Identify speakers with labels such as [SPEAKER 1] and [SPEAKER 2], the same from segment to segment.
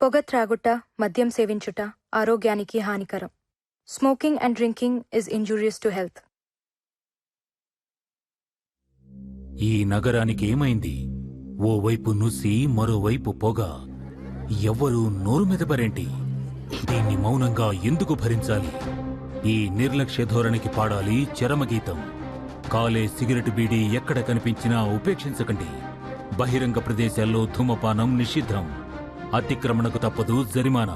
[SPEAKER 1] పొగ త్రాగుట, మద్యం సేవించుట ఆరోగ్యానికి హానికరం. Smoking and drinking is injurious to health.
[SPEAKER 2] ఈ నగరానికి ఏమైంది? ఓవైపు నుసి, మరోవైపు పొగ. ఎవ్వరూ నోరు మెదపరేంటి? దీన్ని మౌనంగా ఎందుకు భరించాలి? ఈ నిర్లక్ష్య ధోరణికి పాడాలి చరమగీతం. కాలే సిగరెట్ బీడీ ఎక్కడ కనిపించినా ఉపేక్షించకండి. బహిరంగ ప్రదేశాల్లో ధూమపానం నిషిద్ధం. అతిక్రమణకు తప్పదు జరిమానా.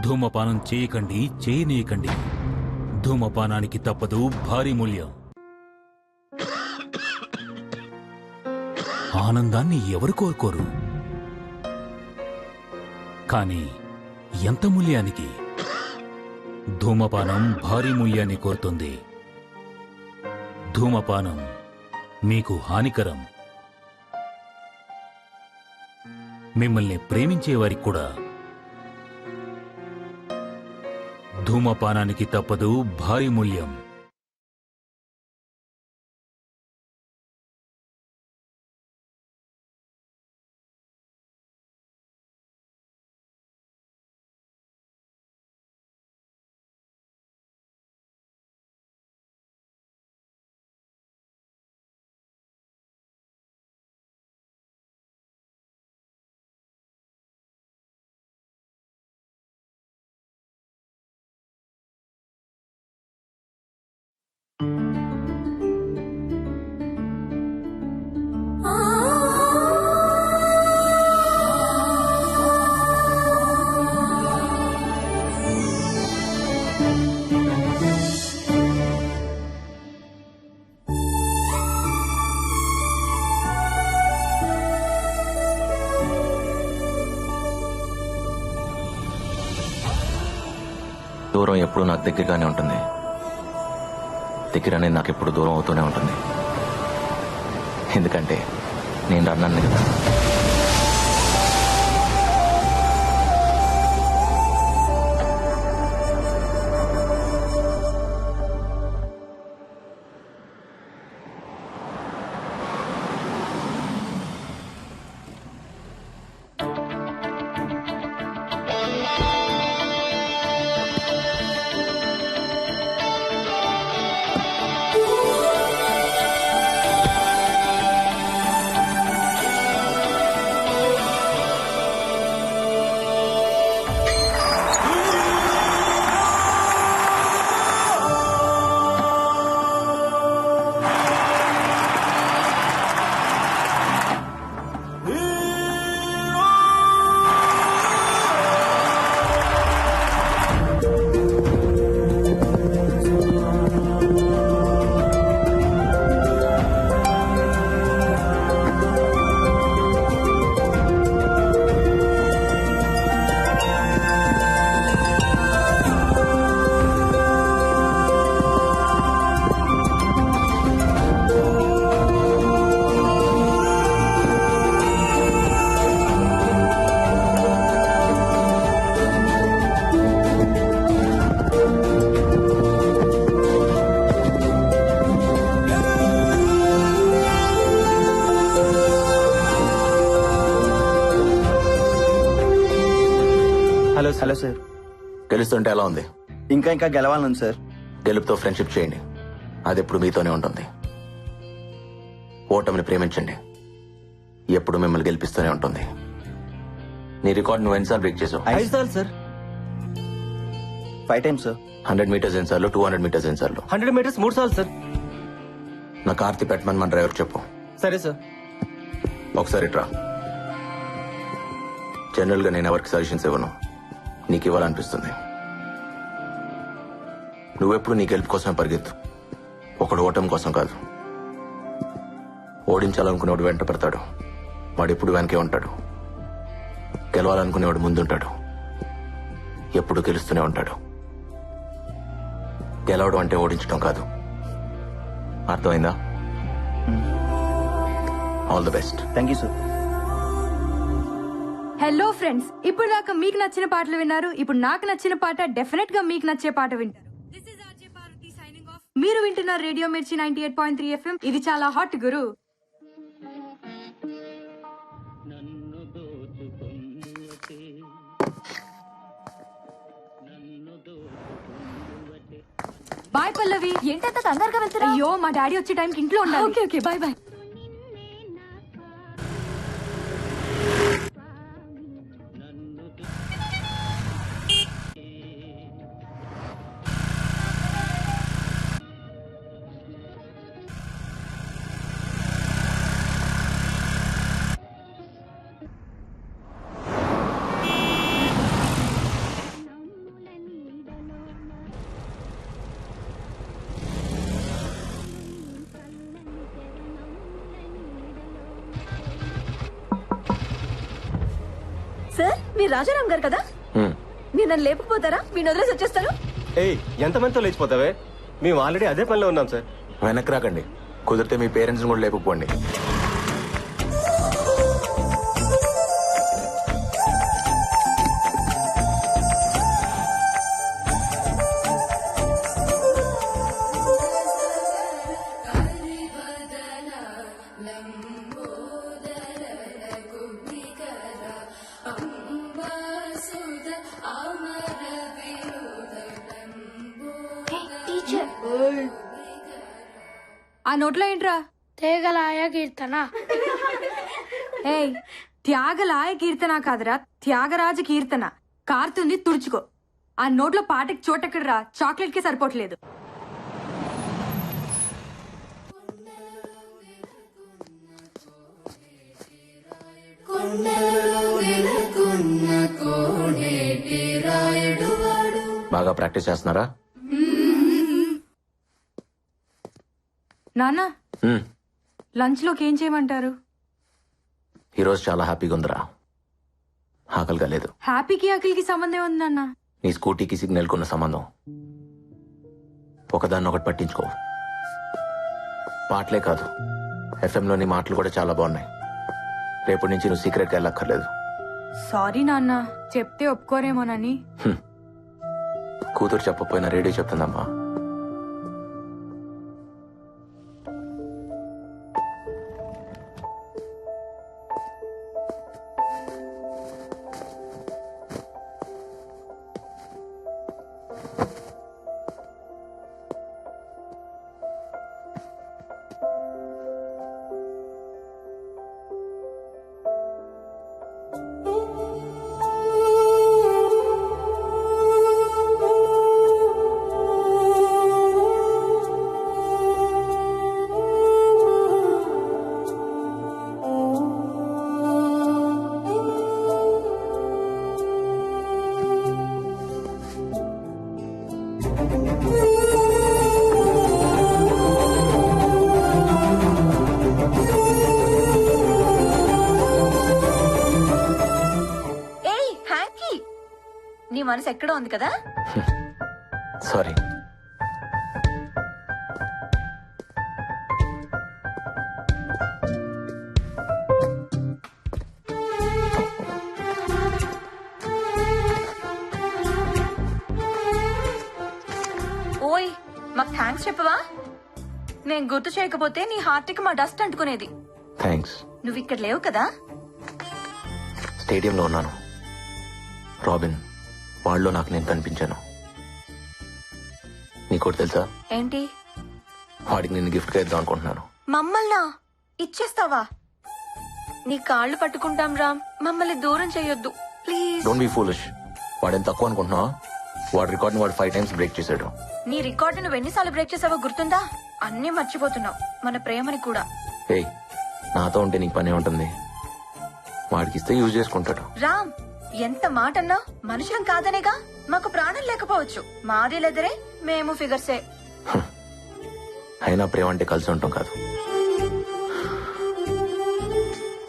[SPEAKER 2] ధూమపానం చేయకండి, చేయనీయకండి. ధూమపానానికి తప్పదు భారీ మూల్యం. ఆనందాన్ని ఎవరు కోరుకోరు? కానీ ఎంత మూల్యానికి? ధూమపానం భారీ మూల్యాన్ని కోరుతుంది. ధూమపానం మీకు హానికరం. మిమ్మల్ని ప్రేమించేవారికి కూడా. ధూమపానానికి తప్పదు భారీ మూల్యం.
[SPEAKER 3] దూరం ఎప్పుడు నాకు దగ్గరగానే ఉంటుంది. దగ్గర అనేది నాకు ఎప్పుడు దూరం అవుతూనే ఉంటుంది. ఎందుకంటే నేను అన్నాను కదా.
[SPEAKER 4] Hello sir.
[SPEAKER 3] గెలుస్తుంటే ఎలా ఉంది?
[SPEAKER 4] ఇంకా గెలవాలను సార్.
[SPEAKER 3] గెలుపుతో ఫ్రెండ్షిప్ చేయండి, అది ఎప్పుడు మీతోనే ఉంటుంది. ఓటమిని ప్రేమించండి, ఎప్పుడు మిమ్మల్ని గెలిపిస్తూనే ఉంటుంది. నీ రికార్డ్ నువ్వు ఎన్నిసార్లు బ్రేక్ చేసావు?
[SPEAKER 4] 5 సార్లు సార్. 5 times sir.
[SPEAKER 3] 100 meters ఎన్నిసార్లు, 200 meters ఎన్నిసార్లు?
[SPEAKER 4] 100 meters 3 సార్లు సార్.
[SPEAKER 3] నా కార్తీ పెట్టమని మన డ్రైవర్ చెప్పు.
[SPEAKER 4] సరే సార్.
[SPEAKER 3] ఒకసారి ట్రా. జనరల్ గా నేను ఎవరికి సజెషన్స్ ఇవ్వను, నీకు ఇవ్వాలనిపిస్తుంది. నువ్వెప్పుడు నీ గెలుపు కోసమే పరిగెత్తు, ఒకడు ఓటమి కోసం కాదు. ఓడించాలనుకునేవాడు వెంట పెడతాడు, వాడు ఎప్పుడు వెనకే ఉంటాడు. గెలవాలనుకునేవాడు ముందుంటాడు, ఎప్పుడు గెలుస్తూనే ఉంటాడు. గెలవడం అంటే ఓడించడం కాదు, అర్థమైందా? All the best.
[SPEAKER 4] Thank you sir.
[SPEAKER 1] Hello friends, ఇప్పుడు దాకా మీకు నచ్చిన పాటలు విన్నారు. ఇప్పుడు నాకు నచ్చిన పాట డెఫినెట్ గా మీకు నచ్చే పాట వింటారు. మీరు వింటున్నారు రేడియో మిర్చి 98.3 FM. ఇది చాలా హాట్ గురు. బాయ్ పల్లవి.
[SPEAKER 5] ఏంటంత కంగారుగా వెళ్తున్నా?
[SPEAKER 1] అయ్యో మా డాడీ వచ్చే టైంకి ఇంట్లో ఉండాలి.
[SPEAKER 5] Okay okay bye bye. Sir మీరు రాజారాం గారు కదా? మీరు నన్ను లేపుకుపోతారా? మీరు వదిలేసి వచ్చేస్తారు?
[SPEAKER 6] ఏయ్, ఎంతమందితో లేచిపోతావే? మేము ఆల్రెడీ అదే పనిలో ఉన్నాం సార్.
[SPEAKER 3] వెనక్కి రాకండి, కుదిరితే మీ పేరెంట్స్ కూడా లేపుకోండి.
[SPEAKER 1] ఆ నోట్లో ఏంట్రా?
[SPEAKER 7] తేగలాయ కీర్తన.
[SPEAKER 1] ఏయ్, త్యాగలాయ కీర్తన కాదురా, త్యాగరాజ కీర్తన. కారుతుంది, తుడుచుకో. ఆ నోట్లో పాటకి చోటెక్కడరా, చాక్లెట్ కి సరిపోవట్లేదు.
[SPEAKER 3] బాగా ప్రాక్టీస్ చేస్తున్నారా?
[SPEAKER 1] నాన్న, లంచ్ లోకి ఏం చేయమంటారు?
[SPEAKER 3] ఈరోజు చాలా హ్యాపీగా ఉందిరా, ఆకలిగా లేదు.
[SPEAKER 1] హ్యాపీకి ఆకలికి సంబంధం ఉంది నాన్న.
[SPEAKER 3] నీ స్కూటీకి సిగ్నల్ కున్న సంబంధం. ఒకదాన్ని ఒకటి పట్టించుకో. పాటలే కాదు, ఎఫ్ఎంలోని మాటలు కూడా చాలా బాగున్నాయి. రేపటి నుంచి నువ్వు సీక్రెట్గా వెళ్ళక్కర్లేదు.
[SPEAKER 1] సారీ నాన్న, చెప్తే ఒప్పుకోరేమోనని.
[SPEAKER 3] కూతురు చెప్పకపోయినా రేడియో చెప్తుందమ్మా.
[SPEAKER 5] నీ మనసు ఎక్కడో ఉంది కదా?
[SPEAKER 3] సారీ.
[SPEAKER 5] ఓయ్, మాకు థ్యాంక్స్ చెప్పవా? నేను గుర్తు చేయకపోతే నీ హార్ట్ కి మా డస్ట్ అంటుకునేది.
[SPEAKER 3] థ్యాంక్స్.
[SPEAKER 5] నువ్వు ఇక్కడ లేవు కదా?
[SPEAKER 3] స్టేడియంలో ఉన్నాను. రాబిన్ వాళ్ళలో నాకు నేను కనిపించాను. నీకోటి తెలుసా?
[SPEAKER 5] ఏంటి?
[SPEAKER 3] వాడికి నేను గిఫ్ట్ గా ఇద్దాం అనుకుంటున్నాను.
[SPEAKER 5] మమ్మల్నా ఇచ్చేస్తావా? నీ కాళ్ళు పట్టుకుంటాం రామ్, మమ్మల్ని దూరం చేయొద్దు ప్లీజ్.
[SPEAKER 3] Don't be foolish. వాడేం తక్కువ అనుకుంటున్నావా? వాడి రికార్డ్ వాడు 5 times బ్రేక్ చేశాడు.
[SPEAKER 5] నీ రికార్డు నువ్వు ఎన్నిసార్లు బ్రేక్ చేసావో గుర్తుందా? అన్నీ మర్చిపోతున్నావు, మన ప్రేమని కూడా.
[SPEAKER 3] ఏయ్, నాతో ఉంటే నీకు పనే ఉంటుంది. వాడికి ఇస్తే యూజ్ చేసుకుంటాడు.
[SPEAKER 5] రామ్, ఎంత మాట అన్నా మనుషులం కాదనేగా. మాకు ప్రాణం లేకపోవచ్చు, మాది లెదరే, మేము ఫిగర్సే.
[SPEAKER 3] అయినా ప్రేమ అంటే కలిసి ఉంటాం కాదు,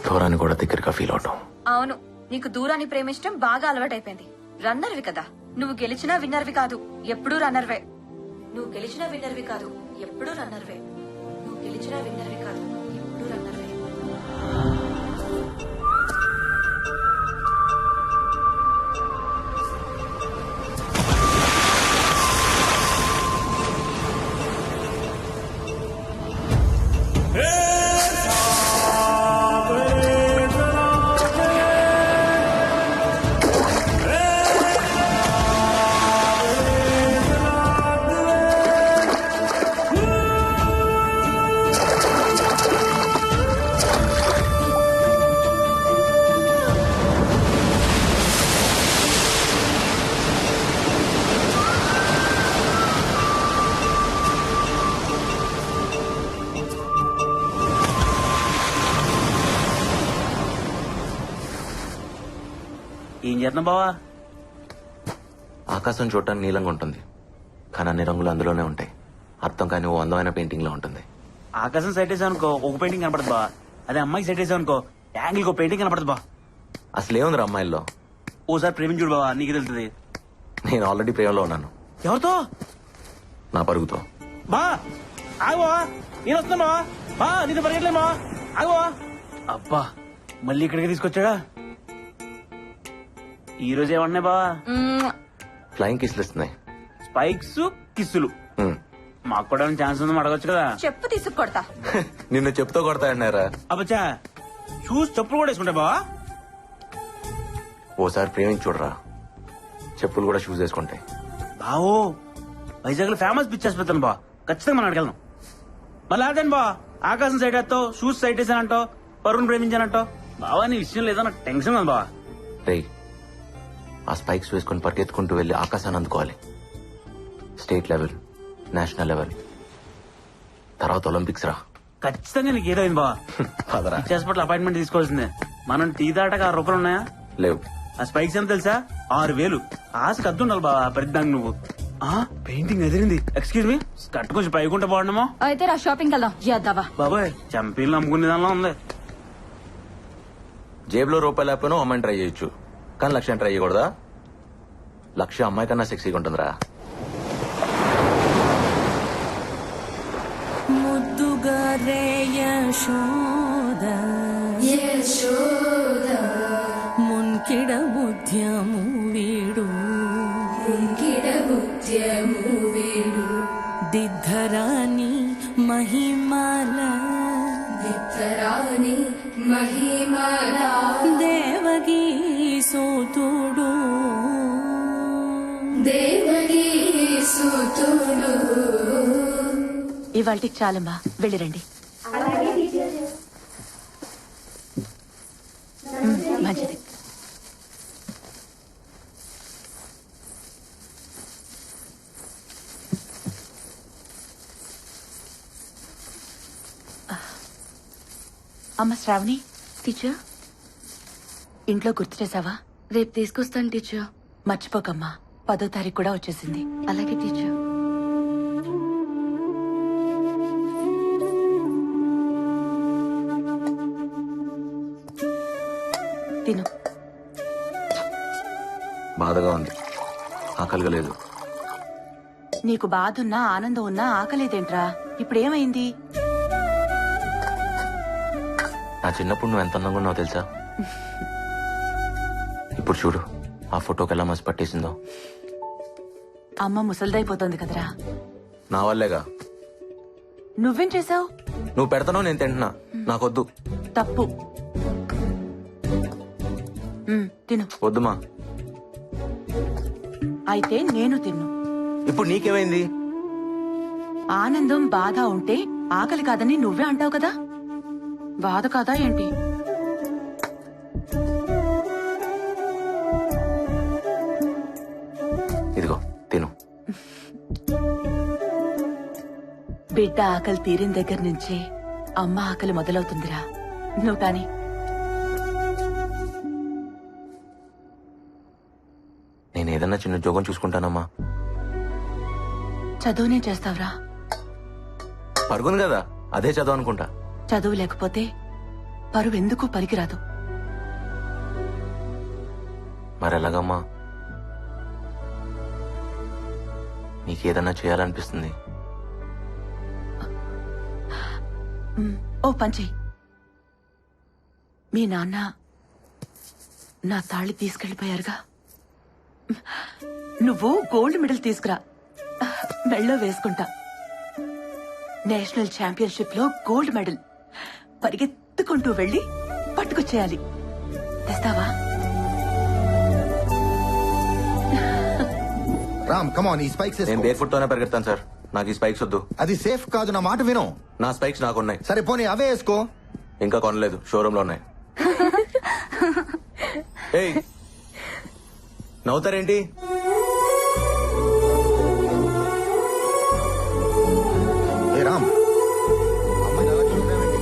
[SPEAKER 3] దూరాన్ని కూడా దగ్గరగా ఫీల్ అవటం.
[SPEAKER 5] అవును, నీకు దూరాన్ని ప్రేమించడం బాగా అలవాటైపోయింది. రన్నర్వి కదా నువ్వు, గెలిచినా విన్నర్వి కాదు, ఎప్పుడూ రన్నర్వే. నువ్వు గెలిచినా విన్నర్వి కాదు, ఎప్పుడూ రన్నర్వే. నువ్వు గెలిచినా విన్నర్వి కాదు, ఎప్పుడూ రన్నర్వే.
[SPEAKER 8] ఏం చేస్తున్నావు బావా?
[SPEAKER 3] ఆకాశం చూడటానికి నీలంగా ఉంటుంది కానీ అన్ని రంగులు అందులోనే ఉంటాయి. అర్థం కాని ఓ అందమైన పెయింటింగ్ లో ఉంటుంది.
[SPEAKER 8] ఆకాశం సెట్ వేసావు అనుకో ఒక పెయింటింగ్ కనపడదు బా. అదే అమ్మాయికి సెట్ వేసావు అనుకో యాంగిల్ ఒక పెయింటింగ్ కనపడదు బా.
[SPEAKER 3] అసలు ఏముంది అమ్మాయిల్లో?
[SPEAKER 8] ఓసారి ప్రేమించుడు బావా, నీకు తెలుస్తుంది.
[SPEAKER 3] నేను ఆల్రెడీ ప్రేమలో ఉన్నాను.
[SPEAKER 8] ఎవరితో?
[SPEAKER 3] నా పరుగుతో.
[SPEAKER 8] బా ఆగో, నేను వస్తున్నా బా, నీతో పరిగెట్లేమా, ఆగో. అబ్బా మళ్ళీ ఇక్కడికి తీసుకొచ్చాడా? ఈ రోజు ఏమన్నాయి బావా?
[SPEAKER 3] ఫ్లయింగ్ కిస్లు ఇస్తున్నాయి.
[SPEAKER 8] స్పైక్స్ కిస్సులు.
[SPEAKER 3] హ్మ్.
[SPEAKER 8] మాకు కూడా ఛాన్స్ ఉందని అడగొచ్చు కదా.
[SPEAKER 5] చెప్పు తీసుకు కొడతా.
[SPEAKER 3] నిన్ను చెప్తూ కొడతా అన్నారా?
[SPEAKER 8] అబ్బచ్చా షూస్ చెప్పులు కూడా వేసుకుంటా బావా.
[SPEAKER 3] ఓసారి ప్రేమించి చూడరా, చెప్పులు కూడా షూస్ వేసుకుంటాయి.
[SPEAKER 8] బావో వైజాగ్ లో ఫేమస్ పిక్చర్స్ పెడతాను బా, ఖచ్చితంగా మనం అడగలను. మళ్ళీ అదేను బా, ఆకాశం సైడ్ వేస్తావు, షూస్ సైడ్ వేసానంటావు, పరువును ప్రేమించానంటావు. బావా నీ విషయం లేదా, నాకు టెన్షన్ ఉంది బావా.
[SPEAKER 3] రేయ్, ఆ స్పైక్స్ వేసుకుని పరిగెత్తుకుంటూ వెళ్లి ఆకాశాన్ని అందుకోవాలి. స్టేట్ లెవెల్, నేషనల్ లెవెల్, తర్వాత ఒలింపిక్స్ రా.
[SPEAKER 8] ఖచ్చితంగా నీకు ఏదో అయింది బావా.
[SPEAKER 3] పదరా.
[SPEAKER 8] పిక్చర్స్ పట్ల అపాయింట్మెంట్ తీసుకోవాల్సిందే. మనం టీ దాటకు 6 రూపాయలు ఉన్నాయా?
[SPEAKER 3] లేవు.
[SPEAKER 8] ఆ స్పైక్స్ ఎంత తెలుసా? 6,000. ఆశకు అద్దు ఉండాలి బావా ప్రతిదానికి నువ్వు. పెయింటింగ్ ఎదిరింది. ఎక్స్క్యూజ్ మీ, కట్టు కొంచెం పైకుంటే బాగుండమో.
[SPEAKER 5] అయితే రా షాపింగ్ వెళ్దాం. యాదవా
[SPEAKER 8] బాబాయ్ చంపీలు నమ్ముకునే దానిలో ఉంది.
[SPEAKER 3] జేబులో రూపాయలు లేకపోయినా అమ్మాయిని ట్రై చేయొచ్చు, కానీ లక్ష్యాన్ని ట్రై చేయకూడదా? లక్ష్యం అమ్మాయి కన్నా సెక్సీగా ఉంటుందిరా.
[SPEAKER 9] ముద్దుగా రే యశోద మున్కిడ ముద్యము వీడు దిద్ధరాని మహిమాల దేవగీ సూతుడు
[SPEAKER 5] ఇవాళకి చాలమ్మా, వెళ్ళిరండి. మంచిది. అమ్మ శ్రావణి. టీచర్, ఇంట్లో గుర్తు చేసావా? రేపు తీసుకొస్తాను టీచర్. మర్చిపోకమ్మా, 10వ తారీఖు కూడా వచ్చేసింది. అలాగే టీచర్. తిను.
[SPEAKER 3] బాధగా ఉంది, ఆకలిగా లేదు.
[SPEAKER 5] నీకు బాధ ఉన్నా ఆనందం ఉన్నా ఆకలేదేంట్రా? ఇప్పుడేమైంది?
[SPEAKER 3] నా చిన్నప్పుడు నువ్వు ఎంత అందంగా ఉన్నావు తెలుసా? ఇప్పుడు చూడు, ఆ ఫోటోకి ఎలా మసి పట్టేసిందో.
[SPEAKER 5] అమ్మ ముసలిదైపోతుంది కదరా.
[SPEAKER 3] నా వల్లేగా.
[SPEAKER 5] నువ్వేం చేసావు?
[SPEAKER 3] నువ్వు పెడతానో నేను తింటున్నా, నాకొద్దు.
[SPEAKER 5] తప్పు. తిను.
[SPEAKER 3] వద్దుమా.
[SPEAKER 5] అయితే నేను తిన్ను.
[SPEAKER 3] ఇప్పుడు నీకేమైంది?
[SPEAKER 5] ఆనందం బాధ ఉంటే ఆకలి కాదని నువ్వే అంటావు కదా, బాధ కాదా ఏంటి?
[SPEAKER 3] ఇదిగో తిను.
[SPEAKER 5] బిడ్డ ఆకలి తీరిన దగ్గర నుంచే అమ్మ ఆకలి మొదలవుతుందిరా. నువ్వు కాని.
[SPEAKER 3] నేను ఏదన్నా చిన్న జోగం చూసుకుంటానమ్మా.
[SPEAKER 5] చదువునే చేస్తావురా?
[SPEAKER 3] పరుగును కదా, అదే చదువు అనుకుంటా.
[SPEAKER 5] చదువు లేకపోతే పరువెందుకు పనికిరాదు.
[SPEAKER 3] మరెలాగమ్మా? నీకేదన్నా చేయాలనిపిస్తుంది.
[SPEAKER 5] ఓ పంచి, మీ నాన్న నా తాళి తీసుకెళ్లిపోయారుగా, నువ్వు గోల్డ్ మెడల్ తీసుకురా, మెళ్ళో వేసుకుంటా. నేషనల్ ఛాంపియన్షిప్ లో గోల్డ్ మెడల్ పరిగెత్తుకుంటూ వెళ్లి పట్టుకొచ్చేయాలి. తెస్తావా?
[SPEAKER 10] రామ్ కమాన్, ఈ స్పైక్స్
[SPEAKER 3] నేను బేర్ ఫుట్ తోనే పరిగెడతాను సార్, నాకు ఈ స్పైక్స్ వద్దు.
[SPEAKER 10] అది సేఫ్ కాదు, నా మాట విను.
[SPEAKER 3] నా స్పైక్స్ నాకున్నాయి.
[SPEAKER 10] సరే పోనీ అవే వేసుకో.
[SPEAKER 3] ఇంకా కొనలేదు, షోరూమ్ లో ఉన్నాయి. ఏయ్, నవ్వుతారేంటి?
[SPEAKER 10] ఏ రామ్, అమ్మాయిని అలా చూస్తున్నావేంటి?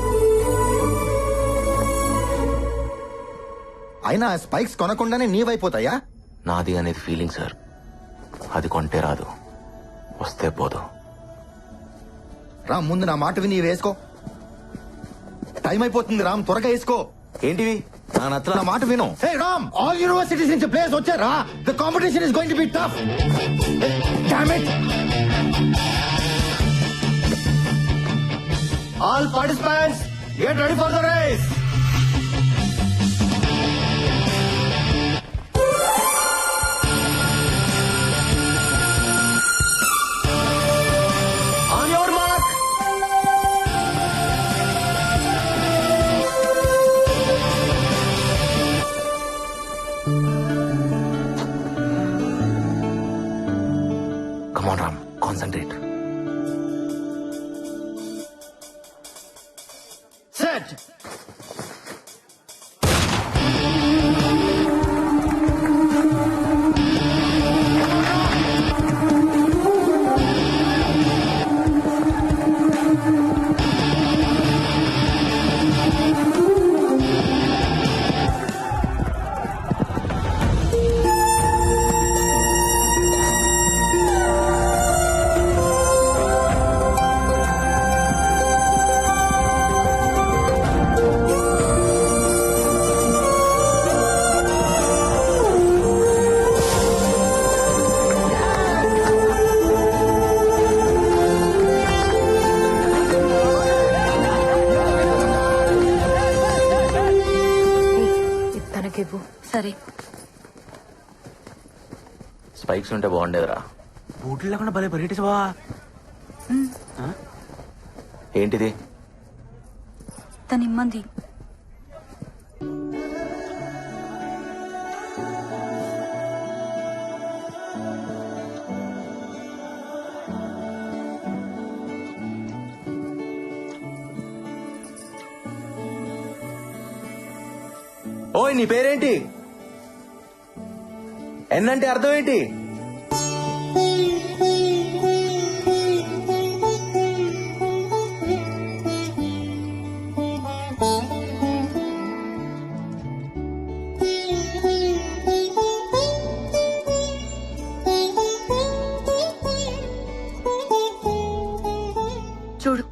[SPEAKER 10] అయినా స్పైక్స్ కొనకుండానే నీవైపోతాయా?
[SPEAKER 3] నాది అనేది ఫీలింగ్ సార్, అది కొంటే రాదు, వస్తే పోదు.
[SPEAKER 10] రామ్, ముందు నా మాట విని ఇవి వేసుకో. టైం అయిపోతుంది రామ్, త్వరగా వేసుకో.
[SPEAKER 3] ఏంటివి? నా నచ్చల.
[SPEAKER 10] నా మాట విను. హే రామ్, ఆల్ యూనివర్సిటీస్ నుంచి ప్లేయర్స్ వచ్చారా? The competition is going to be tough. Damn it. All participants get ready for the race. On your mark.
[SPEAKER 3] Come on, Ram. Concentrate.
[SPEAKER 10] Set.
[SPEAKER 5] సరే,
[SPEAKER 3] స్పైక్స్ ఉంటే బాగుండేదిరా.
[SPEAKER 8] బూట్లు లేకుండా భలే పరిగెట్టేసావా?
[SPEAKER 3] ఏంటిది?
[SPEAKER 5] తను ఇమ్మంది.
[SPEAKER 3] ఓయ్, నీ పేరేంటి? ఎన్నంటే అర్థం ఏంటి?
[SPEAKER 5] చూడు,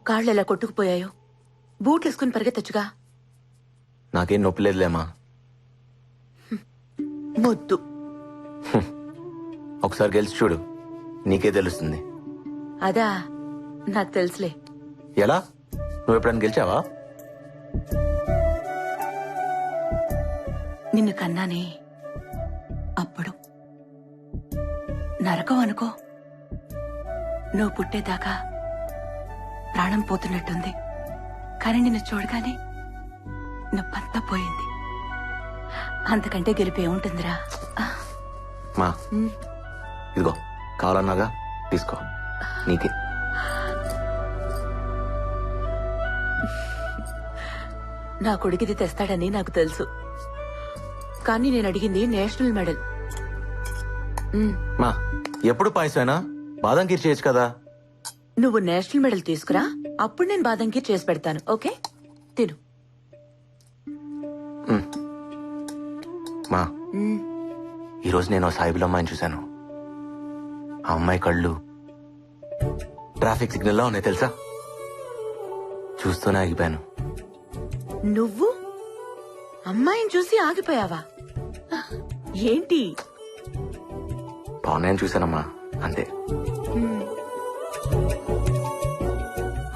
[SPEAKER 5] కాళ్ళు ఎలా కొట్టుకుపోయాయో. బూట్లు వేసుకుని పరిగెత్తచ్చుగా.
[SPEAKER 3] నాకేం నొప్పి లేదులేమా.
[SPEAKER 5] మొద్దు.
[SPEAKER 3] ఒకసారి గెలిచి చూడు, నీకే తెలుస్తుంది.
[SPEAKER 5] అదా, నాకు తెలుసులే.
[SPEAKER 3] ఎలా? నువ్వు ఎప్పుడైనా గెలిచావా?
[SPEAKER 5] నిన్ను కన్నానే అప్పుడు. నరకం అనుకో. నువ్వు పుట్టేదాకా ప్రాణం పోతున్నట్టుంది. కానీ నిన్ను చూడగానే నొప్పంతా పోయింది. అంతకంటే గెలిపి ఏముంటుందిరా?
[SPEAKER 3] మా ఇదిగో, కావాలన్నాగా తీసుకో, నీకే.
[SPEAKER 5] నా కొడుకిది తెస్తాడని నాకు తెలుసు, కానీ నేను అడిగింది నేషనల్ మెడల్.
[SPEAKER 3] మా ఎప్పుడు పాయసమేనా? బాదం కీర్ చేయొచ్చు కదా.
[SPEAKER 5] నువ్వు నేషనల్ మెడల్ తీసుకురా, అప్పుడు నేను బాదం కీర్ చేసి పెడతాను. ఓకే, తిను.
[SPEAKER 3] మా ఈరోజు నేను సాయిబుల్ అమ్మాయిని చూశాను. ఆ అమ్మాయి కళ్ళు ట్రాఫిక్ సిగ్నల్ లా ఉన్నాయి తెలుసా? చూస్తూనే ఆగిపోయాను.
[SPEAKER 5] నువ్వు అమ్మాయిని చూసి ఆగిపోయావా? ఏంటి?
[SPEAKER 3] బాగున్నాయని చూశానమ్మా, అంతే.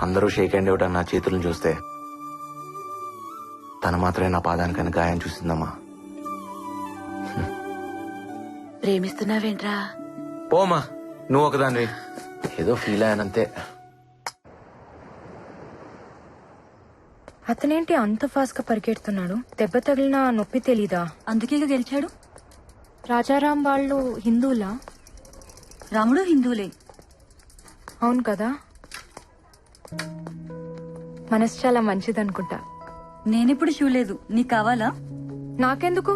[SPEAKER 3] అందరూ షేక్ హ్యాండ్ ఇవ్వడం నా చేతులను చూస్తే తను మాత్రమే నా పాదానికని గాయం చూసిందమ్మా.
[SPEAKER 5] ప్రేమిస్తున్నావేంట్రా?
[SPEAKER 3] పోమా, నువ్వు ఒకదాన్ని. ఏదో ఫీల్ అయ్యానంతే.
[SPEAKER 1] అతనేంటి అంత ఫాస్ట్ గా పరిగెడుతున్నాడు? దెబ్బ తగిలిన నొప్పి తెలీదా?
[SPEAKER 5] అందుకే గెలిచాడు.
[SPEAKER 1] రాజారాం వాళ్ళు హిందువులా?
[SPEAKER 5] రాముడు హిందువులే.
[SPEAKER 1] అవును కదా. మనసు చాలా మంచిదనుకుంటా.
[SPEAKER 5] నేనెప్పుడు చూడలేదు. నీకు కావాలా?
[SPEAKER 1] నాకెందుకు?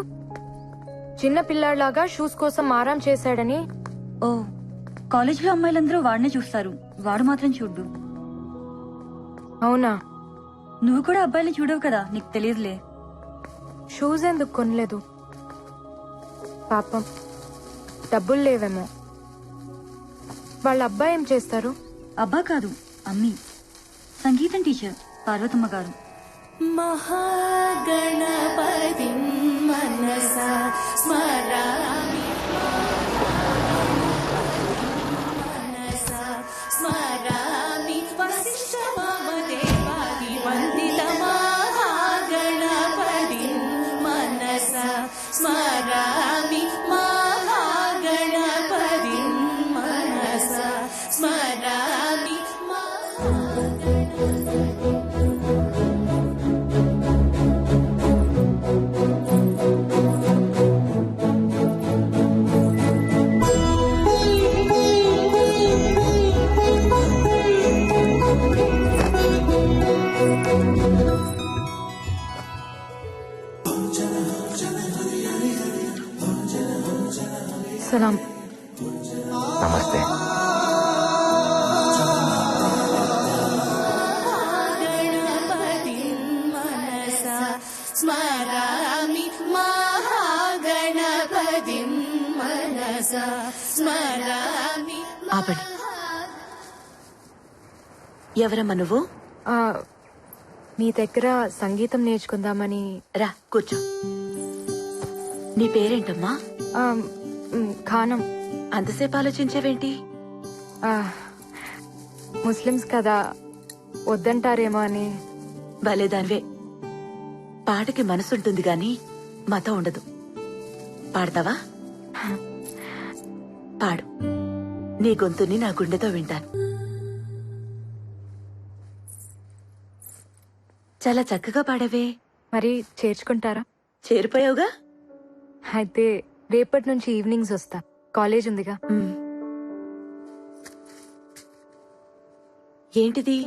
[SPEAKER 1] చిన్న పిల్లాడిలాగా షూస్ కోసం మారం చేశాడని.
[SPEAKER 5] ఓ, కాలేజీలో అమ్మాయిలందరూ వాడినే చూస్తారు, వాడు మాత్రం చూడ్డు.
[SPEAKER 1] అవునా?
[SPEAKER 5] నువ్వు కూడా అబ్బాయిని చూడవు కదా, నీకు తెలియదులే.
[SPEAKER 1] షూస్ ఎందుకు కొనలేదు? పాపం డబ్బులు లేవేమో. వాళ్ళ అబ్బాయి ఏం చేస్తారు?
[SPEAKER 5] అబ్బా కాదు, అమ్మి. సంగీతం టీచర్ పార్వతమ్మ గారు.
[SPEAKER 9] మహాగణపతి మనసా స్మరామి మనసా స్మరామి వశిష్ఠవామదేవాది వందిత మహాగణపతి మనసా స్మరామి మహాగణపతి మనసా స్మరామి
[SPEAKER 1] సలాం.
[SPEAKER 3] నమస్తే.
[SPEAKER 9] గణపతి మనసా స్మరామి మహాగణపతి మనసా స్మరామి.
[SPEAKER 5] ఆపండి. ఎవరమ్మా నువ్వు?
[SPEAKER 1] ఆ, మీ దగ్గర సంగీతం నేర్చుకుందామని.
[SPEAKER 5] రా కూర్చో. నీ పేరేంటమ్మా?
[SPEAKER 1] ఆ, ఖానం.
[SPEAKER 5] అంతసేపు ఆలోచించేవేంటి?
[SPEAKER 1] ఆ, ముస్లిమ్స్ కదా, వద్దంటారేమో అని.
[SPEAKER 5] భలేదానివే. పాటకి మనసుంటుంది గాని మతం ఉండదు. పాడతావా? పాడు. నీ గొంతుని నా గుండెతో వింటాను. చాలా చక్కగా పాడవే.
[SPEAKER 1] మరి చేర్చుకుంటారా?
[SPEAKER 5] చేరిపోయావుగా.
[SPEAKER 1] అయితే రేపటి నుంచి ఈవినింగ్స్ వస్తా. కాలేజ్ ఉందిగా.
[SPEAKER 5] ఉమ్. ఏంటిది?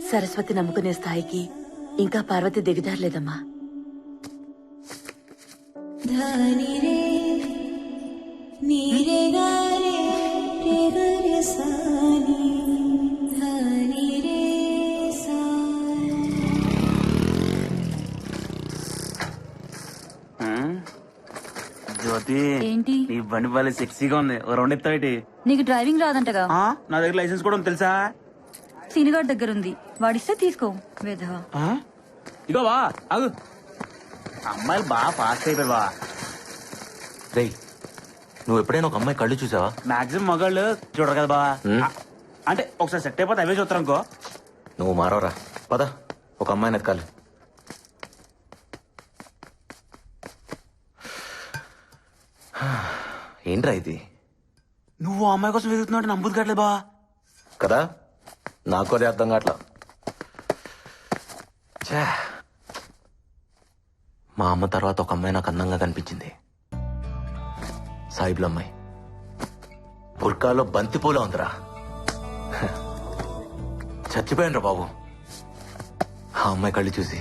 [SPEAKER 5] సరస్వతి నమ్ముకునే స్థాయికి ఇంకా పార్వతి దిగజారలేదమ్మా.
[SPEAKER 9] ధని రే నీరే గారే రే గరే సాని ధని రే సా.
[SPEAKER 8] జ్యోతి,
[SPEAKER 5] ఏంటి?
[SPEAKER 8] నీ బండి బాలే సెక్సీగా ఉంది. ఓ రౌండ్ ఎత్తావేటి?
[SPEAKER 5] నీకు డ్రైవింగ్ రాదంటగా.
[SPEAKER 8] నా దగ్గర లైసెన్స్ కూడా ఉంది తెలుసా?
[SPEAKER 5] సీనిగాడి దగ్గర ఉంది, వాడిస్తే తీసుకో. వేధవా.
[SPEAKER 8] ఇగో బా ఆగు. అమ్మాయిలు బాగా ఫాస్ట్ అయిపోయి బా.
[SPEAKER 3] రేయ్, నువ్వు ఎప్పుడైనా ఒక అమ్మాయి కళ్ళు చూసావా?
[SPEAKER 8] మాక్సిమం మగాళ్ళు చూడరు కదా బా. అంటే ఒకసారి సెట్ అయిపోతే అవే చూస్తారు అనుకో.
[SPEAKER 3] నువ్వు మారవరా. పద, ఒక అమ్మాయిని ఎత్కాలి. ఏంట్రా ఇది?
[SPEAKER 8] నువ్వు ఆ అమ్మాయి కోసం వెతుకుతున్నావు నమ్ముదు కావట్లేదు బా.
[SPEAKER 3] కదా, నాకు అదే అర్థం కావట్లా. ఛే, మా అమ్మ తర్వాత ఒక అమ్మాయి నాకు అందంగా కనిపించింది. సాయిబుల అమ్మాయి. బుర్కాలో బంతిపూల ఉందిరా. చచ్చిపోయాను బాబు ఆ అమ్మాయి కళ్ళు చూసి.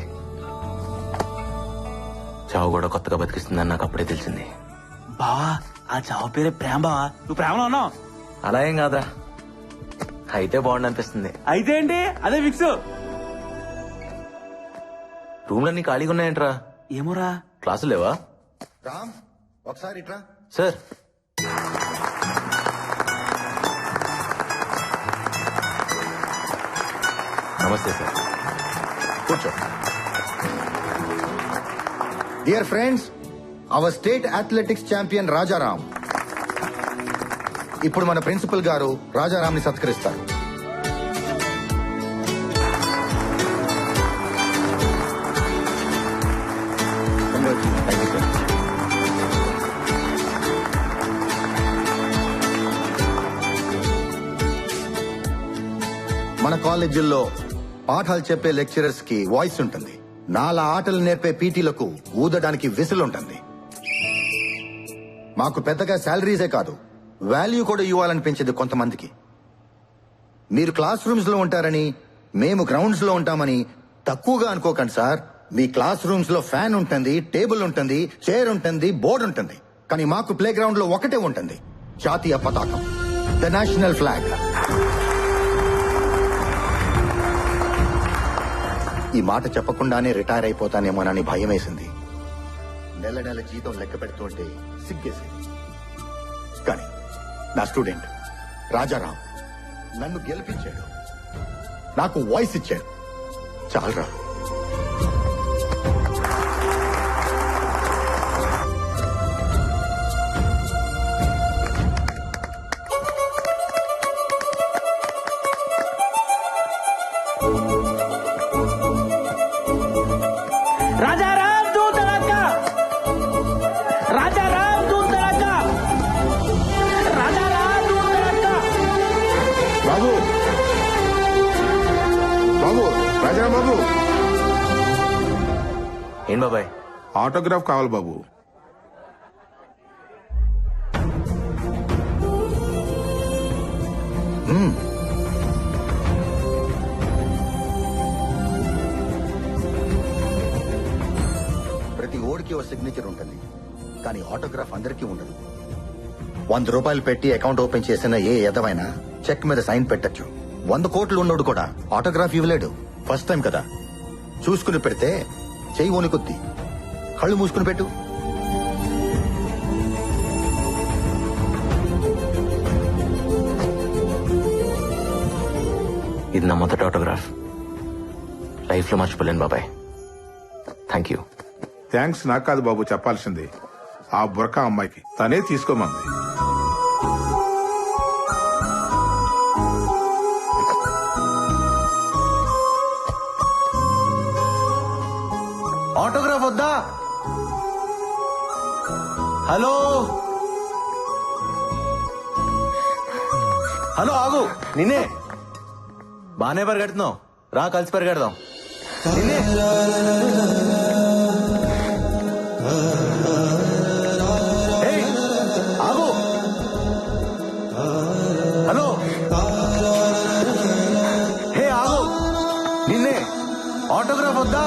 [SPEAKER 3] చావు కూడా కొత్తగా బతికిస్తుందని నాకు అప్పుడే తెలిసింది.
[SPEAKER 8] బావా, ఆ చావు పేరే ప్రేమ బావా. నువ్వు ప్రేమలో ఉన్నావు.
[SPEAKER 3] అలా ఏం కాదురా, అయితే బాగుండు అనిపిస్తుంది.
[SPEAKER 8] అయితే ఏంటి, అదే ఫిక్స్.
[SPEAKER 3] రూమ్లన్నీ ఖాళీగా ఉన్నాయంట్రా.
[SPEAKER 8] ఏమోరా.
[SPEAKER 3] క్లాసులు లేవా?
[SPEAKER 10] రామ్, ఒకసారి ఇట్రా.
[SPEAKER 3] సార్, నమస్తే సార్. కూర్చో.
[SPEAKER 10] Dear friends, our state athletics champion Rajaram ఇప్పుడు మన ప్రిన్సిపల్ గారు రాజారాం ని సత్కరిస్తారు.
[SPEAKER 3] Thank you sir.
[SPEAKER 10] మన కాలేజీల్లో పాఠాలు చెప్పే లెక్చరర్స్ కి వాయిస్ ఉంటుంది. నాలా ఆటలు నేర్పే పీటీలకు ఊదడానికి విసిల్ ఉంటుంది. మాకు పెద్దగా శాలరీసే కాదు, వాల్యూ కూడా ఇవ్వాలనిపించేది కొంతమందికి. మీరు క్లాస్ రూమ్స్ లో ఉంటారని మేము గ్రౌండ్స్ లో ఉంటామని తక్కువగా అనుకోకండి సార్. మీ క్లాస్ రూమ్స్ లో ఫ్యాన్ ఉంటుంది, టేబుల్ ఉంటుంది, చైర్ ఉంటుంది, బోర్డు ఉంటుంది. కానీ మాకు ప్లే గ్రౌండ్ లో ఒకటే ఉంటుంది, జాతీయ పతాకం, ద నేషనల్ ఫ్లాగ్. ఈ మాట చెప్పకుండానే రిటైర్ అయిపోతానేమోనని భయం వేసింది. నెల నెల జీతం లెక్క పెడుతుంటే సిగ్గేసింది. కానీ నా స్టూడెంట్ రాజారాం నన్ను గెలిపించాడు, నాకు వాయిస్ ఇచ్చాడు. చాలరా.
[SPEAKER 8] రాజారాం తూ తడక్కా, రాజారాం తూ తడక్కా, రాజారాం తూ తడక్కా.
[SPEAKER 11] బాబు బాబు రాజారాం బాబు,
[SPEAKER 3] ఏం బాబాయ్?
[SPEAKER 11] ఆటోగ్రాఫ్ కావాలి బాబు.
[SPEAKER 10] ప్రతి ఓడికి ఓ సిగ్నేచర్ ఉంటుంది, కానీ ఆటోగ్రాఫ్ అందరికీ ఉండదు. 100 రూపాయలు పెట్టి అకౌంట్ ఓపెన్ చేసిన ఏ ఎదవైనా చెక్ మీద సైన్ పెట్టచ్చు. 100 కోట్లు ఉన్నోడు కూడా ఆటోగ్రాఫ్ ఇవ్వలేడు. ఫస్ట్ టైం కదా, చూసుకుని పెడితే చెయ్యి వణుకుద్ది. కళ్ళు మూసుకుని పెట్టు.
[SPEAKER 3] ఇది నా మొదటి ఆటోగ్రాఫ్. లైఫ్ లో మర్చిపోలేను బాబాయ్. Thank you.
[SPEAKER 11] థ్యాంక్స్ నాకు కాదు బాబు చెప్పాల్సింది, ఆ బుర్కా అమ్మాయికి. తనే తీసుకోమంది.
[SPEAKER 3] ఆటోగ్రాఫ్ వద్దా? హలో హలో, ఆగు. నిన్నే. బానే పరిగెడుతున్నావు, రా కలిసి పరిగెడదాం. నిన్నే. ఏయ్, ఆగు. హలో, హే ఆగు. నిన్నే. ఆటోగ్రాఫ్ వద్దా?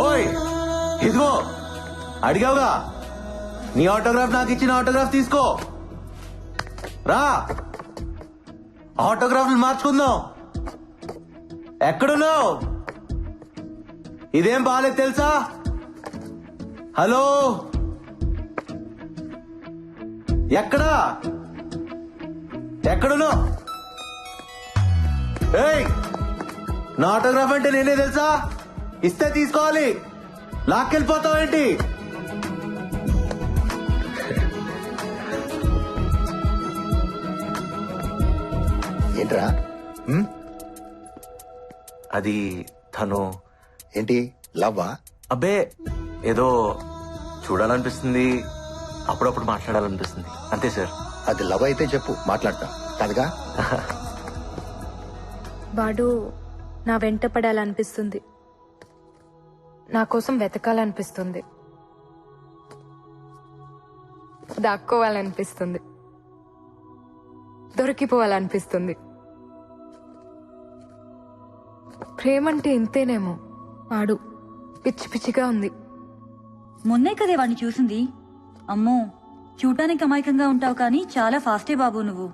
[SPEAKER 3] ఓయ్, ఇదిగో అడిగావుగా, నీ ఆటోగ్రాఫ్ నాకు ఇచ్చిన ఆటోగ్రాఫ్ తీసుకో. రా, ఆటోగ్రాఫ్లు మార్చుకుందాం. ఎక్కడున్నావు? ఇదేం బాలేదు తెలుసా? హలో, ఎక్కడా? ఎక్కడున్నావు? ఏయ్, నా ఆటోగ్రాఫ్ అంటే నేనే తెలుసా? ఇస్తే తీసుకోవాలి, లాక్కెళ్ళిపోతావేంటి?
[SPEAKER 10] ఏంట్రా?
[SPEAKER 3] అది తను.
[SPEAKER 10] ఏంటి లవ్వా?
[SPEAKER 3] అబ్బే, ఏదో చూడాలనిపిస్తుంది, అప్పుడప్పుడు మాట్లాడాలనిపిస్తుంది, అంతే సార్.
[SPEAKER 10] అది లవ్ అయితే చెప్పు, మాట్లాడతా. కాదుగా?
[SPEAKER 1] వాడు నా వెంట పడాలనిపిస్తుంది, నా కోసం వెతకాలనిపిస్తుంది, దాక్కోవాలనిపిస్తుంది, దొరికిపోవాలనిపిస్తుంది. ప్రేమంటే ఇంతేనేమో. వాడు పిచ్చి పిచ్చిగా ఉంది.
[SPEAKER 5] మొన్నే కదే వాడిని చూసింది. అమ్మో, చూడటానికి అమాయకంగా ఉంటావు కానీ చాలా ఫాస్టే బాబు నువ్వు.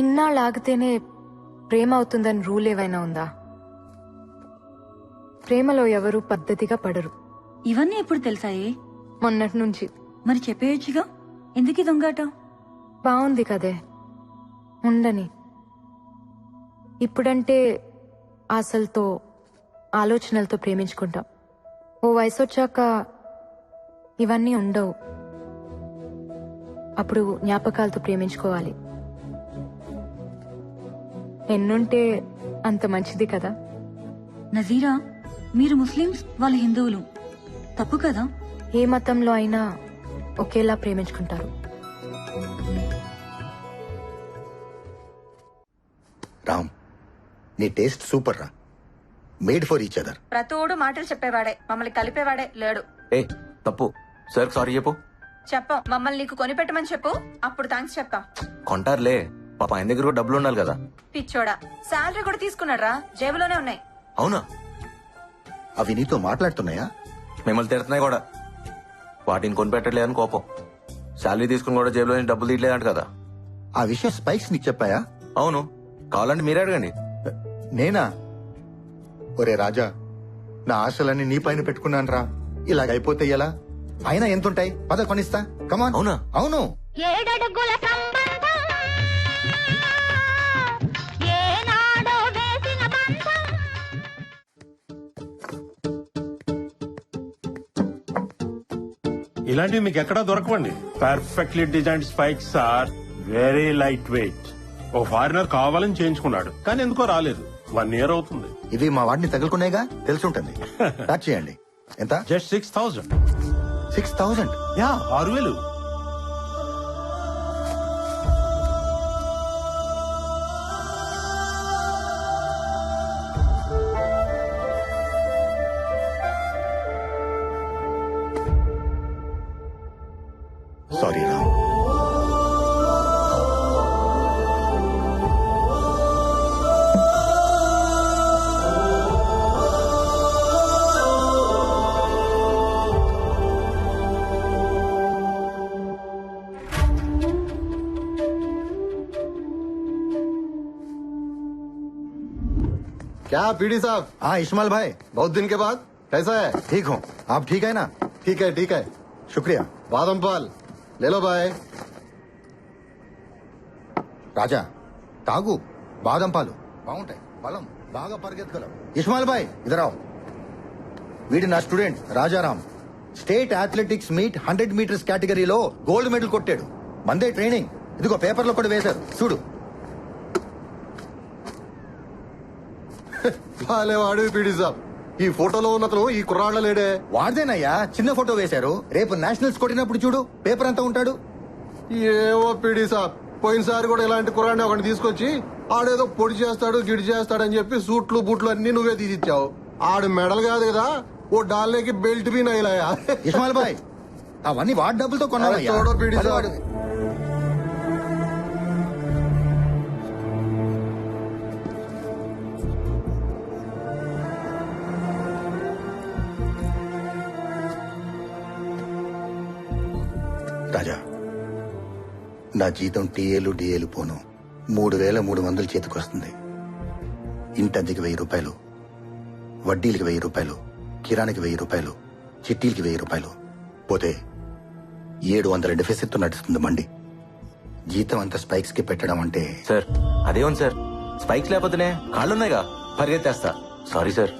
[SPEAKER 1] ఇన్నాళ్ళు ఆగితేనే ప్రేమ అవుతుందని రూల్ ఏవైనా ఉందా? ప్రేమలో ఎవరు పద్ధతిగా పడరు.
[SPEAKER 5] ఇవన్నీ ఎప్పుడు తెలుసాయే?
[SPEAKER 1] మొన్నటి నుంచి.
[SPEAKER 5] మరి చెప్పేయచ్చుగా, ఎందుకు ఈ దొంగాట?
[SPEAKER 1] బాగుంది కదే, ఉండని. ఇప్పుడంటే ఆశలతో ఆలోచనలతో ప్రేమించుకుంటాం. ఓ వయసు వచ్చాక ఇవన్నీ ఉండవు. అప్పుడు జ్ఞాపకాలతో ప్రేమించుకోవాలి. ఎన్నుంటే అంత మంచిది కదా.
[SPEAKER 5] నజీరా, మీరు ముస్లిమ్స్, వాళ్ళు హిందువులు, తప్పు కదా?
[SPEAKER 1] ఏ మతంలో అయినా ఒకేలా ప్రేమించుకుంటారు.
[SPEAKER 10] రామ్, నీ టేస్ట్ సూపర్ రా. Made for each other.
[SPEAKER 5] ప్రతోడు మాటలు చెప్పేవాడే, మమ్మల్ని కలిపేవాడే లేడు.
[SPEAKER 3] ఏ తప్పు, సార్ సారీ చెప్పు.
[SPEAKER 5] చెప్పాం, మమ్మల్ని నీకు కొనిపెట్టమని చెప్పు, అప్పుడు థ్యాంక్స్ చెప్తాం.
[SPEAKER 3] కొంటారులే, పాప ఆయన దగ్గర కూడా డబ్బులు ఉండాలి కదా.
[SPEAKER 5] పిచ్చోడా, శాలరీ కూడా తీసుకున్నాడ్రా, జేబులోనే ఉన్నాయి.
[SPEAKER 3] అవునా?
[SPEAKER 10] అవి నీతో మాట్లాడుతున్నాయా?
[SPEAKER 3] మిమ్మల్ని తిడుతున్నాయి కూడా. వాటిని కొనిపెట్టలేదని కోపం. శాలరీ తీసుకుని కూడా జేబులో నుంచి డబ్బులు తీయలేదంట కదా.
[SPEAKER 10] ఆ విషయం స్పైక్స్ నీకు చెప్పాయా?
[SPEAKER 3] అవును, కావాలంటే మీరే అడగండి.
[SPEAKER 10] నేనా? ఒరే రాజా, నా ఆశలన్నీ నీ పైన పెట్టుకున్నాను రా. ఇలాగైపోతే ఎలా? అయినా ఎంతుంటాయి? పద కొనిస్తా. కమాన్.
[SPEAKER 3] అవునా?
[SPEAKER 10] అవును.
[SPEAKER 9] 7 అడుగుల సంబంధం ఏనాడో వేసిన బంధం.
[SPEAKER 6] ఇలాంటివి మీకు ఎక్కడా దొరకవండి. Perfectly designed spikes are very light weight. ఓ ఫారినర్ కావాలని చేయించుకున్నాడు, కానీ ఎందుకో రాలేదు. 1 year అవుతుంది.
[SPEAKER 10] ఇవి మా వాడిని తగులుకునేగా తెలుసుంటుంది. ప్యాక్ చేయండి. ఎంత?
[SPEAKER 6] జస్ట్ 6,000.
[SPEAKER 10] 6,000.
[SPEAKER 6] యా, 6,000.
[SPEAKER 10] సారీ రామ్.
[SPEAKER 12] क्या पीडी साहब?
[SPEAKER 10] हाँ इस्माइल भाई,
[SPEAKER 12] बहुत दिन के बाद कैसा है?
[SPEAKER 10] ठीक हूँ. आप ठीक है ना?
[SPEAKER 12] ठीक है.
[SPEAKER 10] शुक्रिया.
[SPEAKER 12] बादाम पाल ले लो भाई.
[SPEAKER 10] రాజా తాగు, బాదం పాలు బాగుంటాయి, బలం బాగా పరిగెత్తగలవు. ఇస్మాయిల్ భాయ్ ఇదరావు. వీడి నా student Rajaram. State athletics meet 100 meters కేటగిరీలో గోల్డ్ మెడల్ కొట్టాడు. మందే ట్రైనింగ్. ఇదిగో పేపర్లో కూడా వేశారు చూడు.
[SPEAKER 12] వాడు పీడి సాబ్, ఈ ఫోటోలో ఉన్నతను ఈ కుర్రాళ్ళ లేడే.
[SPEAKER 10] వాడిదేనయ్యా, చిన్న ఫోటో వేశారు. రేపు నేషనల్స్ కొట్టినప్పుడు చూడు పేపర్ అంతా ఉంటాడు.
[SPEAKER 12] ఏవో పీడి సాబ్, పోయినసారి కూడా ఇలాంటి కుర్రాడిని ఒకటి తీసుకొచ్చి ఆడేదో పొడి చేస్తాడు గిడి చేస్తాడని చెప్పి సూట్లు బూట్లు అన్ని నువ్వే తీసిచ్చావు. ఆడు మెడల్ కాదు కదా, ఓ డాల్లేకి బెల్ట్ బీ నైలాయా.
[SPEAKER 10] ఇస్మాయిల్ భాయ్ అవన్నీ వాడి డబ్బులతో కొన్నావయ్యా.
[SPEAKER 12] చూడో పీడి సాబ్.
[SPEAKER 10] వాడు- రాజా, నా జీతం టీఏలు డిఏలు పోను 3,300 చేతికొస్తుంది. ఇంటద్దెకి 1,000 రూపాయలు, వడ్డీలకి 1,000 రూపాయలు, కిరాణికి 1,000 రూపాయలు, చిట్టీలకి 1,000 రూపాయలు పోతే 700 డెఫిసిట్ తో నడుస్తుంది మండి. జీతం అంతా స్పైక్స్ కి పెట్టడం అంటే
[SPEAKER 3] సార్ అదేముంది సార్, స్పైక్స్ లేకపోతేనే కాళ్ళున్నాయిగా, పరిగెత్తేస్తా. Sorry sir.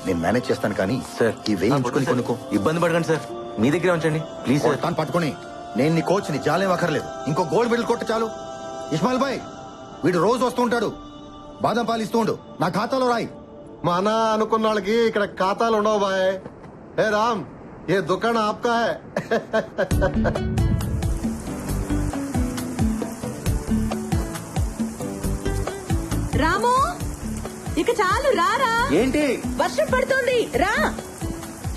[SPEAKER 10] నేను మేనేజ్ చేస్తాను కానీ
[SPEAKER 3] సార్
[SPEAKER 10] ఈ వెయ్యి ఉంచుకొని కొనుక్కో.
[SPEAKER 3] ఇబ్బంది పడకండి సార్, మీ దగ్గరే ఉంచండి ప్లీజ్ సార్.
[SPEAKER 10] తాను పట్టుకొని నేను నీ కోచ్ ని జాలేం అక్కర్లేదు. ఇంకో గోల్డ్ మెడల్ కొట్ట చాలు. ఇస్మాయిల్ భాయ్ వీడు రోజు వస్తూ ఉంటాడు, బాదం పాలు ఇస్తూ ఉండు, నా ఖాతాలో రాయి.
[SPEAKER 12] మన అనుకున్న వాళ్ళకి ఇక్కడ ఖాతాలు ఉండవు బాయ్. ఏ రామ్, ఏ దుకాణం ఆప్కా హై.
[SPEAKER 5] రాము, ఇక చాలు రారా.
[SPEAKER 4] ఏంటి?
[SPEAKER 5] వర్షం పడుతోంది, రా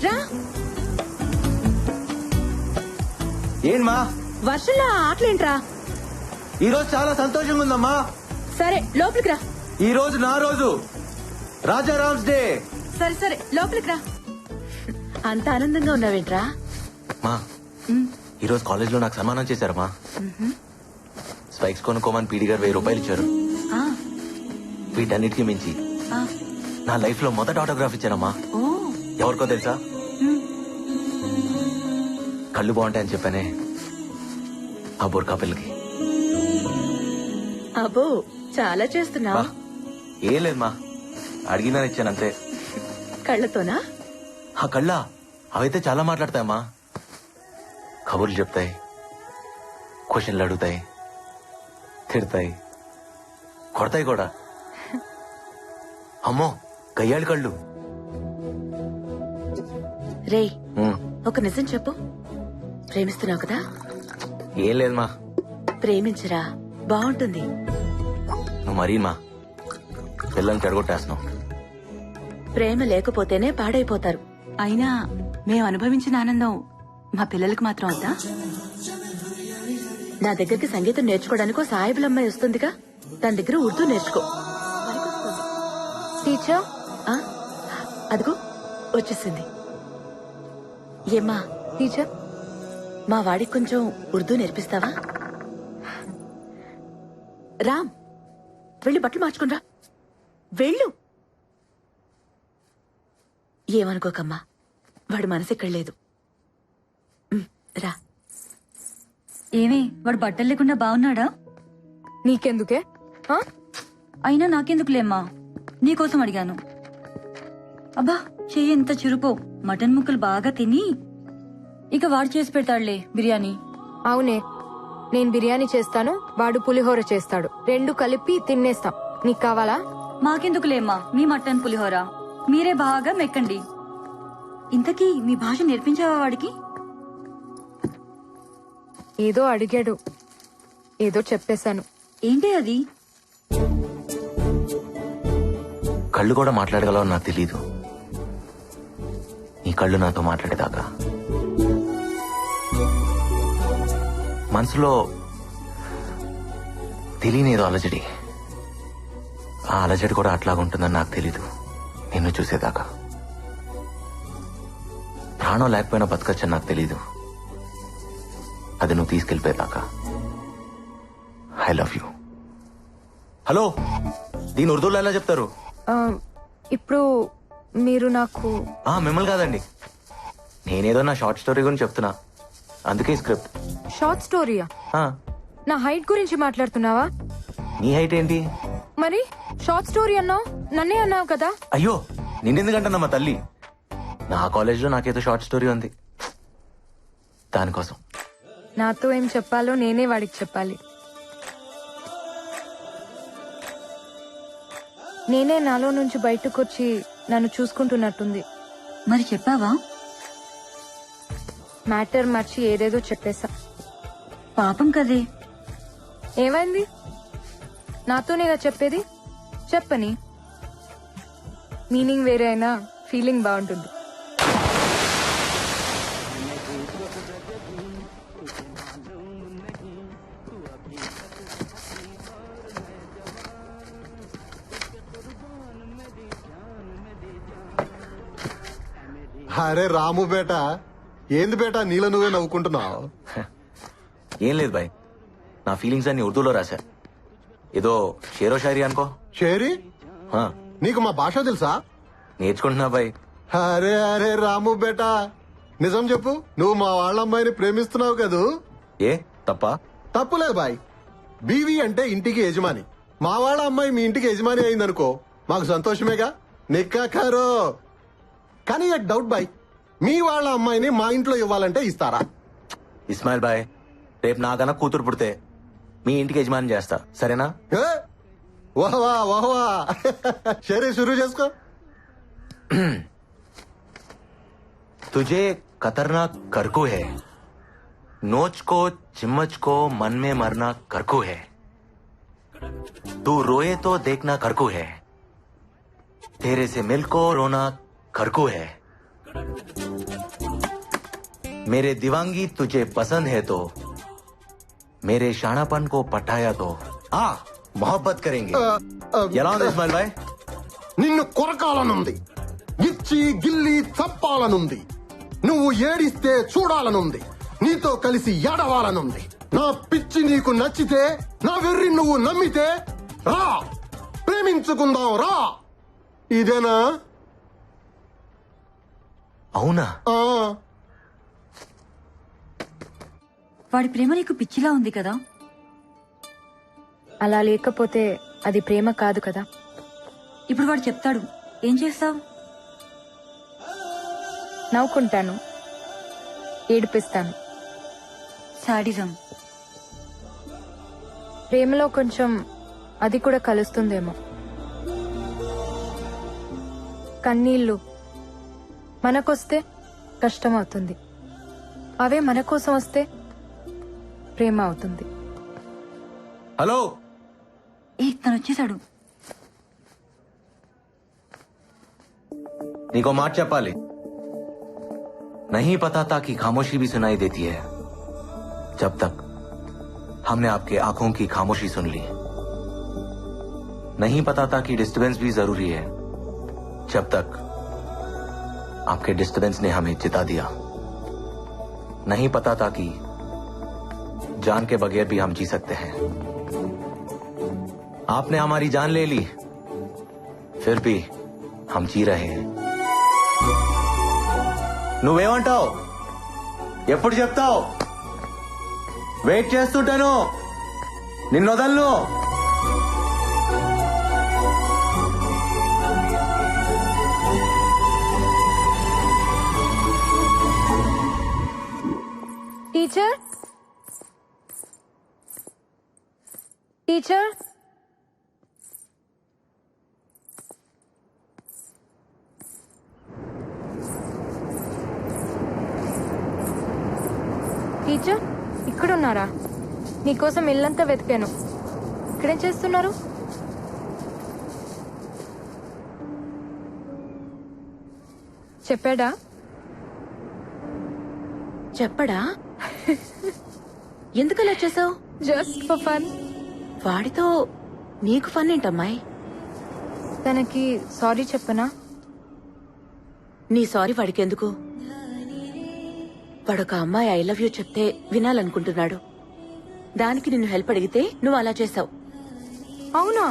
[SPEAKER 5] రా.
[SPEAKER 4] ఏంటమ్మా?
[SPEAKER 5] వర్షంలో ఆటలేంట్రా?
[SPEAKER 4] ఈ రోజు చాలా సంతోషంగా ఉందమ్మా.
[SPEAKER 5] సరే లోపలికి రా.
[SPEAKER 4] ఈ రోజు నా రోజు, రాజారామ్స్ డే.
[SPEAKER 5] సరే సరే లోపలికి రా. అంత ఆనందంగా ఉన్నావేంట్రా?
[SPEAKER 3] మా ఈరోజు కాలేజ్ లో నాకు సన్మానం చేశారమ్మా. స్పైక్స్ కొనుక్కోమని పీడి గారు 1,000 రూపాయలు ఇచ్చారు.
[SPEAKER 5] ఆ,
[SPEAKER 3] వీటన్నిటికీ మించి
[SPEAKER 5] ఆ.
[SPEAKER 3] నా లైఫ్ లో మొదటి ఆటోగ్రాఫ్ ఇచ్చారమ్మా.
[SPEAKER 5] ఓ,
[SPEAKER 3] ఎవరికో తెలుసా? కళ్ళు బాగుంటాయని చెప్పానే ఆ బుర్కా పిల్లకి.
[SPEAKER 5] అబ్బో చాలా చేస్తున్నావు.
[SPEAKER 3] మా, ఏం లేదు మా, అడిగిందని ఇచ్చాను అంతే.
[SPEAKER 5] కళ్ళతోనా?
[SPEAKER 3] ఆ కళ్ళ అవైతే చాలా మాట్లాడతాయమ్మా. కబుర్లు చెప్తాయి, క్వశ్చన్లు అడుగుతాయి, తిడతాయి, కొడతాయి కూడా. అమ్మో గయ్యాళి కళ్ళు.
[SPEAKER 5] రేయ్, ఒక నిజం చెప్పు. ప్రేమిస్తున్నావు కదా?
[SPEAKER 3] ఏం లేదు మా.
[SPEAKER 5] ప్రేమించరా, బాగుంటుంది.
[SPEAKER 3] నువ్వు మరీ మా పిల్లల్ని చెడగొట్టేస్తున్నావు.
[SPEAKER 5] ప్రేమ లేకపోతేనే పాడైపోతారు. అయినా మేము అనుభవించిన ఆనందం మా పిల్లలకు మాత్రం వద్దా? నా దగ్గరికి సంగీతం నేర్చుకోవడానికి ఓ సాయిబుల అమ్మాయి వస్తుందిగా, తన దగ్గర ఉర్దూ నేర్చుకో. టీచర్, అదిగో వచ్చేసింది. ఏమ్మా టీచర్? మా వాడికి కొంచెం ఉర్దూ నేర్పిస్తావా? రామ్, వెళ్ళి బట్టలు మార్చుకునిరా. వెళ్ళు. ఏమనుకోకమ్మా, వాడి మనసు ఇక్కడ లేదు. రా.
[SPEAKER 1] ఏమి వాడు బట్టలు లేకుండా బాగున్నాడా? నీకెందుకే? అయినా నాకెందుకులేమ్మా, నీకోసం అడిగాను. అబ్బా, చెయ్యి ఎంత చురుపో. మటన్ ముక్కలు బాగా తిని ఇక వాడు చేసి పెడతాడులే బిర్యానీ.
[SPEAKER 13] అవునే, నేను బిర్యానీ చేస్తాను, వాడు పులిహోర చేస్తాడు. రెండు కలిపి తినేస్తాం. నీకు కావాలా?
[SPEAKER 1] మాకెందుకులేమ్మా మీ మటన్ పులిహోర, మీరే బాగా మెక్కండి. ఇంతకీ మీ భాష నేర్పించావా వాడికి?
[SPEAKER 13] ఏదో అడిగాడు, ఏదో చెప్పేశాను.
[SPEAKER 1] ఏంటి అది?
[SPEAKER 3] కళ్ళు కూడా మాట్లాడగలవని నాకు తెలీదు. నీ కళ్ళు నాతో మాట్లాడేదాకా మనసులో తెలియనేదో అలజడి. ఆ అలజడి కూడా అట్లాగుంటుందని నాకు తెలీదు నిన్ను చూసేదాకా. ప్రాణం లేకపోయినా బతకచ్చని నాకు తెలీదు అది నువ్వు తీసుకెళ్ళిపోయేదాకా. I love you. హలో, దీని ఉర్దూలో ఎలా చెప్తారు?
[SPEAKER 13] ఇప్పుడు మీరు నాకు
[SPEAKER 3] మిమ్మల్ని కాదండి, నేనేదో నా షార్ట్ స్టోరీ గురించి చెప్తున్నా, అందుకే స్క్రిప్ట్.
[SPEAKER 13] షార్ట్ స్టోరీయా? నా హైట్ గురించి మాట్లాడుతున్నావా?
[SPEAKER 3] నీ హైట్ ఏంటి?
[SPEAKER 13] మరి షార్ట్ స్టోరీ అన్నావు, నన్నే అన్నావు కదా.
[SPEAKER 3] అయ్యో, నిన్నెందుకంటున్నా తల్లి, నా కాలేజ్ లో నాకేదో షార్ట్ స్టోరీ ఉంది, దానికోసం.
[SPEAKER 13] నాతో ఏం చెప్పాలో నేనే వాడికి చెప్పాలి. నేనే నాలో నుంచి బయటకు వచ్చి నన్ను చూసుకుంటున్నట్టుంది.
[SPEAKER 1] మరి చెప్పావా?
[SPEAKER 13] మ్యాటర్ మర్చి ఏదేదో చెప్పేశా.
[SPEAKER 1] పాపం కదే.
[SPEAKER 13] ఏమైంది? నాతోనేగా చెప్పేది, చెప్పని. మీనింగ్ వేరే అయినా ఫీలింగ్ బాగుంటుంది.
[SPEAKER 12] అరే రాము బేటా, ఏంది బేటా నీలో నువ్వే నవ్వుకుంటున్నావు?
[SPEAKER 3] ఏం లేదు బాయ్, నా ఫీలింగ్స్ అన్ని ఉర్దూలో రాశా. ఏదో షేరో షాయరీ అనుకో.
[SPEAKER 12] షేరీ? నీకు మా భాష తెలుసా?
[SPEAKER 3] నేర్చుకుంటున్నా బాయ్.
[SPEAKER 12] అరే అరే రాము బేటా, నిజం చెప్పు, నువ్వు మా వాళ్ళ అమ్మాయిని ప్రేమిస్తున్నావు కదూ?
[SPEAKER 3] ఏ తప్ప?
[SPEAKER 12] తప్పులేదు బాయ్. బీవీ అంటే ఇంటికి యజమాని. మా వాళ్ళ అమ్మాయి మీ ఇంటికి యజమాని అయిందనుకో, మాకు సంతోషమేగా. నిక్కా కారో. కానీ ఒక డౌట్ బాయ్, మీ వాళ్ళ అమ్మాయిని మా ఇంట్లో ఇవ్వాలంటే ఇస్తారా?
[SPEAKER 3] ఇస్మాయిల్ బాయ్, రేపు నాకన్నా కూతురు పుడితే మీ ఇంటికి యజమాని చేస్తా, సరేనా?
[SPEAKER 12] వాహ్వా వాహ్వా. సరే, షురూ చేసుకో.
[SPEAKER 3] तुझे खतरनाक करकू है, नोच को चिम्मच को मन में मरना करकू है, तू रोए तो देखना करकू है, तेरे से मिल को रोना करकू है, मेरे दीवांगी तुझे पसंद है तो मेरे शानापन को पटाया तो मोहब्बत करेंगे. ఎలా ఉంది ఇస్మాయిల్ బాయ్?
[SPEAKER 12] నిన్ను కొరకాలనుంది, ఇచ్చి గిల్లి చంపాలనుంది, నువ్వు ఏడిస్తే చూడాలనుంది, నీతో కలిసి ఏడవాలనుంది. నా పిచ్చి నీకు నచ్చితే, నా వెర్రి నువ్వు నమ్మితే రా, ప్రేమించుకుందాం రా. ఇదేనా?
[SPEAKER 3] అవునా?
[SPEAKER 1] వాడి ప్రేమ నీకు పిచ్చిలా ఉంది కదా?
[SPEAKER 13] అలా లేకపోతే అది ప్రేమ కాదు కదా.
[SPEAKER 1] ఇప్పుడు వాడు చెప్తాడు, ఏం చేస్తావు?
[SPEAKER 13] నవ్వుకుంటాను, ఏడిపిస్తాను.
[SPEAKER 1] సాడిజం.
[SPEAKER 13] ప్రేమలో కొంచెం అది కూడా కలుస్తుందేమో. కన్నీళ్లు మనకొస్తే కష్టం అవుతుంది, అవే మన కోసం వస్తే ప్రేమ అవుతుంది.
[SPEAKER 3] హలో,
[SPEAKER 1] తను వచ్చేసాడు.
[SPEAKER 3] నీకో మాట చెప్పాలి. नहीं पता था कि खामोशी भी सुनाई देती है जब तक हमने आपके आंखों की खामोशी सुन ली. नहीं पता था कि डिस्टर्बेंस भी जरूरी है जब तक आपके डिस्टर्बेंस ने हमें जिता दिया. नहीं पता था कि जान के बगैर भी हम जी सकते हैं। आपने हमारी जान ले ली, फिर भी हम जी रहे हैं। నువ్వేమంటావు? ఎప్పుడు చెప్తావు? వెయిట్ చేస్తుంటాను, నిన్నొదలను.
[SPEAKER 13] టీచర్ టీచర్ టీచర్ ఇక్కడున్నారా? నీకోసం ఇల్లంతా వెతికాను. ఇక్కడేం చేస్తున్నారు? చెప్పాడా?
[SPEAKER 5] చెప్పడా? ఎందుకలా చేసావు?
[SPEAKER 13] Just for fun.
[SPEAKER 5] వాడితో నీకు ఫన్ ఏంటమ్మాయి?
[SPEAKER 13] తనకి సారీ చెప్పనా?
[SPEAKER 5] నీ సారీ వాడికెందుకు? వాడొక అమ్మాయి ఐ లవ్ యూ చెప్తే వినాలనుకుంటున్నాడు. దానికి నిన్ను హెల్ప్ అడిగితే నువ్వు అలా చేసావు.
[SPEAKER 13] అవునా?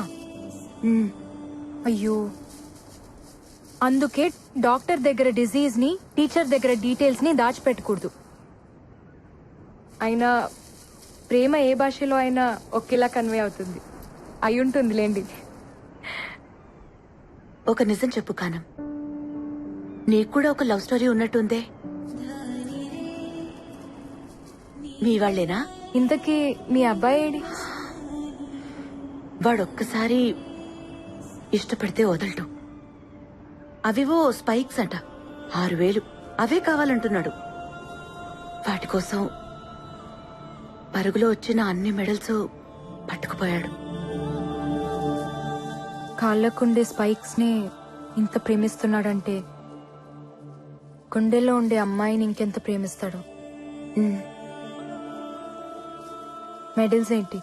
[SPEAKER 13] అయ్యో, అందుకే డాక్టర్ దగ్గర డిజీజ్ ని, టీచర్ దగ్గర డీటెయిల్స్ ని దాచిపెట్టకూడదు. అయినా ప్రేమ ఏ భాషలో అయినా ఒకేలా కన్వే అవుతుంది. అయి ఉంటుంది లేండి.
[SPEAKER 5] ఒక నిజం చెప్పు కానం, నీకు కూడా ఒక లవ్ స్టోరీ ఉన్నట్టుందే. మీ వాళ్లేనా?
[SPEAKER 13] ఇంతకీ మీ అబ్బాయి ఏడి?
[SPEAKER 5] వాడొక్కసారి ఇష్టపడితే వదలటం. అవివో స్పైక్స్ అంట, 6,000 అవే కావాలంటున్నాడు. వాటి కోసం పరుగులో వచ్చిన అన్ని మెడల్స్ పట్టుకుపోయాడు.
[SPEAKER 13] కాళ్ళకుండే స్పైక్స్ ని ఇంత ప్రేమిస్తున్నాడంటే గుండెల్లో ఉండే అమ్మాయిని ఇంకెంత ప్రేమిస్తాడు. మెడల్స్ ఏంటి,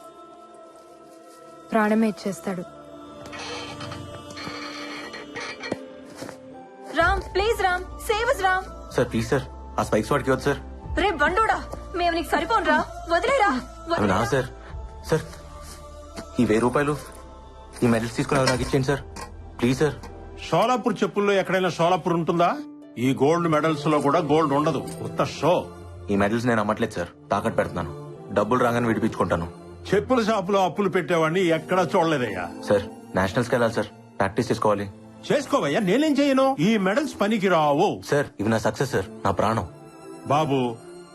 [SPEAKER 13] ప్రాణమే ఇచ్చేస్తాడు.
[SPEAKER 5] Ram, please Ram, save us Ram.
[SPEAKER 3] Sir please sir, ఆ స్పైక్స్ వాడికి వద్దు సార్.
[SPEAKER 5] రే బండోడా, మేము నీకు సరిపోనురా, వదిలేరా.
[SPEAKER 3] అవి నా సార్. సార్ ఈ 1000 రూపాయలు, ఈ మెడల్స్ తీసుకుని అవి నాకు ఇచ్చేయండి సార్, ప్లీజ్ సార్.
[SPEAKER 6] షోలాపూర్ చెప్పుల్లో ఎక్కడైనా షోలాపూర్ ఉంటుందా? ఈ గోల్డ్ మెడల్స్ లో కూడా గోల్డ్ ఉండదు, ఉత్త షో.
[SPEAKER 3] ఈ మెడల్స్ నేను అమ్మట్లేదు సార్, తాకట్టు పెడుతున్నాను. డబ్బులు రాగానే విడిపించుకుంటాను.
[SPEAKER 6] చెప్పుల షాపులో అప్పులు పెట్టేవాడిని ఎక్కడా చూడలేదయ్యా.
[SPEAKER 3] సార్ నేషనల్స్కి వెళ్ళాలి సార్, ప్రాక్టీస్ చేసుకోవాలి.
[SPEAKER 6] చేసుకోవయ్యా, నేనేం చేయను. ఈ మెడల్స్ పనికి రావు
[SPEAKER 3] సార్. ఇవి నా సక్సెస్ సార్, నా ప్రాణం.
[SPEAKER 6] బాబు,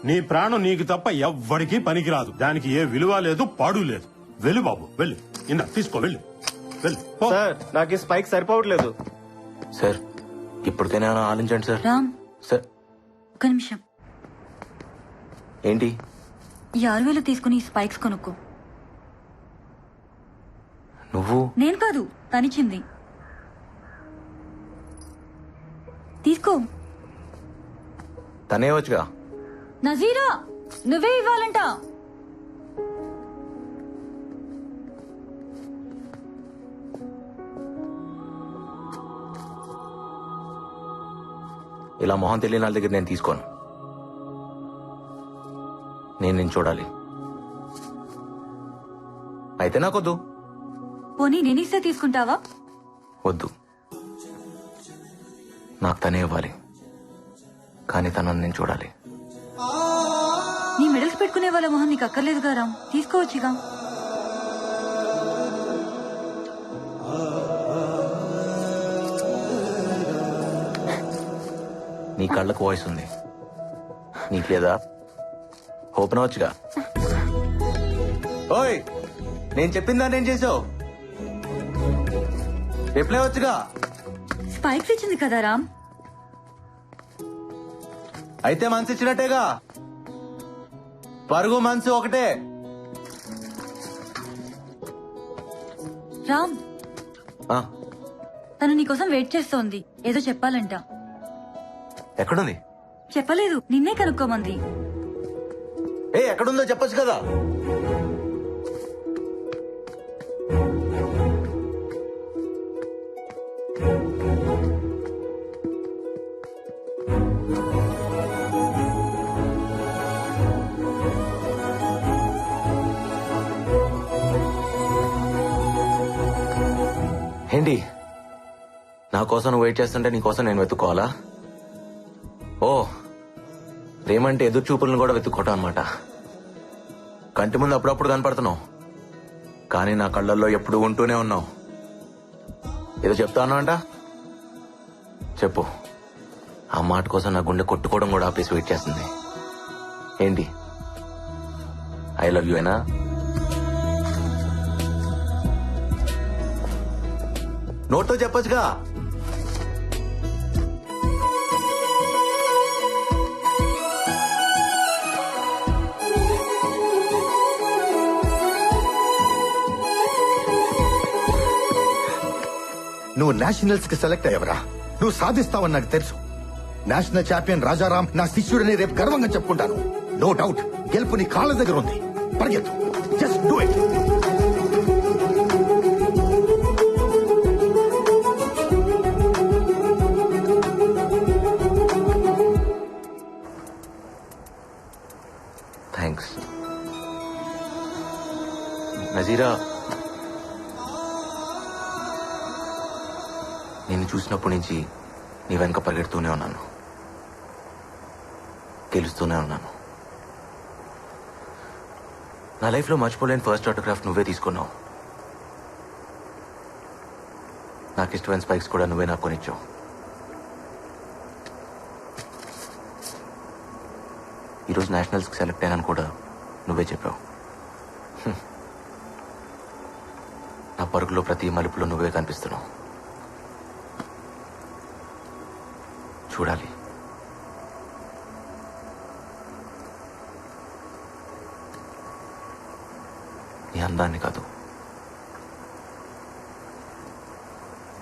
[SPEAKER 6] నీ ప్రాణం నీకు తప్ప ఎవ్వడికి పనికిరాదు. దానికి ఏ విలువ లేదు, పాడు లేదు. వెళ్ళు బాబు, వెళ్ళు. ఇందా తీసుకో, వెళ్ళు వెళ్ళు.
[SPEAKER 4] సార్ నాకు స్పైక్ సరిపోవట్లేదు
[SPEAKER 3] సార్. ఇప్పటికైనా ఆలోచించండి సార్.
[SPEAKER 5] రామ్
[SPEAKER 3] సార్
[SPEAKER 5] ఒక నిమిషం.
[SPEAKER 3] ఏంటి?
[SPEAKER 5] ఈ 6,000 తీసుకుని స్పైక్స్ కొనుక్కో.
[SPEAKER 3] నువ్వు?
[SPEAKER 5] నేను కాదు, తనిచ్చింది. తీసుకో.
[SPEAKER 3] తనే వచ్చుగా.
[SPEAKER 5] నజీరా, నువ్వే ఇవ్వాలంట.
[SPEAKER 3] ఇలా మొహం తెలియని వాళ్ళ దగ్గర నేను తీసుకోను. నేను చూడాలి. అయితే నాకొద్దు.
[SPEAKER 5] పోనీ నేనిస్తే తీసుకుంటావా?
[SPEAKER 3] వద్దు, నాకు తనే ఇవ్వాలి, కానీ తనని నేను చూడాలి.
[SPEAKER 5] నీ మెడల్స్ పెట్టుకునే వాళ్ళ మొహం నీకు అక్కర్లేదుగా రామ్, తీసుకోవచ్చుగా.
[SPEAKER 3] నీ కళ్ళకు వాయిస్ ఉంది, నీకు లేదా? ఓపెన్ అవచ్చుగా. ఓయ్, నేను చెప్పిందా నేను చేసావు? రిప్లై వచ్చుగా.
[SPEAKER 5] స్పైక్స్ ఇచ్చింది కదా రామ్.
[SPEAKER 3] అయితే మనసు ఇచ్చినట్టేగా. పరుగు మనసు ఒకటే.
[SPEAKER 5] రామ్, తను నీకోసం వెయిట్ చేస్తోంది, ఏదో చెప్పాలంట.
[SPEAKER 3] ఎక్కడుంది?
[SPEAKER 5] చెప్పలేదు, నిన్నే కనుక్కోమంది.
[SPEAKER 3] ఎక్కడుందో చెప్పొచ్చు కదా. ఏంటి నా కోసం నువ్వు వెయిట్ చేస్తుంటే నీ కోసం నేను వెతుక్కోవాలా? ఓ, ప్రేమంటే ఎదురు చూపులను కూడా వెతుక్కోవటం అనమాట. కంటి ముందు అప్పుడప్పుడు కనపడుతున్నావు, కానీ నా కళ్ళల్లో ఎప్పుడు ఉంటూనే ఉన్నావు. ఏదో చెప్తాను అంట, చెప్పు. ఆ మాట కోసం నా గుండె కొట్టుకోవడం కూడా ఆపేసి వెయిట్ చేస్తుంది. ఏంటి, ఐ లవ్ యూ అయినా? నోట్తో చెప్పొచ్చుగా.
[SPEAKER 10] నువ్వు నేషనల్స్ కి సెలెక్ట్ అయ్యవరా. నువ్వు సాధిస్తావని నాకు తెలుసు. నేషనల్ ఛాంపియన్ రాజారాం నా శిష్యుడని రేపు గర్వంగా చెప్పుకుంటాను. నో డౌట్, గెలుపు నీ కాళ్ళ దగ్గర ఉంది. పరిగెత్తు, just do it.
[SPEAKER 3] Thanks Nazira. నిన్ను చూసినప్పటి నుంచి నీ వెనక పరిగెడుతూనే ఉన్నాను, గెలుస్తూనే ఉన్నాను. నా లైఫ్లో మర్చిపోలేని ఫస్ట్ ఆటోగ్రాఫ్ నువ్వే తీసుకున్నావు. నాకు ఇష్టమైన స్పైక్స్ కూడా నువ్వే నాకు కొనిచ్చావు. ఈరోజు నేషనల్స్కి సెలెక్ట్ అయ్యానని కూడా నువ్వే చెప్పావు. నా పరుగులో ప్రతి మలుపులో నువ్వే కనిపిస్తున్నావు. చూడాలి. నీ అందాన్ని కాదు,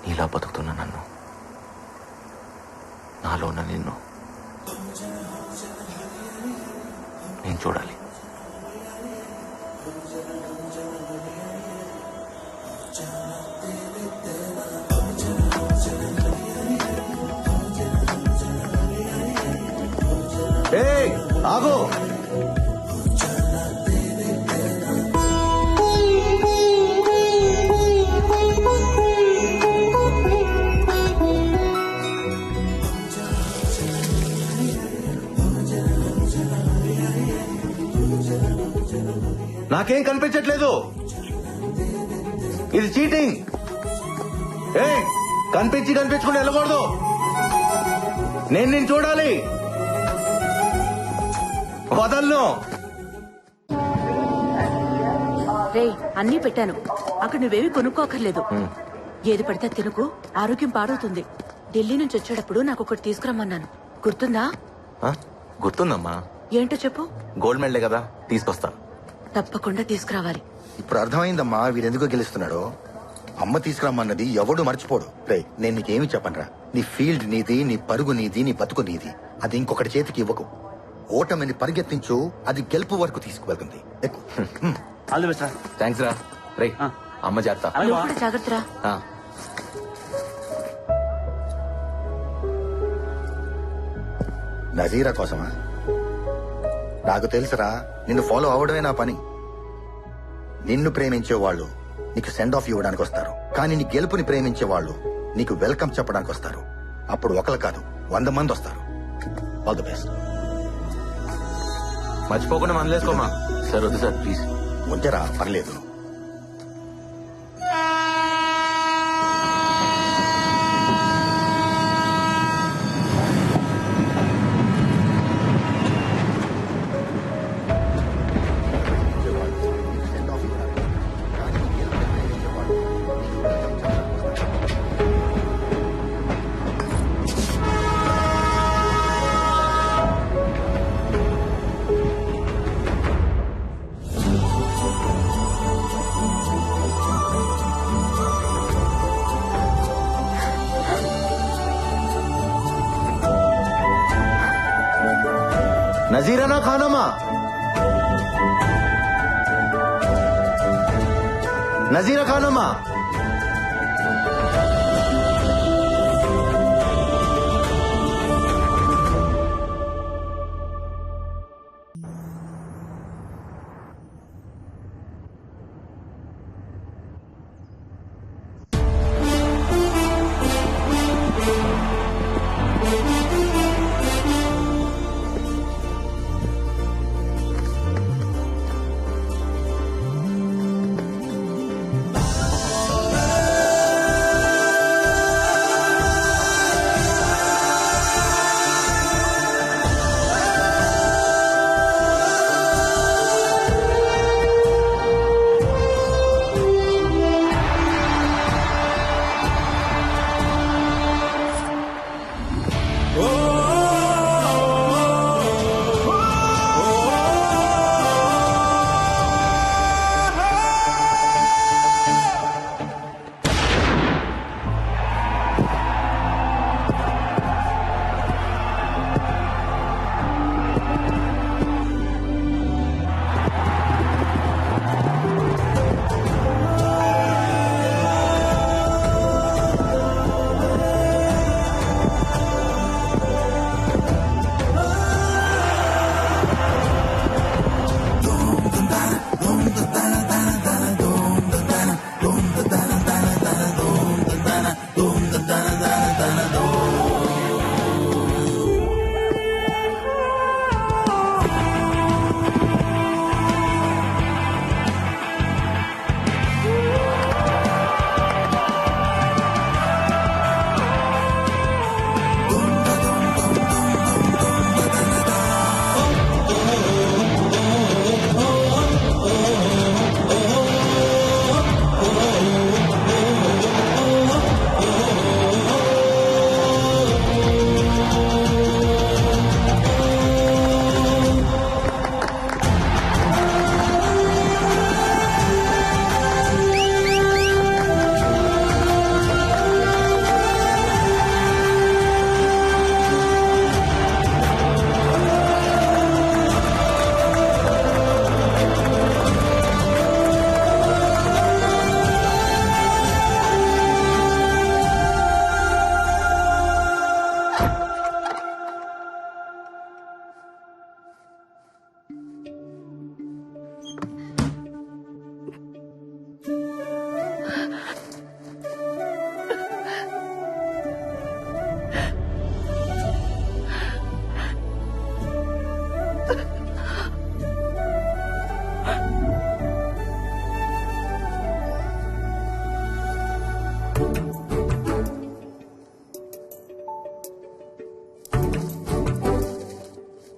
[SPEAKER 3] నీలా బతుకుతున్న నన్ను, నాలో ఉన్న నిన్ను నేను చూడాలి.
[SPEAKER 4] ఏయ్, ఆగు. నాకేం కనిపించట్లేదు. ఇది చీటింగ్. ఏయ్, కనిపించకుండా వెళ్ళకూడదు. నేను చూడాలి. వదలను.
[SPEAKER 5] రే, అన్నీ పెట్టాను, అక్కడ నువ్వేమి కొనుక్కోకర్లేదు. ఏది పడితే తినుకు, ఆరోగ్యం పాడవుతుంది. ఢిల్లీ నుంచి వచ్చేటప్పుడు నాకు ఒకటి తీసుకురమ్మన్నాను, గుర్తుందా?
[SPEAKER 3] గుర్తుందమ్మా.
[SPEAKER 5] ఏంటో చెప్పు.
[SPEAKER 3] గోల్డ్ మెడలే కదా, తీసుకొస్తా.
[SPEAKER 5] తప్పకుండా తీసుకురావాలి.
[SPEAKER 10] ఇప్పుడు అర్థమైందమ్మా వీడెందుకో గెలుస్తున్నాడు. అమ్మ తీసుకురమ్మన్నది ఎవడు మర్చిపోడు. రే, నేను నీకేమి చెప్పనరా. నీ ఫీల్డ్ నీది, నీ పరుగు నీది, నీ బతుకు నీది. అది ఇంకొకటి చేతికి ఇవ్వకు. ఓటమిని పరిగెత్తించు, అది గెలుపు వరకు తీసుకువెళ్తుంది.
[SPEAKER 3] థ్యాంక్స్ రా. రే, అమ్మ జాగ్రత్త.
[SPEAKER 5] నువ్వు కూడా జాగ్రత్తరా.
[SPEAKER 10] నజీరా కోసమా? నాకు తెలుసురా, నిన్ను ఫాలో అవడమే నా పని. నిన్ను ప్రేమించే వాళ్ళు నీకు సెండ్ ఆఫ్ ఇవ్వడానికి వస్తారు, కానీ నీ గెలుపుని ప్రేమించే వాళ్ళు నీకు వెల్కమ్ చెప్పడానికి వస్తారు. అప్పుడు ఒకరు కాదు, 100 మంది వస్తారు. All the best.
[SPEAKER 3] మర్చిపోకుండా మనలేసుకోమా. సార్ వద్దు సార్, ప్లీజ్.
[SPEAKER 10] ఉంచరా, పర్లేదు.
[SPEAKER 4] नजीरा खानोमा, नजीरा खानोमा.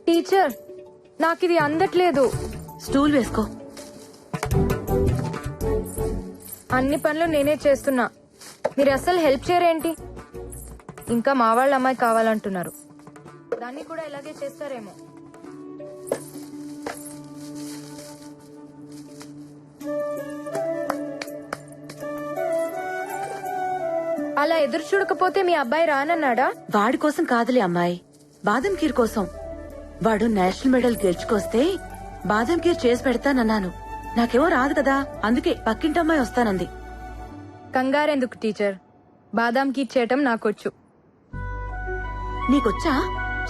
[SPEAKER 13] టీచర్ నాకు ఇది అందట్లేదు.
[SPEAKER 5] స్టూల్ వేసుకో.
[SPEAKER 13] అన్ని పనులు నేనే చేస్తున్నా, మీరు అసలు హెల్ప్ చేయరేంటి? ఇంకా మా వాళ్ళ అమ్మాయి కావాలంటున్నారు, దాన్ని కూడా ఇలాగే చేస్తారేమో. అలా ఎదురు చూడకపోతే మీ అబ్బాయి రానన్నాడా?
[SPEAKER 5] వాడి కోసం కాదులే అమ్మాయి, బాదం ఖీర్ కోసం. వాడు నేషనల్ మెడల్ గెలుచుకొస్తే బాదం ఖీర్ చేసి పెడతానన్నాను. నాకేమో రాదు కదా, అందుకే పక్కింటమ్మాయి వస్తానంది.
[SPEAKER 13] కంగారెందుకు టీచర్, బాదాం కీర్ చేయటం నాకొచ్చు.
[SPEAKER 5] నీకొచ్చా?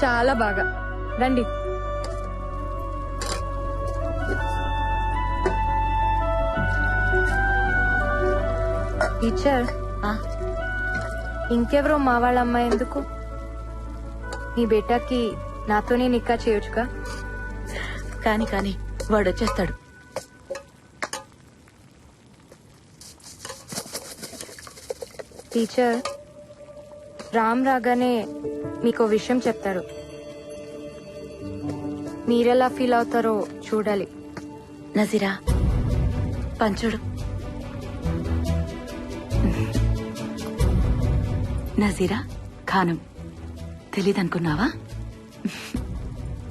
[SPEAKER 13] చాలా బాగా. రండి. టీచర్, ఇంకెవరో మా వాళ్ళ అమ్మాయి ఎందుకు? మీ బేటాకి నాతోనే నిక్కా చేయొచ్చుగా.
[SPEAKER 5] కాని కాని వాడొచ్చేస్తాడు.
[SPEAKER 13] టీచర్, రామ్ రాగానే మీకో విషయం చెప్తారు, మీరెలా ఫీల్ అవుతారో చూడాలి.
[SPEAKER 5] నజీరా, పంచుడు. నజీరా ఖానం తెలీదనుకున్నావా?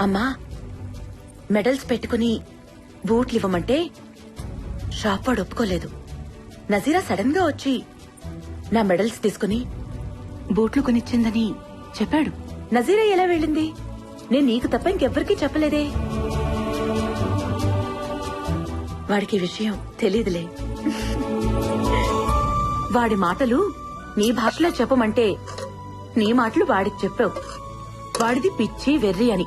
[SPEAKER 5] అమ్మా, మెడల్స్ పెట్టుకుని బూట్లు ఇవ్వమంటే షాప్ వాడు ఒప్పుకోలేదు. నజీరా సడన్ గా వచ్చి నా మెడల్స్ తీసుకుని బూట్లు కొనిచ్చిందని చెప్పాడు. నజీరా ఎలా వెళ్ళింది? నేను నీకు తప్ప ఇంకెవ్వరికీ చెప్పలేదే. వాడికి ఈ విషయం తెలీదులే. వాడి మాటలు నీ భాషలో చెప్పమంటే నీ మాటలు వాడికి చెప్పావు. వాడిది పిచ్చి వెర్రి అని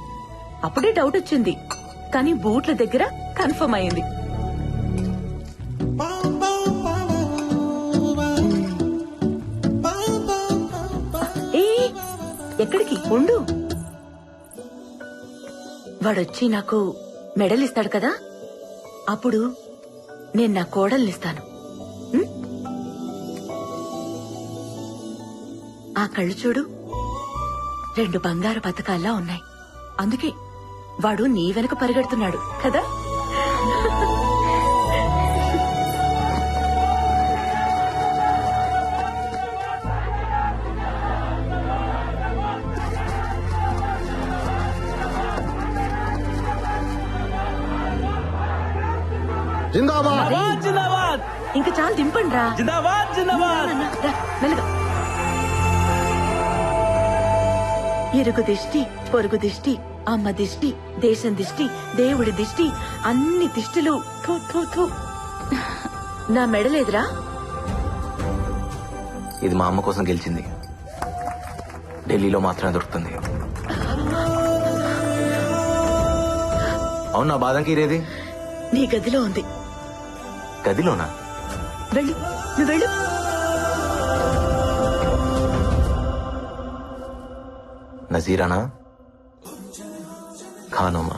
[SPEAKER 5] అప్పుడే డౌట్ వచ్చింది, కానీ బూట్ల దగ్గర కన్ఫర్మ్ అయింది. ఎక్కడికి ఉండు, వాడొచ్చి నాకు మెడల్ ఇస్తాడు కదా, అప్పుడు నేను నా కోడల్నిస్తాను. ఆ కళ్ళు చూడు, 2 బంగారు పథకాల్లా ఉన్నాయి. అందుకే వాడు నీ వెనక పరిగెడుతున్నాడు కదా.
[SPEAKER 12] జిందాబాద్
[SPEAKER 8] జిందాబాద్.
[SPEAKER 5] ఇంకా చాలు, దింపండి రా.
[SPEAKER 8] జిందాబాద్ జిందాబాద్.
[SPEAKER 5] మెల్లగా. ఇరుగు దిష్టి, పొరుగు దిష్టి, అమ్మ దిష్టి, దేశం దిష్టి, దేవుడి దిష్టి, అన్ని దిష్టిలు. థూ, థూ, థూ. నా మెడలేదురా.
[SPEAKER 3] ఇది మా అమ్మ కోసం గెలిచింది, ఢిల్లీలో మాత్రమే దొరుకుతుంది. అవును, నా బాదం ఖీర్ ఏది?
[SPEAKER 5] నీ గదిలో ఉంది.
[SPEAKER 3] గదిలోనా?
[SPEAKER 5] వెళ్ళు, నువ్వు వెళ్ళు.
[SPEAKER 3] నజీరానా ఖానోమా?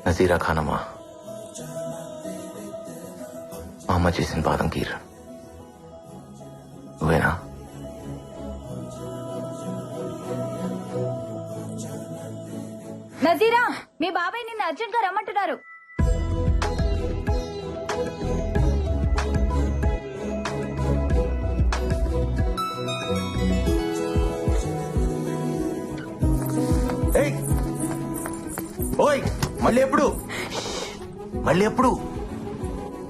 [SPEAKER 3] నజీరా ఖానమా, మా అమ్మ చేసిన బాదం ఖీర్ నువ్వేనా?
[SPEAKER 9] నజీరా, మీ బాబాయ్ నిన్ను అర్జెంట్ గా రమ్మంటున్నారు.
[SPEAKER 3] ఏయ్, ఓయ్, మళ్ళీ ఎప్పుడు? మళ్ళీ ఎప్పుడు?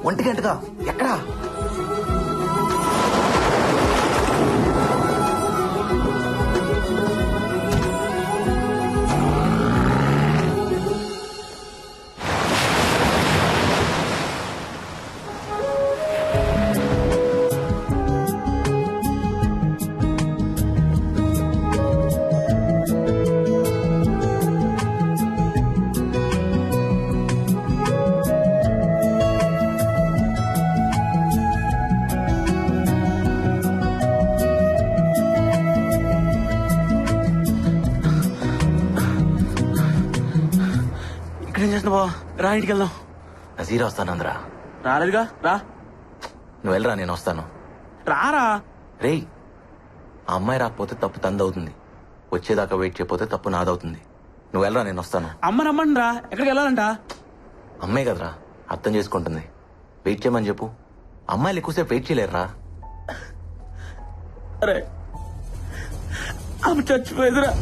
[SPEAKER 3] 1 గంటగా ఎక్కడా?
[SPEAKER 8] ఇక్కడేం చేస్తున్నా బా? రా, ఇంటికి వెళ్దాం.
[SPEAKER 3] నజీరా వస్తానందరా.
[SPEAKER 8] రాలేదుగా రా.
[SPEAKER 3] నువ్వు వెళ్ళరా, నేను వస్తాను.
[SPEAKER 8] రారా.
[SPEAKER 3] రేయ్, ఆ అమ్మాయి రాకపోతే తప్పు తందవుతుంది. వచ్చేదాకా వెయిట్ చేయకపోతే తప్పు నాదవుతుంది. నువ్వు వెళ్ళరా, నేను వస్తాను.
[SPEAKER 8] అమ్మ రమ్మండి రా. ఎక్కడికి వెళ్ళాలంట?
[SPEAKER 3] అమ్మాయి కదరా, అర్థం చేసుకుంటుంది. వెయిట్ చేయమని చెప్పు. అమ్మాయిలు ఎక్కువసేపు వెయిట్ చేయలేరురా.
[SPEAKER 8] అరే అమ్మ చచ్చిపోయేదిరా.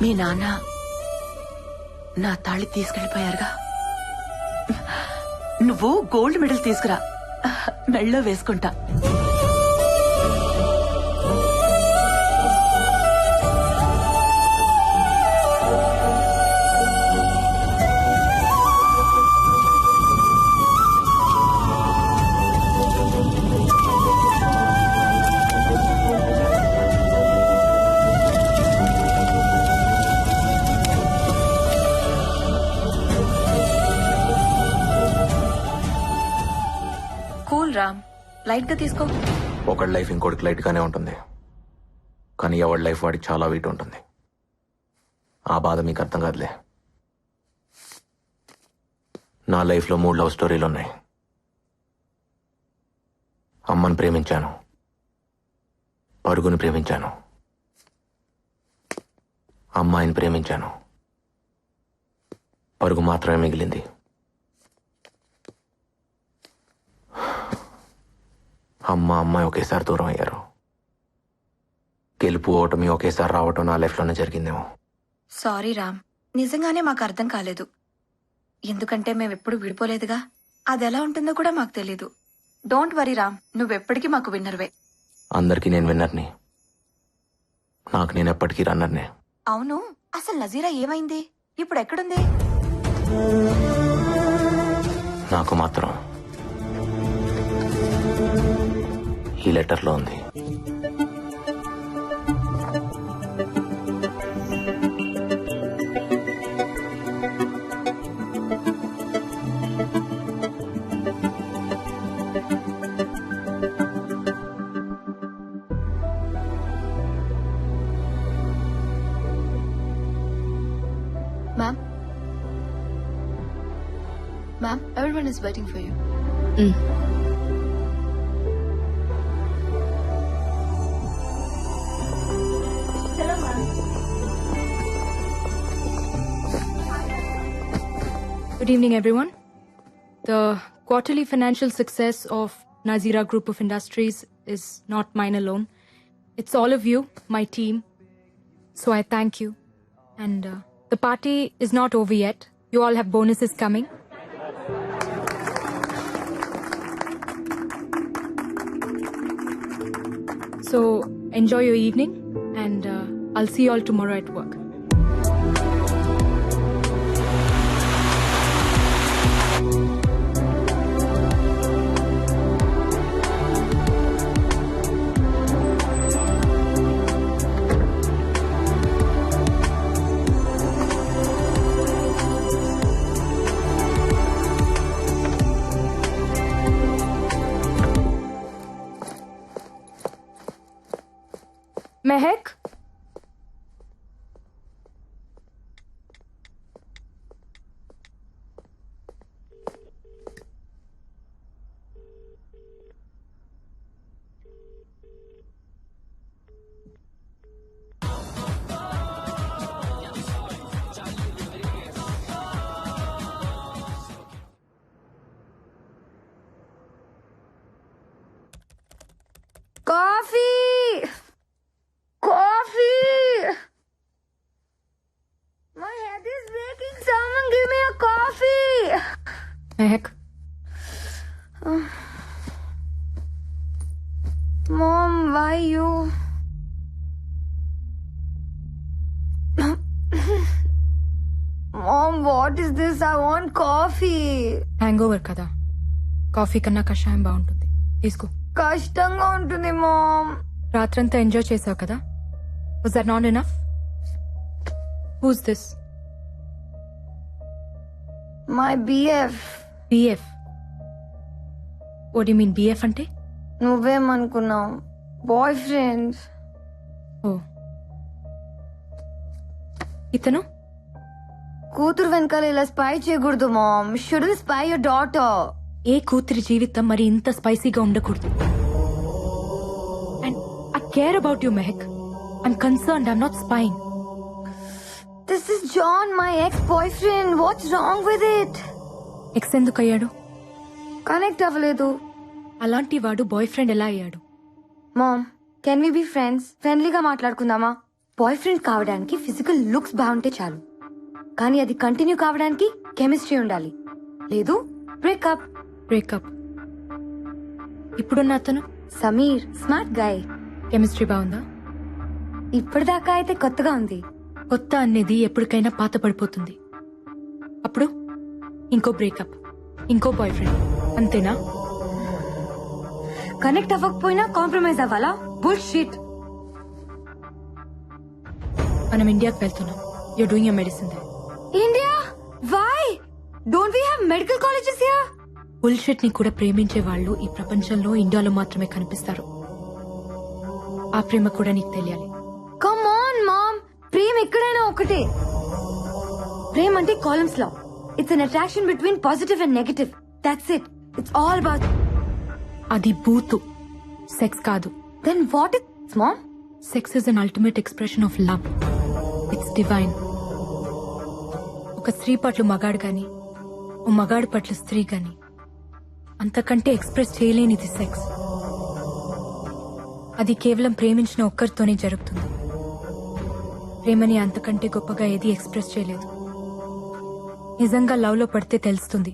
[SPEAKER 5] మీ నాన్న నా తాళి తీసుకెళ్లిపోయారుగా. నువ్వు గోల్డ్ మెడల్ తీసుకురా, మెళ్ళో వేసుకుంటా. కూల్ రామ్, లైట్ గా తీసుకో.
[SPEAKER 3] ఒకడి లైఫ్ ఇంకోటికి లైట్ గానే ఉంటుంది, కానీ ఎవడి లైఫ్ వాడికి చాలా వెయిట్ ఉంటుంది. ఆ బాధ మీకు అర్థం కాదులే. నా లైఫ్లో 3 లవ్ స్టోరీలు ఉన్నాయి. అమ్మని ప్రేమించాను, పరుగుని ప్రేమించాను, అమ్మాయిని ప్రేమించాను. పరుగు మాత్రమే మిగిలింది. అమ్మాయి ఒకేసారి దూరం అయ్యారు. గెలుపు ఓటమి ఒకేసారి రావటం నా లైఫ్లోనే జరిగిందేమో.
[SPEAKER 5] సారీ రామ్, నిజంగానే మాకు అర్థం కాలేదు. ఎందుకంటే మేమెప్పుడు విడిపోలేదుగా. అది ఎలా ఉంటుందో కూడా మాకు తెలీదు. డోంట్ వరీ రామ్, నువ్వెప్పటికీ మాకు విన్నర్వే.
[SPEAKER 3] అందరికీ నేను విన్నర్ని, నాకు నేను ఎప్పటికీ రన్నర్నే.
[SPEAKER 5] అవును, అసలు నజీరా ఏమైంది? ఇప్పుడు ఎక్కడుంది?
[SPEAKER 3] నాకు మాత్రం ఈ లెటర్లో ఉంది.
[SPEAKER 5] Ma'am, everyone is waiting for you.
[SPEAKER 13] Good evening, everyone. The quarterly financial success of Nazira Group of Industries is not mine alone. It's all of you, my team. So I thank you. And the party is not over yet. You all have bonuses coming. So enjoy your evening, and I'll see you all tomorrow at work. Mehak?
[SPEAKER 1] Coffee! Coffee! My head is breaking. Someone give me a coffee!
[SPEAKER 13] Mehak?
[SPEAKER 1] Mom, why you? Mom, what is this? I want coffee.
[SPEAKER 13] Hangover కదా, coffee కన్నా కషాయం బాగుంటుంది. తీసుకో.
[SPEAKER 1] కష్టంగా ఉంటుంది ma'am.
[SPEAKER 13] రాత్రంతా enjoy చేసావు కదా. Was that not enough? Who's this?
[SPEAKER 1] My BF.
[SPEAKER 13] BF? What do you mean BF అంటే?
[SPEAKER 1] నువ్వేమనుకున్నావు? Boy friend.
[SPEAKER 13] ఓ, ఇతను
[SPEAKER 1] కూతురు వెనకాల ఇలా స్పై చేయకూడదు mom. Should spy your daughter.
[SPEAKER 13] ఏ కూతురి జీవితం మరి ఇంత స్పైసీగా ఉండకూడదు. And I care about you Mehak. I'm concerned. I'm not spying.
[SPEAKER 1] This is John, my ex-boyfriend. What's wrong with it?
[SPEAKER 13] X ఎందుకు అయ్యాడు?
[SPEAKER 1] కనెక్ట్ అవ్వలేదు.
[SPEAKER 13] అలాంటి వాడు బాయ్ ఫ్రెండ్ ఎలా అయ్యాడు?
[SPEAKER 1] Mom, can we be friends? ఫ్రెండ్లీగా మాట్లాడుకుందామా? బాయ్ ఫ్రెండ్ కావడానికి ఫిజికల్ లుక్స్ బాగుంటే చాలు, కానీ అది కంటిన్యూ కావడానికి కెమిస్ట్రీ ఉండాలి. లేదు బ్రేకప్.
[SPEAKER 13] బ్రేకప్. ఇప్పుడున్న అతను
[SPEAKER 1] సమీర్, స్మార్ట్ గాయ్.
[SPEAKER 13] కెమిస్ట్రీ బాగుందా?
[SPEAKER 1] ఇప్పటిదాకా అయితే కొత్తగా ఉంది.
[SPEAKER 13] కొత్త అనేది ఎప్పటికైనా పాత పడిపోతుంది. అప్పుడు ఇంకో బ్రేకప్, ఇంకో బాయ్ ఫ్రెండ్, అంతేనా?
[SPEAKER 1] కనెక్ట్ అవ్వకపోయినా కాంప్రమైజ్ అవ్వాలా? బుల్షిట్.
[SPEAKER 13] మనం ఇండియాకి వెళ్తున్నాం. You're doing your medicine there.
[SPEAKER 1] India? Why? Don't we have medical colleges here?
[SPEAKER 13] Bullshit ని కూడా ప్రేమించే వాళ్ళు ఈ ప్రపంచంలో ఇండియాలో మాత్రమే కనిపిస్తారు. ఆ ప్రేమ కూడా నీకు తెలియాలి.
[SPEAKER 1] కమ్ ఆన్ మామ్, ప్రేమ ఎక్కడైనా ఒకటే. ప్రేమ అంటే Coulomb's law. It's an attraction between positive and negative. That's it. It's all about.
[SPEAKER 13] అది బూతు, సెక్స్ కాదు.
[SPEAKER 1] Then what is mom?
[SPEAKER 13] Sex is an ultimate expression of love. It's divine. ఒక స్త్రీ పట్ల మగాడు గాని, ఓ మగాడు పట్ల స్త్రీ గాని అంతకంటే ఎక్స్ప్రెస్ చేయలేనిది సెక్స్. అది కేవలం ప్రేమించిన ఒక్కరితోనే జరుగుతుంది. ప్రేమని అంతకంటే గొప్పగా ఏది ఎక్స్ప్రెస్ చేయలేదు. నిజంగా లవ్ లో పడితే తెలుస్తుంది.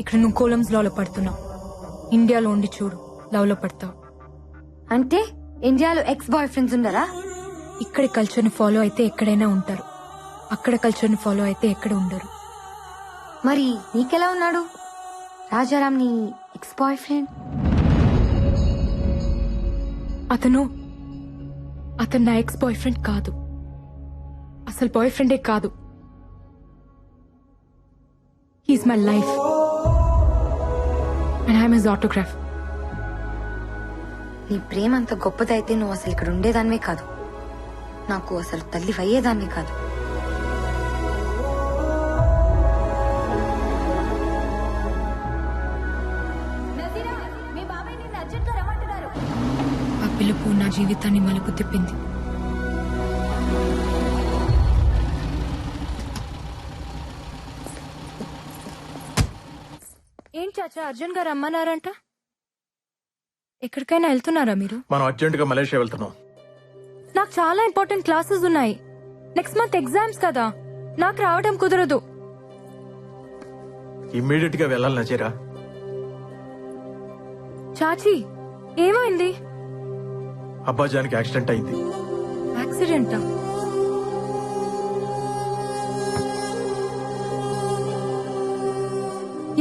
[SPEAKER 13] ఇక్కడ నువ్వు కోలమ్స్ లో పడుతున్నావు. ఇండియాలో ఉండి చూడు, లవ్ లో పడతావు.
[SPEAKER 1] అంటే ఇండియాలో ఎక్స్ బాయ్ ఫ్రెండ్స్ ఉండరా?
[SPEAKER 13] ఇక్కడి కల్చర్ ని ఫాలో అయితే ఎక్కడైనా ఉంటారు, అక్కడ కల్చర్ ని ఫాలో అయితే ఎక్కడ ఉండరు.
[SPEAKER 1] మరి నీకెలా ఉన్నాడు రాజారాం, నీ ఎక్స్ బాయ్ ఫ్రెండ్?
[SPEAKER 13] అతను నా ఎక్స్ బాయ్ ఫ్రెండ్ కాదు. అసలు బాయ్ ఫ్రెండే కాదు. He's my life and I'm his autograph.
[SPEAKER 1] నీ ప్రేమ అంత గొప్పదైతే నువ్వు అసలు ఇక్కడ ఉండేదానివే కాదు, నాకు అసలు తల్లి అయ్యేదాన్నే కాదు.
[SPEAKER 13] ఆ పిలుపు నా జీవితాన్ని మలుపు తిప్పింది. ఏం చాచా, అర్జున్ గారు రమ్మన్నారంట. ఎక్కడికైనా వెళ్తున్నారా మీరు?
[SPEAKER 4] మనం అర్జెంట్ గా మలేషియా వెళ్తున్నాం.
[SPEAKER 13] నాకు చాలా ఇంపార్టెంట్ క్లాసెస్ ఉన్నాయి. నెక్స్ట్ మంత్ ఎగ్జామ్స్ కదా, నాకు రావడం కుదరదు.
[SPEAKER 4] ఇమ్మీడియట్ గా వెళ్ళాలి నజీరా.
[SPEAKER 13] చాచి, ఏమైంది?
[SPEAKER 4] అబ్బాజానికి యాక్సిడెంట్ అయింది.
[SPEAKER 13] యాక్సిడెంటా?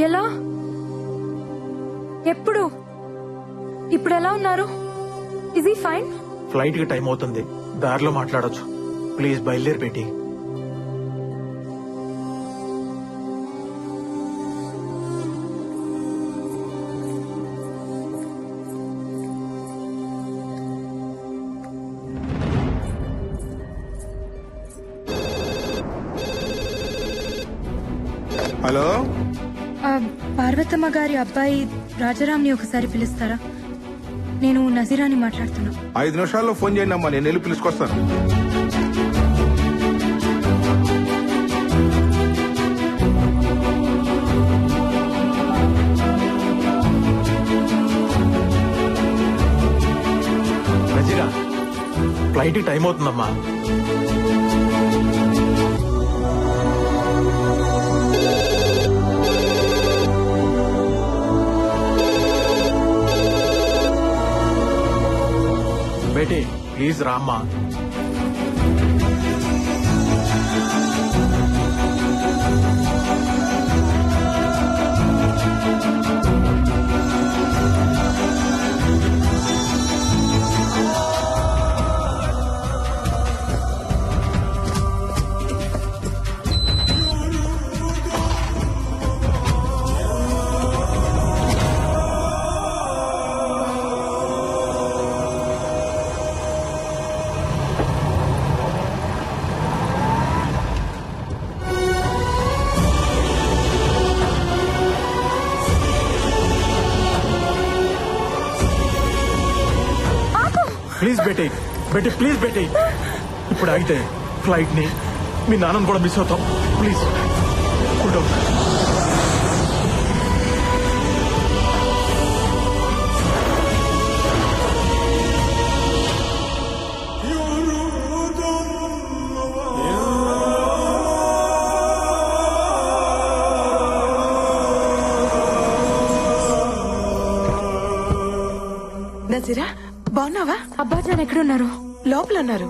[SPEAKER 13] ఎలా? ఎప్పుడు? ఇప్పుడు ఎలా ఉన్నారు? ఇజ్ ఈ ఫైన్?
[SPEAKER 4] ఫ్లైట్ కి టైం అవుతుంది, దారిలో మాట్లాడొచ్చు. ప్లీజ్ బయలుదేరి బేటీ.
[SPEAKER 11] హలో,
[SPEAKER 13] పార్వతమ్మ గారి అబ్బాయి రాజారాంని ఒకసారి పిలుస్తారా? నేను నజీరాని మాట్లాడుతున్నా.
[SPEAKER 11] 5 నిమిషాల్లో ఫోన్ చేయండి అమ్మా, నేను వెళ్ళి పిలుచుకొస్తాను.
[SPEAKER 4] నజీరా, ఫ్లైట్ కి టైం అవుతుందమ్మా. బేటీ ప్లీజ్ రామ్మా. Please Beti, Beti please Beti. ఇప్పుడు ఆగితే ఫ్లైట్ ని మీ నాన్నను కూడా మిస్ అవుతాం. Please cool down.
[SPEAKER 14] నజీరా, బాగున్నావా?
[SPEAKER 13] అబ్బాజాన్ ఎక్కడున్నారు?
[SPEAKER 14] లోపల ఉన్నారు.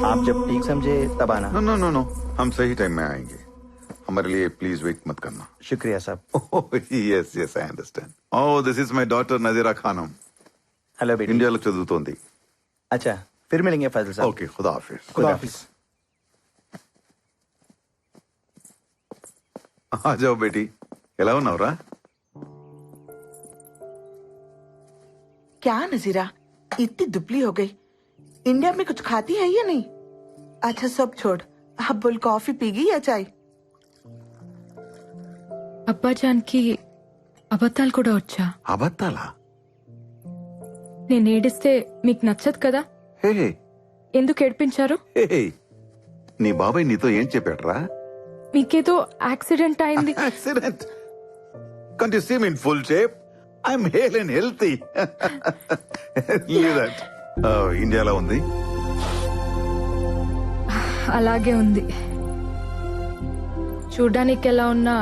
[SPEAKER 15] आप जब ठीक समझे तब आना.
[SPEAKER 10] नो नो नो नो, हम सही टाइम में आएंगे. हमारे लिए प्लीज वेट मत करना.
[SPEAKER 15] शुक्रिया साहब.
[SPEAKER 10] Yes yes I understand. Oh this is my daughter Nazira Khanam.
[SPEAKER 15] Hello बेटी.
[SPEAKER 10] इंडियाలో చదువుతోంది.
[SPEAKER 15] अच्छा, फिर मिलेंगे फैजल साहब.
[SPEAKER 10] ओके, खुदा हाफिज.
[SPEAKER 15] खुदा हाफिज.
[SPEAKER 10] आ जाओ बेटी. ఎలా ఉన్నావురా?
[SPEAKER 14] क्या नजीरा, इतनी दुबली हो गई. इंडिया में कुछ खाती है या नहीं? अच्छा सब छोड़, अब बोल कॉफी पीगी या चाय?
[SPEAKER 13] అబ్బాజాన్ కి అబద్ధాలు కూడా వచ్చా?
[SPEAKER 10] అబద్ధాలా?
[SPEAKER 13] నేను ఏడిస్తే మీకు నచ్చదు కదా?
[SPEAKER 10] హే
[SPEAKER 13] ఎందుకు ఏడిపించారు?
[SPEAKER 10] హే, నీ బాబాయ్ నీతో ఏం చెప్పాడ్రా?
[SPEAKER 13] మీకేదో యాక్సిడెంట్ అయింది.
[SPEAKER 10] Accident? Can't you see me in full shape? I am hale and healthy. Leave that. ఇండియాలో ఉంది.
[SPEAKER 13] అలాగే ఉంది. చూడ్డానికి ఎలా ఉన్నా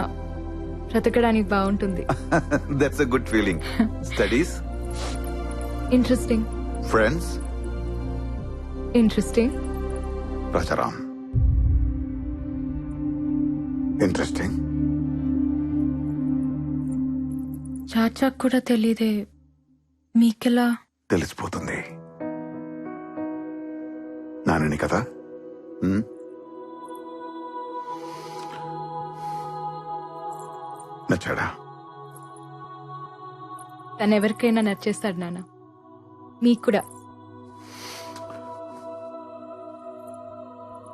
[SPEAKER 13] బ్రతకడానికి బాగుంటుంది.
[SPEAKER 10] That's a good feeling. Studies?
[SPEAKER 13] Interesting.
[SPEAKER 10] Friends?
[SPEAKER 13] Interesting.
[SPEAKER 10] Rajaram? Interesting.
[SPEAKER 13] చాచాకు కూడా తెలీదే, మీకెలా?
[SPEAKER 10] తెలిసిపోతుంది. నానని కదా. నచ్చాడా?
[SPEAKER 13] తను ఎవరికైనా నచ్చేస్తాడు నాన్న, మీకు కూడా.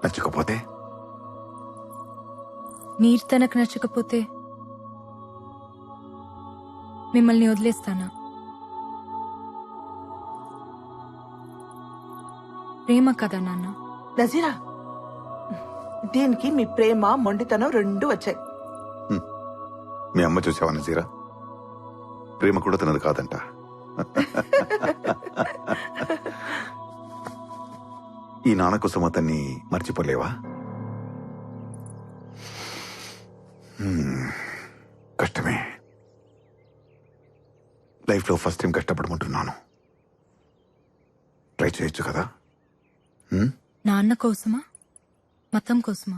[SPEAKER 10] నచ్చకపోతే?
[SPEAKER 13] మీరు తనకు నచ్చకపోతే మిమ్మల్ని వదిలేస్తానా? ప్రేమ కదా నాన్న.
[SPEAKER 14] నజీరా, దీనికి మీ ప్రేమ మొండితనం రెండు వచ్చాయి.
[SPEAKER 10] మీ అమ్మ చూసావా నజీరా? ప్రేమ కూడా తనది కాదంట. ఈ నాన్న కోసం అతన్ని మర్చిపోలేవా? కష్టమే. లైఫ్ లో ఫస్ట్ టైం కష్టపడమంటున్నాను.
[SPEAKER 16] ట్రై చేయొచ్చు కదా.
[SPEAKER 13] నాన్న కోసమా మతం కోసమా?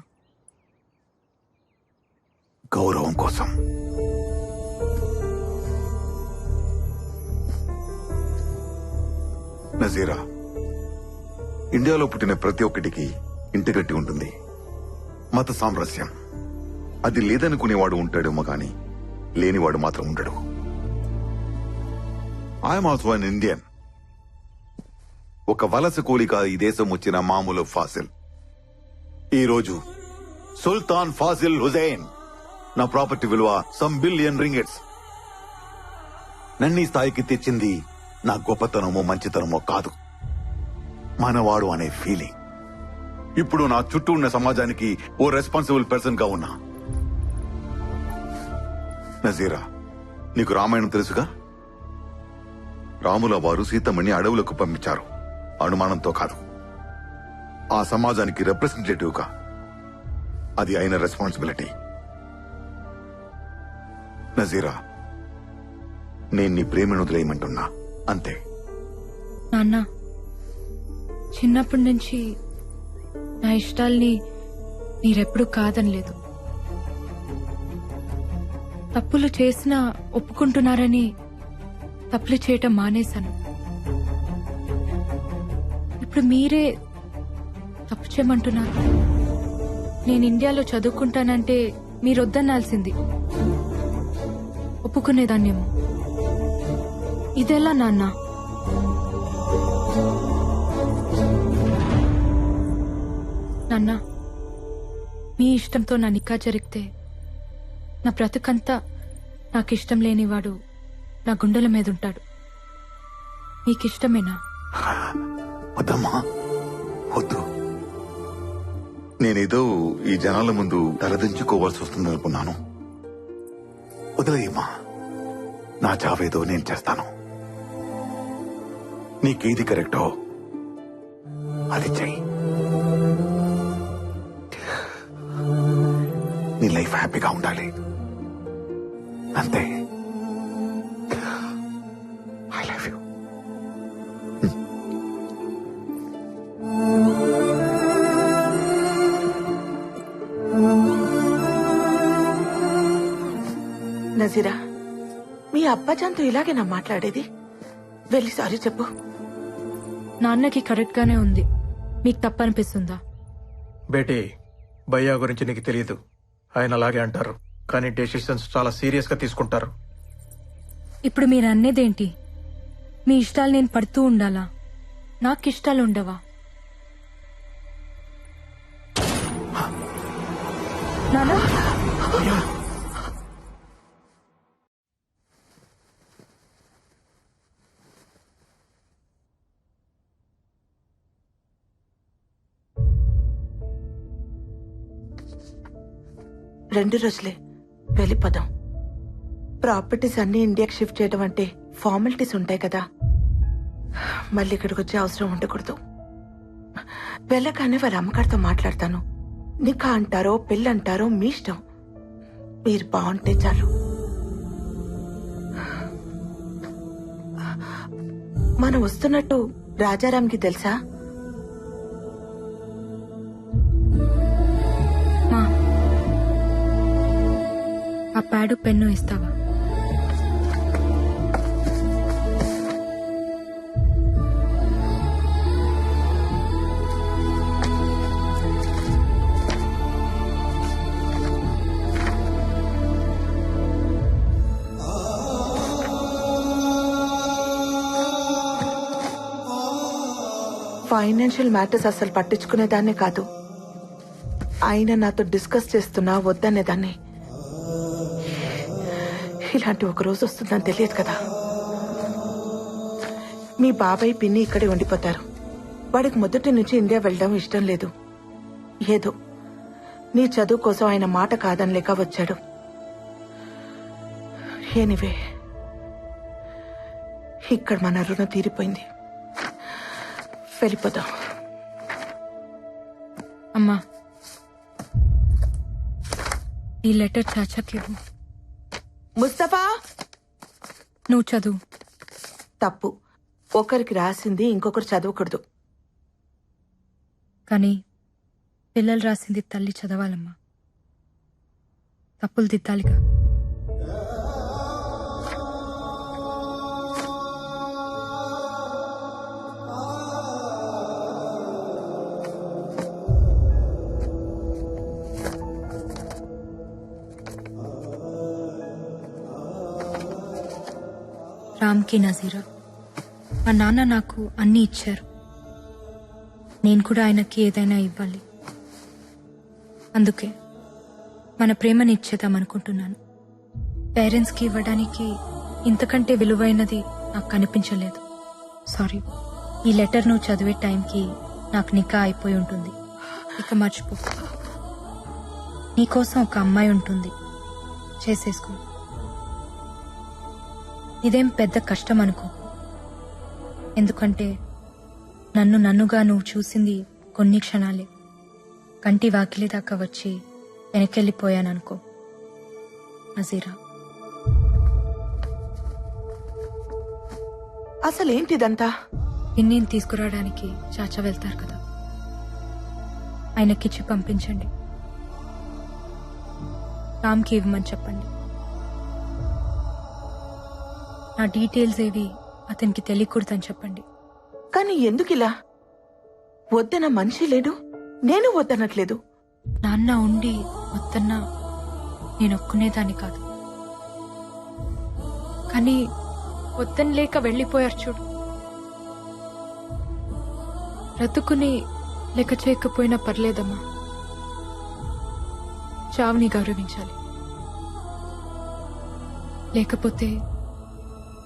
[SPEAKER 16] గౌరవం కోసం. నజీరా, ఇండియాలో పుట్టిన ప్రతి ఒక్కటికి ఇంటిగట్టి ఉంటుంది. మత సామరస్యం అది లేదనుకునేవాడు ఉంటాడేమో గాని లేనివాడు మాత్రం ఉండడు. I'm also an Indian. ఒక వలస కూలిగా ఈ దేశం వచ్చిన మామూలు ఫాసిల్. ఈరోజు సుల్తాన్ ఫాసిల్ హుజైన్ నా ప్రాపర్టీ విలువ సమ్ బిలియన్ రింగెట్స్. నన్ను ఈ స్థాయికి తెచ్చింది నా గొప్పతనమో మంచితనమో కాదు, మనవాడు అనే ఫీలింగ్. ఇప్పుడు నా చుట్టూ ఉన్న సమాజానికి ఓ రెస్పాన్సిబుల్ పర్సన్ గా ఉన్నా. నజీరా, నీకు రామాయణం తెలుసుగా? రాముల వారు సీతమ్మని అడవులకు పంపించారు, అనుమానంతో కాదు, ఆ సమాజానికి రిప్రజెంటేటివ్ గా. అది ఆయన రెస్పాన్సిబిలిటీ. నజీరా, నేను నీ ప్రేమను వదిలేయమంటున్నా, అంతే.
[SPEAKER 13] నాన్న, చిన్నప్పటి నుంచి నా ఇష్టాల్ని మీరెప్పుడు కాదనలేదు. తప్పులు చేసినా ఒప్పుకుంటున్నారని తప్పులు చేయటం మానేశాను. ఇప్పుడు మీరే తప్పు చేయమంటున్నారు. నేను ఇండియాలో చదువుకుంటానంటే మీరొద్దనాల్సింది, ఒప్పుకునేదాన్నేమో. ఇదెలా నాన్న? నాన్న, మీ ఇష్టంతో నా నిక్కా జరిగితే నా బ్రతుకంతా నాకిష్టం లేనివాడు నా గుండెల మీద ఉంటాడు. మీకిష్టమేనా?
[SPEAKER 16] వద్దమ్మా, వద్దు. నేనేదో ఈ జనాల ముందు తలదించుకోవాల్సి వస్తుందనుకున్నాను. వదిలేయమ్మా, నా చావేదో నేను చేస్తాను. నీకేది కరెక్టో అది చెయ్యి. నీ లైఫ్ హ్యాపీగా ఉండాలి, అంతే. I love you.
[SPEAKER 14] నజీరా, మీ అబ్బాజాన్తో ఇలాగేనా మాట్లాడేది? వెళ్ళి సారీ చెప్పు.
[SPEAKER 13] నాన్నకి కరెక్ట్ గానే ఉంది, మీకు తప్పనిపిస్తుందా?
[SPEAKER 4] బేటీ, భయ్యా గురించి నీకు తెలియదు. ఆయన అలాగే అంటారు, కానీ డెసిషన్స్ చాలా సీరియస్ గా తీసుకుంటారు.
[SPEAKER 13] ఇప్పుడు మీరు అన్నేదేంటి? మీ ఇష్టాలు నేను పడుతూ ఉండాలా? నాకు ఇష్టాలు ఉండవా? నానా,
[SPEAKER 14] రెండు రోజులే, వెళ్ళిపోదాం. ప్రాపర్టీస్ అన్ని ఇండియాకి షిఫ్ట్ చేయడం అంటే ఫార్మాలిటీస్ ఉంటాయి కదా, మళ్ళీ ఇక్కడికి వచ్చే అవసరం ఉండకూడదు. వెళ్ళగానే వాళ్ళ అమ్మగారితో మాట్లాడతాను. నికా అంటారో పెళ్ళి అంటారో మీ ఇష్టం, మీరు బాగుంటే చాలు. మనం వస్తున్నట్టు రాజారాంకి తెలుసా?
[SPEAKER 13] ఆ ప్యాడు పెన్ను ఇస్తావా?
[SPEAKER 14] ఫైనాన్షియల్ మ్యాటర్స్ అసలు పట్టించుకునేదాన్నే కాదు. ఆయన నాతో డిస్కస్ చేస్తున్నా వద్దనేదాన్ని. ఇలాంటి ఒక రోజు వస్తుందని తెలియదు కదా. మీ బాబాయ్ పిన్ని ఇక్కడే ఉండిపోతారు. వాడికి మొదటి నుంచి ఇండియా వెళ్ళడం ఇష్టం లేదు. ఏదో నీ చదువు కోసం ఆయన మాట కాదనలేక వచ్చాడు. ఎనీవే, ఇక్కడ మన రుణం తీరిపోయింది. వెళ్ళిపోదాం.
[SPEAKER 13] అమ్మా, ఈ లెటర్ చాచాకి ఇవ్వు.
[SPEAKER 14] ముస్తఫా,
[SPEAKER 13] నువ్వు చదువు.
[SPEAKER 14] తప్పు. ఒకరికి రాసింది ఇంకొకరు చదవకూడదు.
[SPEAKER 13] కానీ పిల్లలు రాసింది తల్లి చదవాలమ్మా. తప్పులు దిద్దాలిగా. రామ్కి నజీరా, మా నాన్న నాకు అన్నీ ఇచ్చారు. నేను కూడా ఆయనకి ఏదైనా ఇవ్వాలి. అందుకే మన ప్రేమని ఇచ్చేద్దాం అనుకుంటున్నాను. పేరెంట్స్కి ఇవ్వడానికి ఇంతకంటే విలువైనది నాకు కనిపించలేదు. సారీ. ఈ లెటర్ నువ్వు చదివే టైంకి నాకు నికా అయిపోయి ఉంటుంది. ఇక మర్చిపో. నీకోసం ఒక అమ్మాయి ఉంటుంది, చేసేసుకో. ఇదేం పెద్ద కష్టం అనుకో. ఎందుకంటే నన్నుగా నువ్వు చూసింది కొన్ని క్షణాలే. కంటి వాకిలి దాకా వచ్చి వెనకెళ్ళిపోయాననుకో. నజీరా.
[SPEAKER 14] అసలేంటిదంతా?
[SPEAKER 13] ఇన్నేం తీసుకురావడానికి చాచా వెళ్తారు కదా, ఆయనకిచ్చి పంపించండి. రామ్కి ఇవ్వమని చెప్పండి. నా డీటెయిల్స్ ఏవి అతనికి తెలియకూడదని చెప్పండి.
[SPEAKER 14] కానీ ఎందుకిలా? వద్దన మనిషి లేడు, నేను వద్దనట్లేదు.
[SPEAKER 13] నాన్న ఉండి వద్దన్నా నేను ఒక్కునేదాన్ని కాదు. కానీ వద్దని లేక వెళ్ళిపోయారు చూడు. బ్రతుకుని లెక్క చేయకపోయినా పర్లేదమ్మా. చావుని గౌరవించాలి. లేకపోతే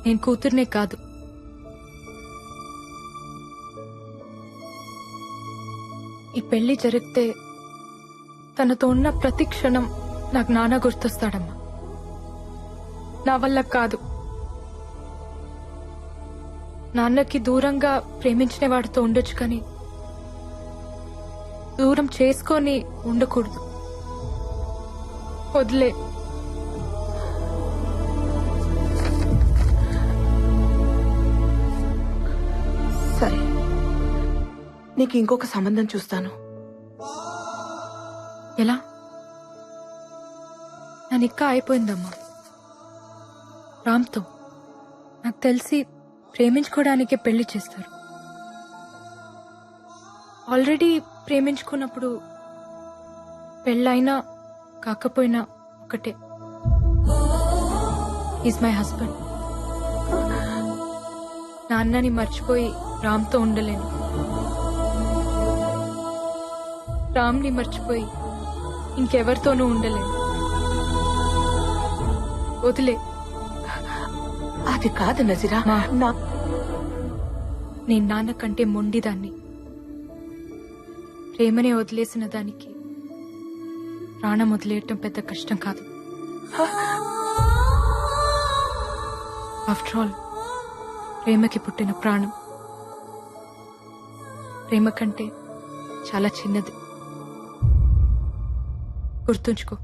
[SPEAKER 13] నేను కూతుర్నే కాదు, ఈ పెళ్లి జరిగితే తనతో ఉన్న ప్రతి క్షణం నాకు నాన్న గుర్తొస్తాడమ్మా. నా వల్ల కాదు. నాన్నకి దూరంగా ప్రేమించిన వాడితో ఉండొచ్చు, కానీ దూరం చేసుకొని ఉండకూడదు. వదిలే.
[SPEAKER 14] సరే, నీకు ఇంకొక సంబంధం చూస్తాను.
[SPEAKER 13] ఎలా? నా నిక్కా అయిపోయిందమ్మా రామ్తో. నాకు తెలిసి ప్రేమించుకోవడానికే పెళ్లి చేస్తారు. ఆల్రెడీ ప్రేమించుకున్నప్పుడు పెళ్ళైనా కాకపోయినా ఒకటే. Is my husband. నాన్నని మర్చిపోయి రామ్తో ఉండలేను. రామ్ని మర్చిపోయి ఇంకెవరితోనూ ఉండలేను. వదిలే.
[SPEAKER 14] అది కాదు నజీరా.
[SPEAKER 13] నేను నాన్న కంటే మొండిదాన్ని. ప్రేమనే వదిలేసిన దానికి ప్రాణం వదిలేయటం పెద్ద కష్టం కాదు. ఆఫ్టర్ ఆల్ ప్రేమకి పుట్టిన ప్రాణం ప్రేమ కంటే చాలా చిన్నది. గుర్తుంచుకో.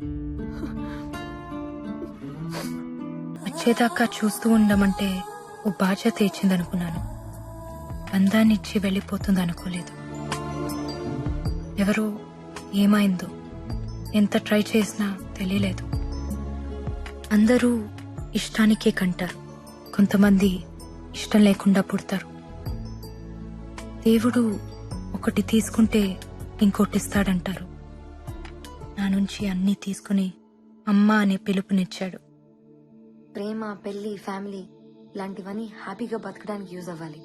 [SPEAKER 13] వచ్చేదాకా చూస్తూ ఉండమంటే ఓ బాధ్యత ఇచ్చిందనుకున్నాను. బంధాన్ని ఇచ్చి వెళ్ళిపోతుంది అనుకోలేదు. ఎవరో ఏమైందో ఎంత ట్రై చేసినా తెలియలేదు. అందరూ ఇష్టానికే కంటారు, కొంతమంది ఇష్టం లేకుండా పుడతారు. దేవుడు ఒకటి తీసుకుంటే ఇంకోటిస్తాడంటారు. నా నుంచి అన్నీ తీసుకుని అమ్మ అనే పిలుపునిచ్చాడు.
[SPEAKER 1] ప్రేమ, పెళ్లి, ఫ్యామిలీ ఇలాంటివన్నీ హ్యాపీగా బతకడానికి యూజ్ అవ్వాలి.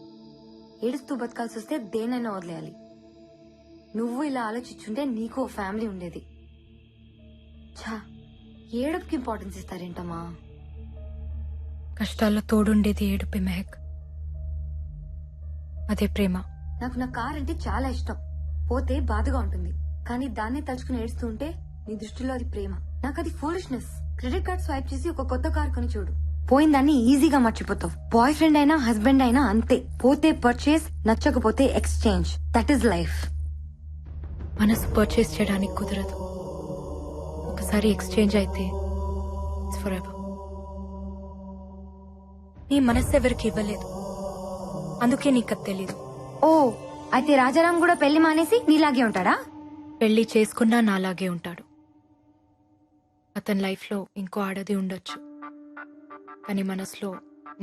[SPEAKER 1] ఏడుస్తూ బతకాల్సి వస్తే దేనైనా వదిలేయాలి. నువ్వు ఇలా ఆలోచించుంటే నీకు ఓ ఫ్యామిలీ ఉండేది. ఛా, ఏడుపుకి ఇంపార్టెన్స్ ఇస్తారేంటమ్మా?
[SPEAKER 13] కష్టాల్లో తోడుండేది ఏడుపే మెహక్. అదే ప్రేమ.
[SPEAKER 1] నాకు నా కార్ అంటే చాలా ఇష్టం. పోతే బాధగా ఉంటుంది, కానీ దాన్నే తలుచుకుని ఏడుస్తూ ఉంటే నీ దృష్టిలో అది ప్రేమ. నాకు అది ఫూలిష్నెస్. క్రెడిట్ కార్డ్ స్వైప్ చేసి ఒక కొత్త కార్ కొని చూడు, పోయిందాన్ని ఈజీగా మర్చిపోతావు. బాయ్ ఫ్రెండ్ అయినా హస్బెండ్ అయినా అంతే. పోతే పర్చేస్, నచ్చకపోతే ఎక్స్చేంజ్. That is life.
[SPEAKER 13] మనసు పర్చేస్ చేయడానికి కుదరదు. ఒకసారి ఎక్స్చేంజ్ అయితే ఇట్స్ ఫర్ ఎవర్. నీ మనసు ఎవరికి ఇవ్వలేదు, అందుకే నీకు అది తెలీదు.
[SPEAKER 1] ఓ అయితే రాజారాం కూడా పెళ్లి మానేసి నీలాగే ఉంటాడా?
[SPEAKER 13] పెళ్లి చేసుకున్నా నాలాగే ఉంటాడు. అతని లైఫ్లో ఇంకో ఆడది ఉండొచ్చు, కానీ మనసులో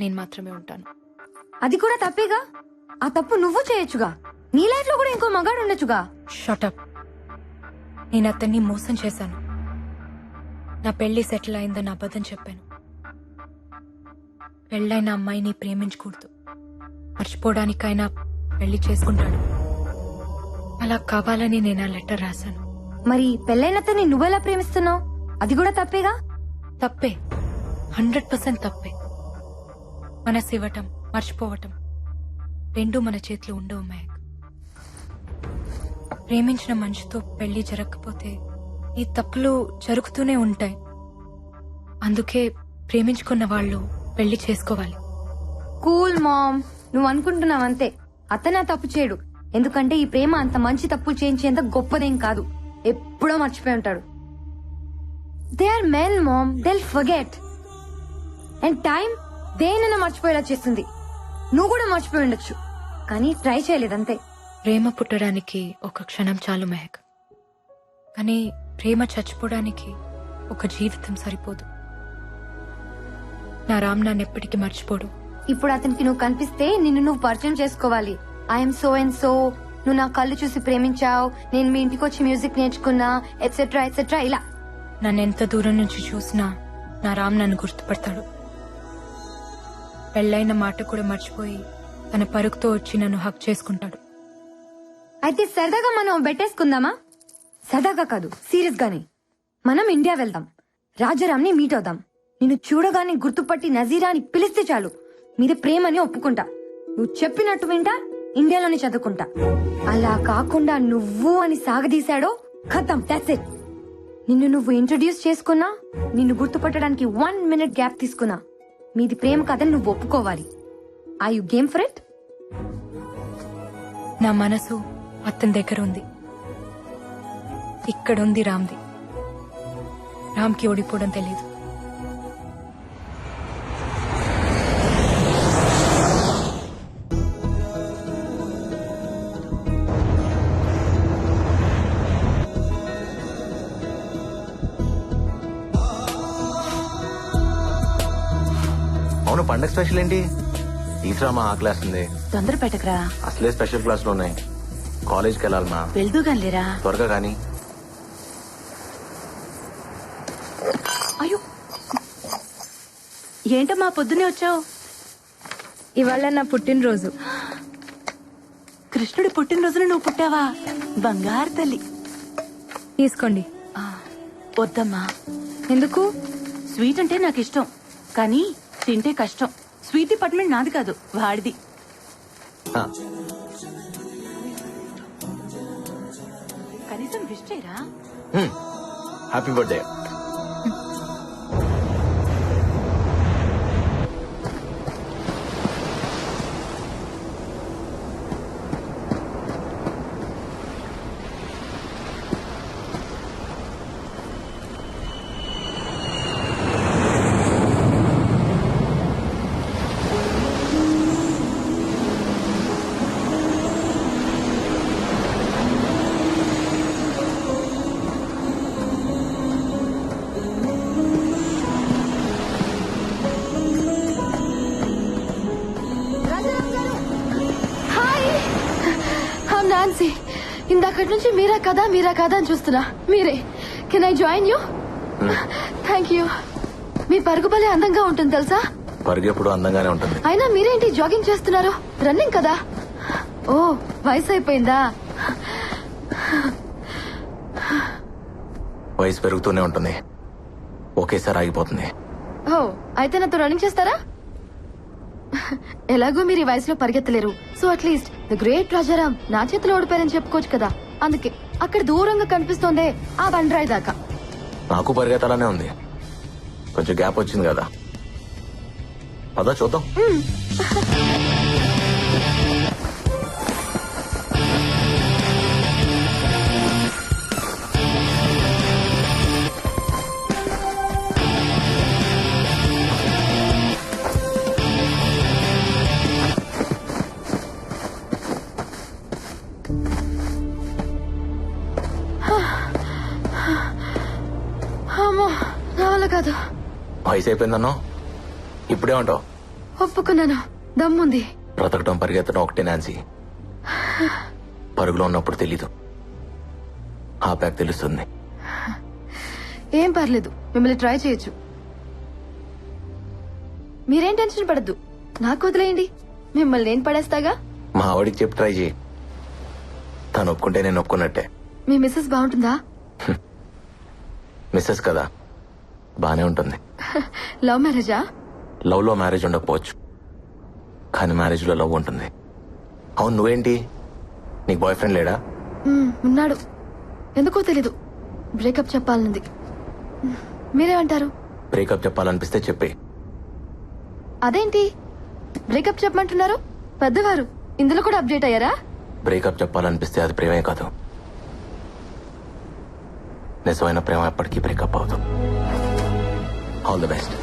[SPEAKER 13] నేను మాత్రమే ఉంటాను.
[SPEAKER 1] అది కూడా తప్పేగా. ఆ తప్పు నువ్వు చేయొచ్చుగా. నీ లైఫ్ లో కూడా ఇంకో మగాడు ఉండొచ్చుగా.
[SPEAKER 13] షటప్. నేను అతన్ని మోసం చేశాను. నా పెళ్లి సెటిల్ అయిందని అబద్ధం చెప్పాను. పెళ్ళైన అమ్మాయిని ప్రేమించకూడదు, మర్చిపోవడానికైనా పెళ్లి చేసుకుంటాడు. అలా కావాలని నేను ఆ లెటర్ రాశాను.
[SPEAKER 1] మరి పెళ్ళైన అతన్ని నువ్వెలా ప్రేమిస్తున్నావు? అది కూడా తప్పేగా.
[SPEAKER 13] తప్పే, 100% తప్పే. మనసు ఇవ్వటం, మర్చిపోవటం రెండూ మన చేతిలో ఉండవు మహక్. ప్రేమించిన మనిషితో పెళ్లి జరగకపోతే ఈ తప్పులు జరుగుతూనే ఉంటాయి. అందుకే ప్రేమించుకున్న వాళ్ళు పెళ్లి చేసుకోవాలి.
[SPEAKER 1] కూల్ మామ్, నువ్వు అనుకుంటున్నావంతే. అతను ఆ తప్పు చేయడు, ఎందుకంటే ఈ ప్రేమ అంత మంచి తప్పులు చేయించేంత గొప్పదేం కాదు. ఎప్పుడో మర్చిపోయి ఉంటాడు. They are men mom, they forget. And time దేనైనా మర్చిపోయేలా చేస్తుంది. నువ్వు కూడా మర్చిపోయి ఉండొచ్చు, కానీ ట్రై చేయలేదంతే.
[SPEAKER 13] ప్రేమ పుట్టడానికి ఒక క్షణం చాలు మెహక్, కానీ ప్రేమ చచ్చిపోవడానికి ఒక జీవితం సరిపోదు. నా రామ్ నన్ను ఎప్పటికీ మర్చిపోడు.
[SPEAKER 1] ఇప్పుడు అతనికి నువ్వు కనిపిస్తే నిన్ను నువ్వు పరిచయం చేసుకోవాలి. ఐఎమ్ సో అండ్ సో, నువ్వు నా కళ్ళు చూసి ప్రేమించావు, నేను మీ ఇంటికి వచ్చి మ్యూజిక్ నేర్చుకున్నా, ఎట్సెట్రా ఎట్సెట్రా. ఇలా
[SPEAKER 13] నన్ను ఎంత దూరం నుంచి చూసినా నా రామ్ నన్ను గుర్తుపడతాడు. పెళ్ళైన మాట కూడా మర్చిపోయి తన పరుగుతో వచ్చి నన్ను హక్ చేసుకుంటాడు.
[SPEAKER 1] అయితే సరదాగా మనం బెట్టేసుకుందామా? సరదాగా కాదు, సీరియస్ గానే. మనం ఇండియా వెళ్దాం, రాజారాంని మీట్ అవుదాం. నిన్ను చూడగానే గుర్తుపట్టి నజీరా అని పిలిస్తే చాలు, మీద ప్రేమని ఒప్పుకుంటా. నువ్వు చెప్పినట్టు వింటా, ఇండియాలోనే చదువుకుంటా. అలా కాకుండా నువ్వు అని సాగదీశాడో ఖతం, దట్స్ ఇట్. నిన్ను నువ్వు ఇంట్రొడ్యూస్ చేసుకున్నా, నిన్ను గుర్తుపట్టడానికి 1 minute గ్యాప్ తీసుకున్నా, మీది ప్రేమ కథని నువ్వు ఒప్పుకోవాలి. Are you game for it?
[SPEAKER 13] నా మనసు అతని దగ్గర ఉంది, ఇక్కడుంది రామ్ది. రామ్కి ఓడిపోవడం తెలీదు.
[SPEAKER 3] అవును, పండగ స్పెషల్ ఏంటి? తీసురామా, ఆ క్లాస్ ఉంది.
[SPEAKER 14] తొందర పెట్టకరా,
[SPEAKER 3] అసలే స్పెషల్ క్లాసులు ఉన్నాయి. కాలేజ్కి వెళ్ళాలమా,
[SPEAKER 14] వెళ్దూ గానిలేరా.
[SPEAKER 3] త్వరగా కానీ.
[SPEAKER 14] అయ్యో, ఏంటమ్మా పొద్దునే వచ్చావు?
[SPEAKER 13] ఇవాళ నా పుట్టినరోజు.
[SPEAKER 14] కృష్ణుడి పుట్టినరోజున నువ్వు పుట్టావా? బంగారు తల్లి.
[SPEAKER 13] తీసుకోండి.
[SPEAKER 14] వద్దమ్మా.
[SPEAKER 13] ఎందుకు?
[SPEAKER 14] స్వీట్ అంటే నాకు ఇష్టం, కానీ తింటే కష్టం. స్వీట్ డిపార్ట్మెంట్ నాది కాదు, వాడిది. కనీసం విష్ చేయరా?
[SPEAKER 3] Happy birthday.
[SPEAKER 9] నాన్సీ, ఇందాకటి నుంచి మీరా కదా అని చూస్తున్నా. మీరే. Can I join you? Thank you. మీ పరుగు భలే అందంగా ఉంటుంది తెలుసా?
[SPEAKER 3] పరుగు ఎప్పుడు అందంగానే ఉంటుంది.
[SPEAKER 9] అయినా మీరేంటి జాగింగ్ చేస్తున్నారు? రన్నింగ్ కదా? ఓ, వయసు అయిపోయిందా?
[SPEAKER 3] వయసు పెరుగుతూనే ఉంటుంది, ఒకేసారి ఆగిపోతుంది.
[SPEAKER 9] ఓ, అయితే నాతో రన్నింగ్ చేస్తారా? ఎలాగో మీరు ఈ వయసులో పరిగెత్తలేరు, so at least the great Rajaram నా చేతిలో ఓడిపోయారని చెప్పుకోవచ్చు కదా. అందుకే అక్కడ దూరంగా కనిపిస్తోందే ఆ బండరాయి దాకా.
[SPEAKER 3] నాకు పరిగెత్తాలనే ఉంది, కొంచెం గ్యాప్ వచ్చింది కదా. పదా చూద్దాం. వయసు అయిపోయిందన్నో ఇప్పుడే ఉంటావు.
[SPEAKER 9] ఒప్పుకున్నాను, దమ్ముంది.
[SPEAKER 3] బ్రతకటం పరిగెత్తడం ఒకటే నాన్సీ. పరుగులో ఉన్నప్పుడు తెలీదు, ఆ ప్యాక్ తెలుస్తుంది.
[SPEAKER 9] ఏం పర్లేదు, మిమ్మల్ని ట్రై చేయొచ్చు. మీరేం టెన్షన్ పడద్దు, నాకు వదిలేయండి, మిమ్మల్ని నేను పడేస్తాగా.
[SPEAKER 3] మా ఆవిడికి చెప్పి ట్రై చేయి, తను ఒప్పుకుంటే నేను ఒప్పుకున్నట్టే.
[SPEAKER 9] మీ మిస్సెస్ బాగుంటుందా?
[SPEAKER 3] మిస్సెస్ కదా, బానే ఉంటుంది.
[SPEAKER 9] లవ్ మ్యారేజా?
[SPEAKER 3] లవ్ లో మ్యారేజ్ ఉండకపోవచ్చు, కానీ మ్యారేజ్ లో లవ్ ఉంటుంది. అవును, నువ్వేంటి, నీకు బాయ్ ఫ్రెండ్ లేడా?
[SPEAKER 9] ఉన్నాడు, ఎందుకో తెలీదు, బ్రేకప్ చెప్పాలనుంది. మీరేమంటారు?
[SPEAKER 3] బ్రేకప్ చెప్పాలనిపిస్తే చెప్పే.
[SPEAKER 9] అదేంటి బ్రేకప్ చెప్పమంటున్నారు? పెద్దవారు ఇందులో కూడా అప్డేట్ అయ్యారా?
[SPEAKER 3] బ్రేకప్ చెప్పాలనిపిస్తే అది ప్రేమే కాదు. నిజమైన ప్రేమ ఎప్పటికీ బ్రేకప్ అవుతుంది. All the best.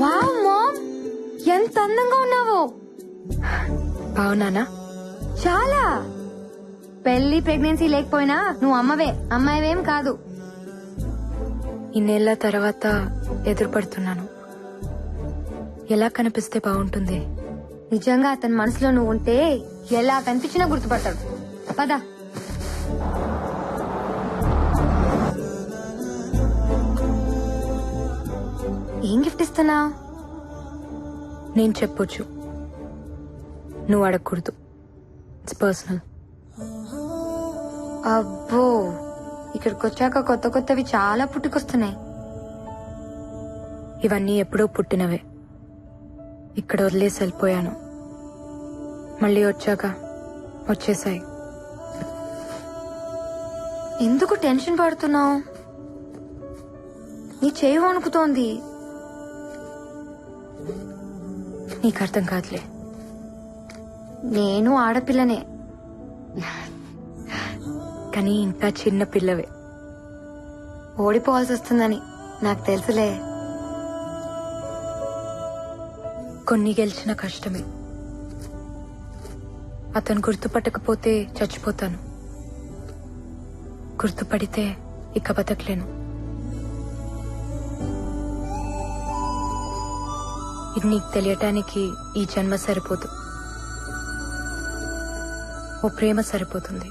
[SPEAKER 1] Wow ma'am, ఎంత అందంగా ఉన్నావు.
[SPEAKER 13] బావున్నానా?
[SPEAKER 1] చాలా. పెళ్లి ప్రెగ్నెన్సీ లేకపోయినా నువ్వు అమ్మవే, అమ్మాయివేం కాదు.
[SPEAKER 13] ఇన్నేళ్ల తర్వాత ఎదురుపడుతున్నాను. ఎలా కనిపిస్తే బాగుంటుంది?
[SPEAKER 1] నిజంగా అతని మనసులో నువ్వు ఉంటే ఎలా కనిపించినా గుర్తుపడతాడు. పద. ఏం గిఫ్ట్ ఇస్తున్నావు?
[SPEAKER 13] నేను చెప్పొచ్చు, నువ్వు అడగకూడదు. It's personal.
[SPEAKER 1] అబ్బో, ఇక్కడికి వచ్చాక కొత్త కొత్తవి చాలా పుట్టుకొస్తున్నాయి.
[SPEAKER 13] ఇవన్నీ ఎప్పుడో పుట్టినవే. ఇక్కడ వదిలేసి వెళ్ళిపోయాను, మళ్ళీ వచ్చాక వచ్చేసాయి.
[SPEAKER 1] ఎందుకు టెన్షన్ పడుతున్నావు? నీ చేయి వణుకుతోంది.
[SPEAKER 13] నీకు అర్థం కాదులే.
[SPEAKER 1] నేను ఆడపిల్లనే,
[SPEAKER 13] కానీ ఇంకా చిన్న పిల్లవే.
[SPEAKER 1] ఓడిపోవాల్సి వస్తుందని నాకు తెలుసులే.
[SPEAKER 13] కొన్ని గెలిచిన కష్టమే. అతను గుర్తుపట్టకపోతే చచ్చిపోతాను, గుర్తుపడితే ఇక బతకలేను. ఇది నీకు తెలియటానికి ఈ జన్మ సరిపోదు, ఓ ప్రేమ సరిపోతుంది.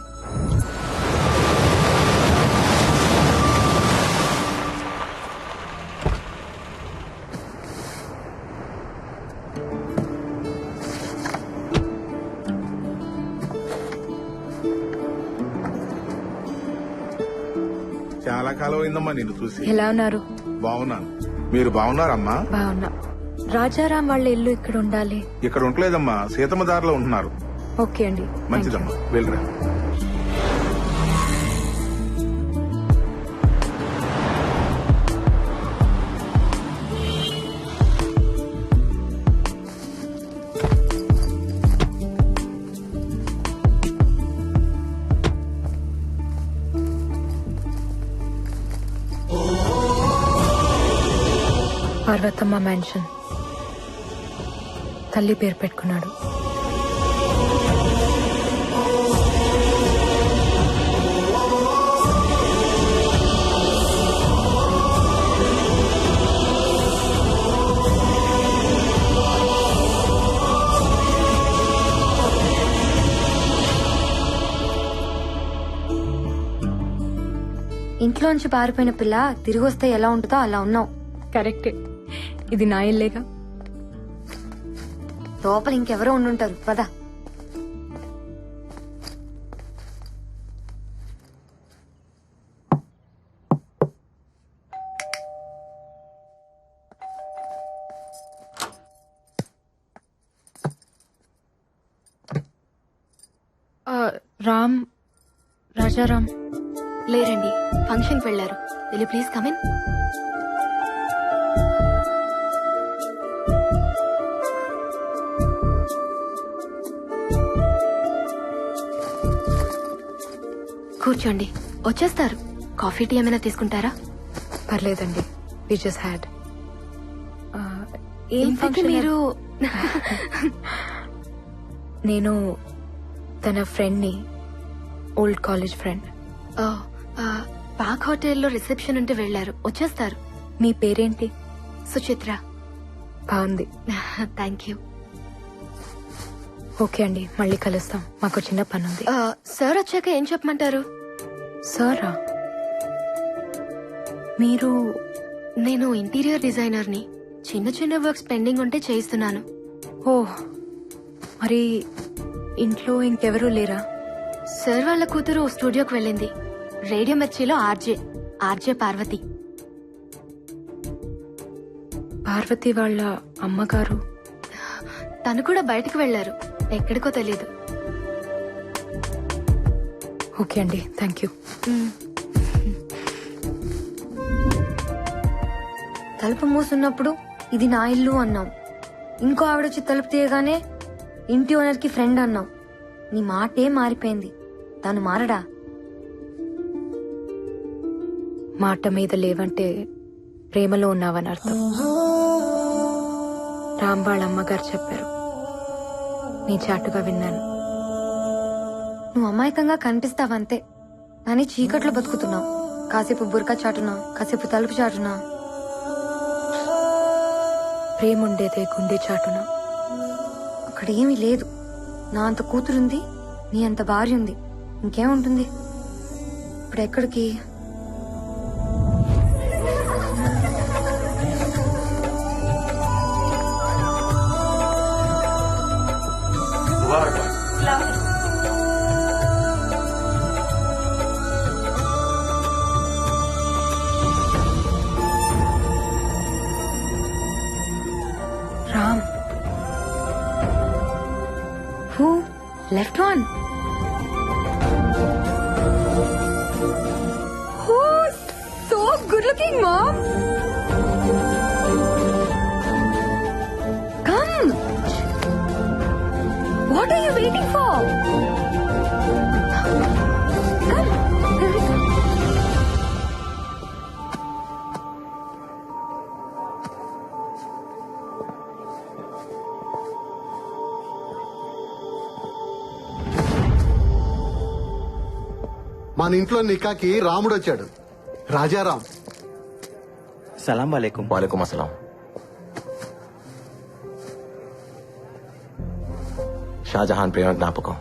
[SPEAKER 11] చాలా కాలం అయిందమ్మా నిన్ను చూసి.
[SPEAKER 13] ఎలా ఉన్నారు?
[SPEAKER 11] బాగున్నాను, మీరు బాగున్నారమ్మా?
[SPEAKER 13] బాగున్నా. రాజారాం వాళ్ళ ఇల్లు ఇక్కడ ఉండాలి.
[SPEAKER 11] ఇక్కడ ఉండలేదమ్మా, సీతమ్మ దారిలో ఉంటున్నారు.
[SPEAKER 13] ఓకే అండి,
[SPEAKER 11] మంచిదమ్మా, వెళ్ళరా.
[SPEAKER 13] పార్వతమ్మ మ్యాన్షన్. తల్లి పేరు పెట్టుకున్నాడు.
[SPEAKER 1] ఇంట్లోంచి పారిపోయిన పిల్ల తిరిగి వస్తే ఎలా ఉంటుందో అలా ఉన్నావు.
[SPEAKER 13] కరెక్టే, ఇది నా ఇల్లేగా.
[SPEAKER 1] లోపల ఇంకెవరో ఉండుంటారు పద.
[SPEAKER 13] రామ్, రాజారాం
[SPEAKER 9] లేరండి, ఫంక్షన్కి వెళ్లారు. Will you please come in? కూర్చోండి, వచ్చేస్తారు. కాఫీ టీ ఏమైనా తీసుకుంటారా?
[SPEAKER 13] పర్లేదండి, వి జస్ట్ హ్యాడ్.
[SPEAKER 9] ఏంటి మీరు?
[SPEAKER 13] నేను తన ఫ్రెండ్ని, ఓల్డ్ కాలేజ్ ఫ్రెండ్.
[SPEAKER 9] పాక్ హోటల్లో రిసెప్షన్ ఉంటే వెళ్లారు, వచ్చేస్తారు.
[SPEAKER 13] మీ పేరేంటి?
[SPEAKER 9] సుచిత్ర.
[SPEAKER 13] బాగుంది.
[SPEAKER 9] Thank you.
[SPEAKER 13] ఓకే అండి, మళ్ళీ కలుస్తాం. మాకు చిన్న పని ఉంది.
[SPEAKER 9] సార్ వచ్చాక ఏం చెప్పమంటారు?
[SPEAKER 13] సారా? మీరు?
[SPEAKER 9] నేను ఇంటీరియర్ డిజైనర్ని. చిన్న చిన్న వర్క్స్ పెండింగ్ ఉంటే చేయిస్తున్నాను.
[SPEAKER 13] ఓ, మరి ఇంట్లో ఇంకెవరూ లేరా?
[SPEAKER 9] సార్ వాళ్ళ కూతురు స్టూడియోకి వెళ్ళింది. రేడియో మిర్చిలో ఆర్జే పార్వతి.
[SPEAKER 13] పార్వతి వాళ్ళ అమ్మగారు?
[SPEAKER 9] తను కూడా బయటకు వెళ్లారు, ఎక్కడికో తెలీదు.
[SPEAKER 13] ఓకే అండి, థ్యాంక్ యూ.
[SPEAKER 1] తలుపు మూసున్నప్పుడు ఇది నా ఇల్లు అన్నాం. ఇంకో ఆవిడొచ్చి తలుపు తీయగానే ఇంటి ఓనర్ కి ఫ్రెండ్ అన్నాం. నీ మాటే మారిపోయింది. తను మారడా?
[SPEAKER 13] మాట మీద లేవంటే ప్రేమలో ఉన్నావని అర్థం. రామ్ వాళ్ళ అమ్మగారు చెప్పారు, నీ చాటుగా విన్నాను.
[SPEAKER 1] నువ్వు అమాయకంగా కనిపిస్తావంతే, కానీ చీకట్లో బతుకుతున్నావు. కాసేపు బురకా చాటునా, కాసేపు తలుపు చాటునా.
[SPEAKER 13] ప్రేముండేదే గుండె చాటున.
[SPEAKER 1] అక్కడ ఏమీ లేదు. నా అంత కూతురుంది, నీ అంత భార్య ఉంది, ఇంకేముంటుంది? ఇప్పుడు ఎక్కడికి?
[SPEAKER 13] Ram.
[SPEAKER 1] Who? Left one.
[SPEAKER 13] Who's so good looking, Mom?
[SPEAKER 1] Come. What are you waiting for? Come.
[SPEAKER 12] మన ఇంట్లో నికాకి రాముడు వచ్చాడు, రాజారాం.
[SPEAKER 15] సలాం వాలేకుం.
[SPEAKER 3] వాలేకుం అస్సలాం. షాజహాన్ ప్రేమ జ్ఞాపకం.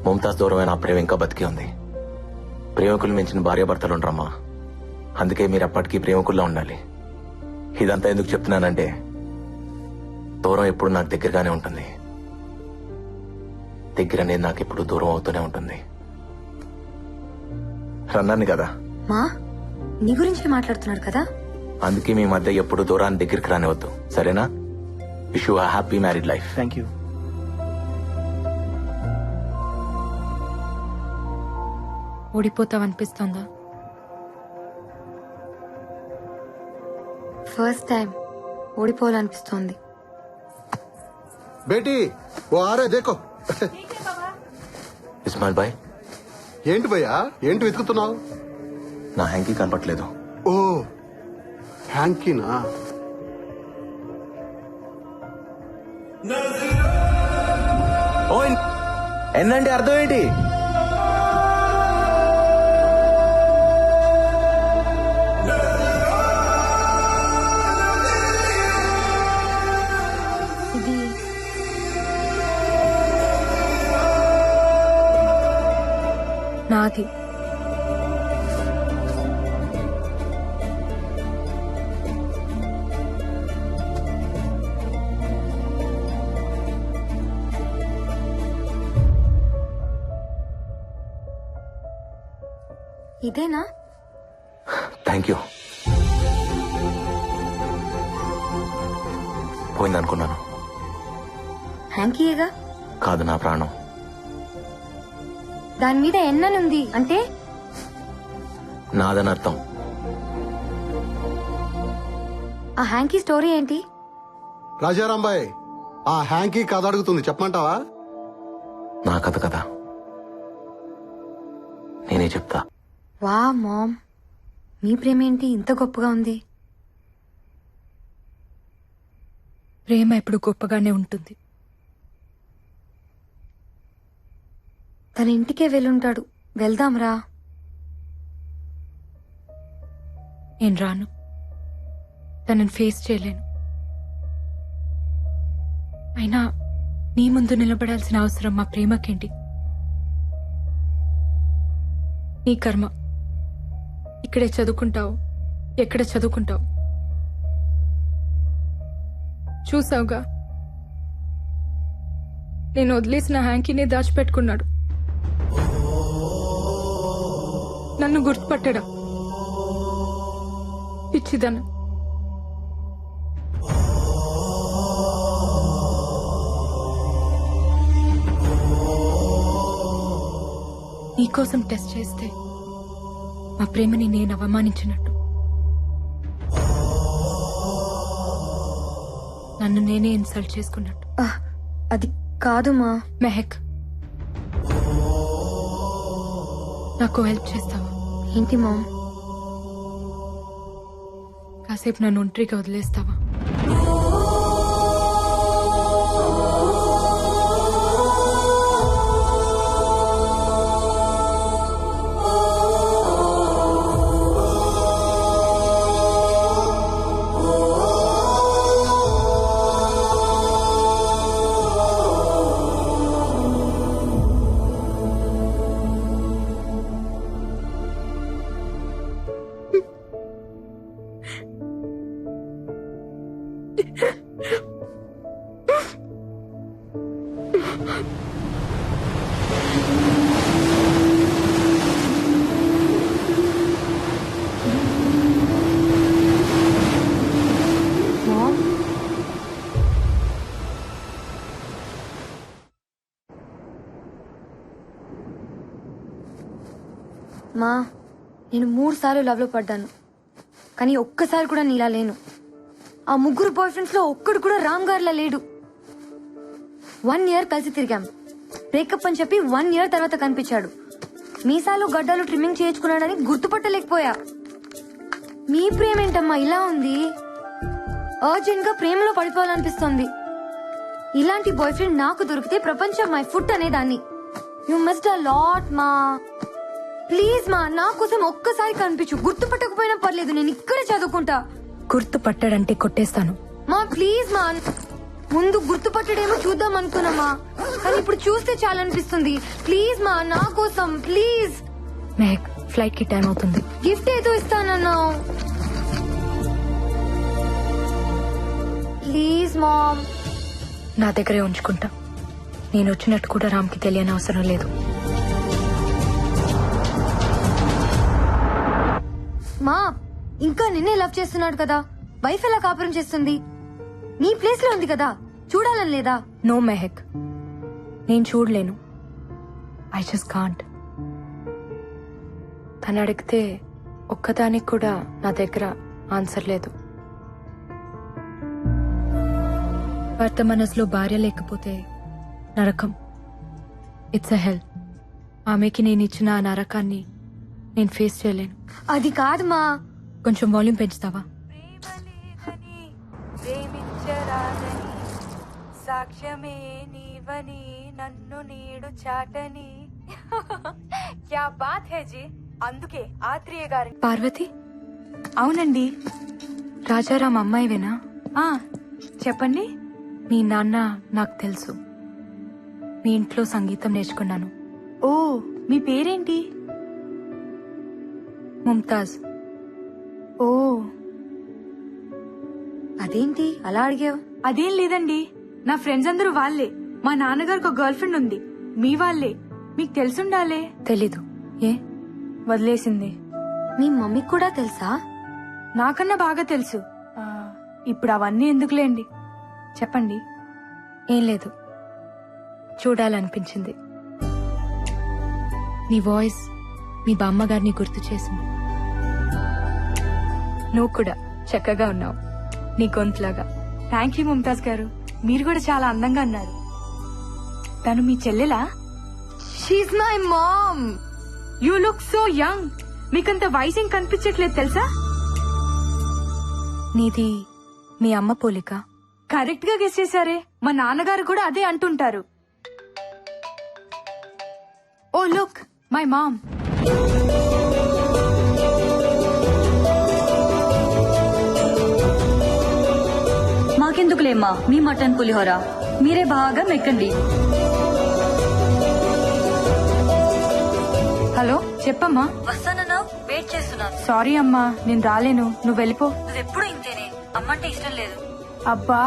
[SPEAKER 3] ముంతాజ్ దూరమైన ఆ ప్రేమ ఇంకా బతికి ఉంది. ప్రేమికులు మించిన భార్యాభర్తలు ఉండరమ్మా. అందుకే మీరు అప్పటికీ ప్రేమికుల్లో ఉండాలి. ఇదంతా ఎందుకు చెప్తున్నానంటే, దూరం ఎప్పుడు నాకు దగ్గరగానే ఉంటుంది. దగ్గర అనేది నాకు ఎప్పుడు దూరం అవుతూనే ఉంటుంది. రన్నాను కదా,
[SPEAKER 1] మా నీ గురించి మాట్లాడుతున్నాడు కదా.
[SPEAKER 3] అందుకే మీ మధ్య ఎప్పుడు దూరాన్ని దగ్గరికి రానివద్దు, సరేనా? Wish you happy married life.
[SPEAKER 15] Thank you.
[SPEAKER 13] ఓడిపోతావనిపిస్తోందా?
[SPEAKER 1] ఫస్ట్ టైం ఓడిపోవాలనిపిస్తోంది.
[SPEAKER 12] బేటీ ఓ ఆరే దేకో.
[SPEAKER 3] ఇస్మాయిల్ భాయ్,
[SPEAKER 12] ఏంటి భయ్యా, ఏంటి వెతుకుతున్నావు?
[SPEAKER 3] నా హ్యాంకీ కనపట్లేదు.
[SPEAKER 12] ఓ హ్యాంకీనా?
[SPEAKER 3] ఓ ఎన్నంటే అర్థం ఏంటి?
[SPEAKER 1] ఇది
[SPEAKER 13] నాది.
[SPEAKER 1] ఇదేనా?
[SPEAKER 3] Thank you. పోయిందనుకున్నాను.
[SPEAKER 1] హ్యాంకీయేగా.
[SPEAKER 3] కాదు, నా ప్రాణం.
[SPEAKER 1] దాని మీద ఎన్ననుంది అంటే
[SPEAKER 3] నాదని అర్థం.
[SPEAKER 1] ఆ హ్యాంకీ స్టోరీ ఏంటి?
[SPEAKER 12] రాజారాంబాయ్, ఆ హ్యాంకీ కథ అడుగుతుంది, చెప్పమంటావా?
[SPEAKER 3] నా కథ కదా, నేనే చెప్తా.
[SPEAKER 1] వా మామ్, మీ ప్రేమ ఏంటి ఇంత గొప్పగా ఉంది?
[SPEAKER 13] ప్రేమ ఎప్పుడు గొప్పగానే ఉంటుంది.
[SPEAKER 1] తన ఇంటికే వెళ్ళుంటాడు. వెళ్దాంరా.
[SPEAKER 13] నేను రాను. తనని ఫేస్ చేయలేను. అయినా నీ ముందు నిలబడాల్సిన అవసరం మా ప్రేమకేంటి? నీ కర్మ. ఇక్కడే చదువుకుంటావు, ఎక్కడ చదువుకుంటావు. చూసావుగా, నేను వదిలేసిన హ్యాంకీనే దాచిపెట్టుకున్నాడు. నన్ను గుర్తుపట్టడా? పిచ్చిదను. నీకోసం టెస్ట్ చేస్తే మా ప్రేమని నేను అవమానించినట్టు, నన్ను నేనే ఇన్సల్ట్ చేసుకున్నట్టు.
[SPEAKER 1] అది కాదు మా.
[SPEAKER 13] మెహక్, నాకు హెల్ప్ చేస్తావా?
[SPEAKER 1] ఏంటి మా?
[SPEAKER 13] కాసేపు నన్ను ఒంటరిగా వదిలేస్తావా?
[SPEAKER 1] మా, నేను 3 సార్లు లవ్ లో పడ్డాను, కానీ ఒక్కసారి కూడా నీలా లేను. ఆ 3 బాయ్ ఫ్రెండ్స్ లో ఒక్కడు కూడా రామ్ గారిలా లేడు. 1 ఇయర్ కలిసి తిరిగాం. బ్రేకప్ అని చెప్పి 1 ఇయర్ తర్వాత కనిపించాడు. మీసాలు గడ్డలు ట్రిమ్మింగ్ చేయించుకున్నాడని గుర్తుపట్టలేకపోయా. మీ ప్రేమ ఏంటమ్మా ఇలా ఉంది? అర్జెంట్ గా ప్రేమలో పడిపోవాలనిపిస్తోంది. ఇలాంటి బాయ్ ఫ్రెండ్ నాకు దొరికితే ప్రపంచం మై ఫుట్ అనేదాన్ని. యు మిస్డ్ అ లాట్ మా. ప్లీజ్ మా, నా కోసం ఒక్కసారి కనిపించు. గుర్తుపట్టకపోయినా పర్లేదు, నేను ఇక్కడే చదువుకుంటా.
[SPEAKER 13] గుర్తుపట్టాడంటే కొట్టేస్తాను.
[SPEAKER 1] మా ప్లీజ్ మా, ముందు గుర్తుపట్టడేమో చూద్దాం అనుకున్నామా, కానీ ఇప్పుడు చూస్తే చాలనిపిస్తుంది. ప్లీజ్ మా, నా కోసం ప్లీజ్.
[SPEAKER 13] మెహక్, ఫ్లైట్ కి టైం అవుతుంది.
[SPEAKER 1] గిఫ్ట్ ఏదో ఇస్తానన్నావు. Please ma'am.
[SPEAKER 13] నా దగ్గరే ఉంచుకుంటా. నేను వచ్చినట్టు కూడా రామ్కి తెలియని అవసరం లేదు.
[SPEAKER 1] మా, ఇంకా నిన్నే లవ్ చేస్తున్నాడు కదా, వైఫ్ ఎలా కాపురం చేస్తుంది? నీ ప్లేస్ లో ఉంది కదా, చూడాలని లేదా?
[SPEAKER 13] నో మెహక్, నేను చూడలేను. I just can't. తను అడిగితే ఒక్కదానికి కూడా నా దగ్గర ఆన్సర్ లేదు. భర్త మనసులో భార్య లేకపోతే నరకం. ఇట్స్ అ హెల్. ఆమెకి నేను ఇచ్చిన ఆ నరకాన్ని నేను ఫేస్ చేయలేను.
[SPEAKER 1] అది కాదు మా.
[SPEAKER 13] కొంచెం వాల్యూమ్ పెంచుతావా?
[SPEAKER 17] సాక్ష్యమే నీవని నన్ను నీడు చాటని. క్యా బాత్ హై జీ. అందుకే ఆత్రేయ గారి.
[SPEAKER 13] పార్వతి?
[SPEAKER 17] అవునండి.
[SPEAKER 13] రాజారాం అమ్మాయివేనా?
[SPEAKER 17] చెప్పండి.
[SPEAKER 13] మీ నాన్న నాకు తెలుసు. మీ ఇంట్లో సంగీతం నేర్చుకున్నాను.
[SPEAKER 17] ఓ, మీ పేరేంటి?
[SPEAKER 13] ముంతాజ్.
[SPEAKER 17] ఓ,
[SPEAKER 1] అదేంటి అలా అడిగావు?
[SPEAKER 17] అదేం లేదండి, నా ఫ్రెండ్స్ అందరూ వాళ్ళే. మా నాన్నగారికి ఒక గర్ల్ ఫ్రెండ్ ఉంది, మీ వాళ్ళే. మీకు తెలుసుండాలే.
[SPEAKER 13] తెలీదు. ఏ?
[SPEAKER 17] వదిలేసింది.
[SPEAKER 1] మీ మమ్మీకి కూడా తెలుసా?
[SPEAKER 17] నాకన్నా బాగా తెలుసు. ఇప్పుడు అవన్నీ ఎందుకులేండి, చెప్పండి.
[SPEAKER 13] ఏం లేదు, చూడాలనిపించింది. నీ వాయిస్ మీ బామ్మగారిని గుర్తు చేసింది. నువ్వు కూడా చక్కగా ఉన్నావు, నీ గొంతులాగా.
[SPEAKER 17] థ్యాంక్ యూ ముంతాజ్ గారు, మీరు కూడా చాలా అందంగా ఉన్నారు. తను మీ చెల్లెలా?
[SPEAKER 1] She's my mom.
[SPEAKER 17] You look so young. మీకంత వయసు ఏం కనిపించట్లేదు తెలుసా?
[SPEAKER 13] నీది మీ అమ్మ పోలిక.
[SPEAKER 17] కరెక్ట్ గా గెస్ చేశారే. మా నాన్నగారు కూడా అదే అంటుంటారు. Oh look, my mom.
[SPEAKER 5] మాకెందుకులేమ్మా మీ మటన్ పులిహోర, మీరే బాగా మెక్కండి.
[SPEAKER 17] హలో, చెప్పమ్మా.
[SPEAKER 5] వస్తానన్నా, వెయిట్ చేస్తున్నాను.
[SPEAKER 17] సారీ అమ్మా, నేను రాలేను, నువ్వు వెళ్ళిపో.
[SPEAKER 5] నువ్వెప్పుడు ఇంతేనే, అమ్మంటే ఇష్టం లేదు.
[SPEAKER 17] అబ్బా,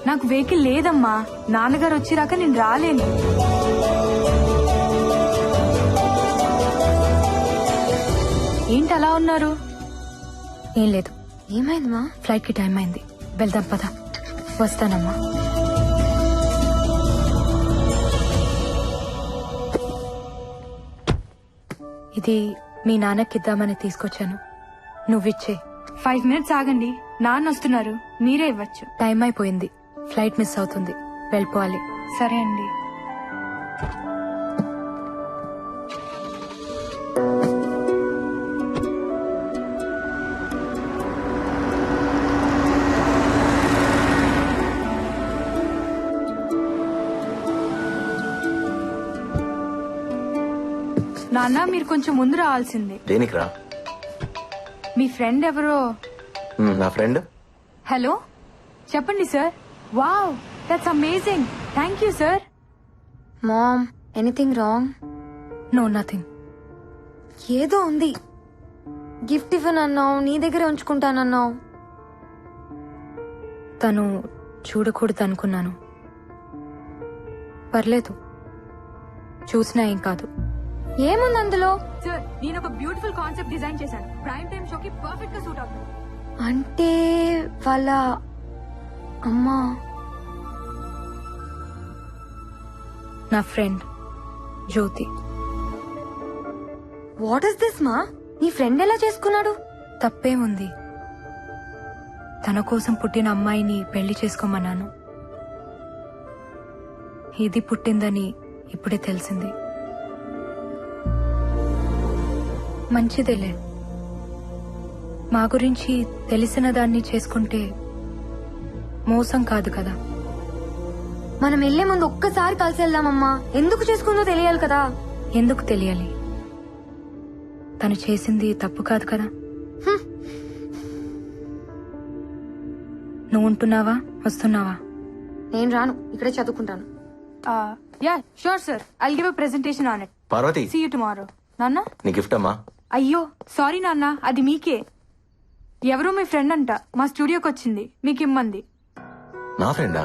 [SPEAKER 17] నాకు వెహికల్ లేదమ్మా. నాన్నగారు వచ్చిరాక నేను రాలేను. ఏంటి అలా ఉన్నారు?
[SPEAKER 13] ఏం లేదు.
[SPEAKER 1] ఏమైందమ్మా?
[SPEAKER 13] ఫ్లైట్ కి టైం అయింది, వెళ్దాం పద. వస్తానమ్మా. ఇది మీ నాన్నకిద్దామని తీసుకొచ్చాను, నువ్విచ్చే.
[SPEAKER 17] 5 minutes ఆగండి, నాన్న వస్తున్నారు, మీరే ఇవ్వచ్చు.
[SPEAKER 13] టైం అయిపోయింది, ఫ్లైట్ మిస్ అవుతుంది, వెళ్ళిపోవాలి.
[SPEAKER 17] సరే అండి. నాన్న, మీరు కొంచెం ముందు రావాల్సింది.
[SPEAKER 3] దేనికి రా?
[SPEAKER 17] మీ ఫ్రెండ్ ఎవరో.
[SPEAKER 3] నా ఫ్రెండ్.
[SPEAKER 17] హలో, చెప్పండి sir. Wow, that's amazing. Thank you sir.
[SPEAKER 1] Mom, anything wrong?
[SPEAKER 13] No, nothing.
[SPEAKER 1] ఏదో ఉంది. గిఫ్ట్ ఇవ్వనన్నావు, నీ దగ్గర ఉంచుకుంటానన్నావు.
[SPEAKER 13] తను చూడకూడదు అనుకున్నాను. పర్లేదు, చూసినా ఏం కాదు.
[SPEAKER 1] ఏముంది అందులో?
[SPEAKER 17] సార్, నేను ఒక బ్యూటిఫుల్ కాన్సెప్ట్ డిజైన్ చేశాను. ప్రైమ్ టైమ్ షోకి పర్ఫెక్ట్ గా సూట్ అవుతుంది.
[SPEAKER 1] అంటే వాళ్ళ అమ్మా
[SPEAKER 13] నా friend Jyoti.
[SPEAKER 1] What is this మా? నీ ఫ్రెండ్ ఎలా చేసుకున్నాడు?
[SPEAKER 13] తప్పే ఉంది. తన కోసం పుట్టిన అమ్మాయిని పెళ్లి చేసుకోమన్నాను. ఇది పుట్టిందని ఇప్పుడే తెలిసింది. మంచిదేలే, మా గురించి తెలిసిన దాన్ని చేసుకుంటే మోసం కాదు కదా.
[SPEAKER 1] మనం వెళ్లే ముందు ఒక్కసారి కలిసి వెళ్దామమ్మా. ఎందుకు చేసుకుందో తెలియాలి కదా.
[SPEAKER 13] ఎందుకు తెలియాలి? తను చేసింది తప్పు కాదు కదా. నువ్వు ఉంటున్నావా, వస్తున్నావా?
[SPEAKER 1] నేను రాను, ఇక్కడే చదువుకుంటాను.
[SPEAKER 17] Yeah sure sir, I'll give a presentation on it.
[SPEAKER 3] Parvati,
[SPEAKER 17] see you tomorrow. నాన్న,
[SPEAKER 3] నీ గిఫ్ట్ అమ్మా.
[SPEAKER 17] అయ్యో సారీ నాన్న, అది మీకే. ఎవరో మీ ఫ్రెండ్ అంట, మా స్టూడియోకి వచ్చింది, మీకు ఇమ్మంది.
[SPEAKER 3] నా ఫ్రెండా?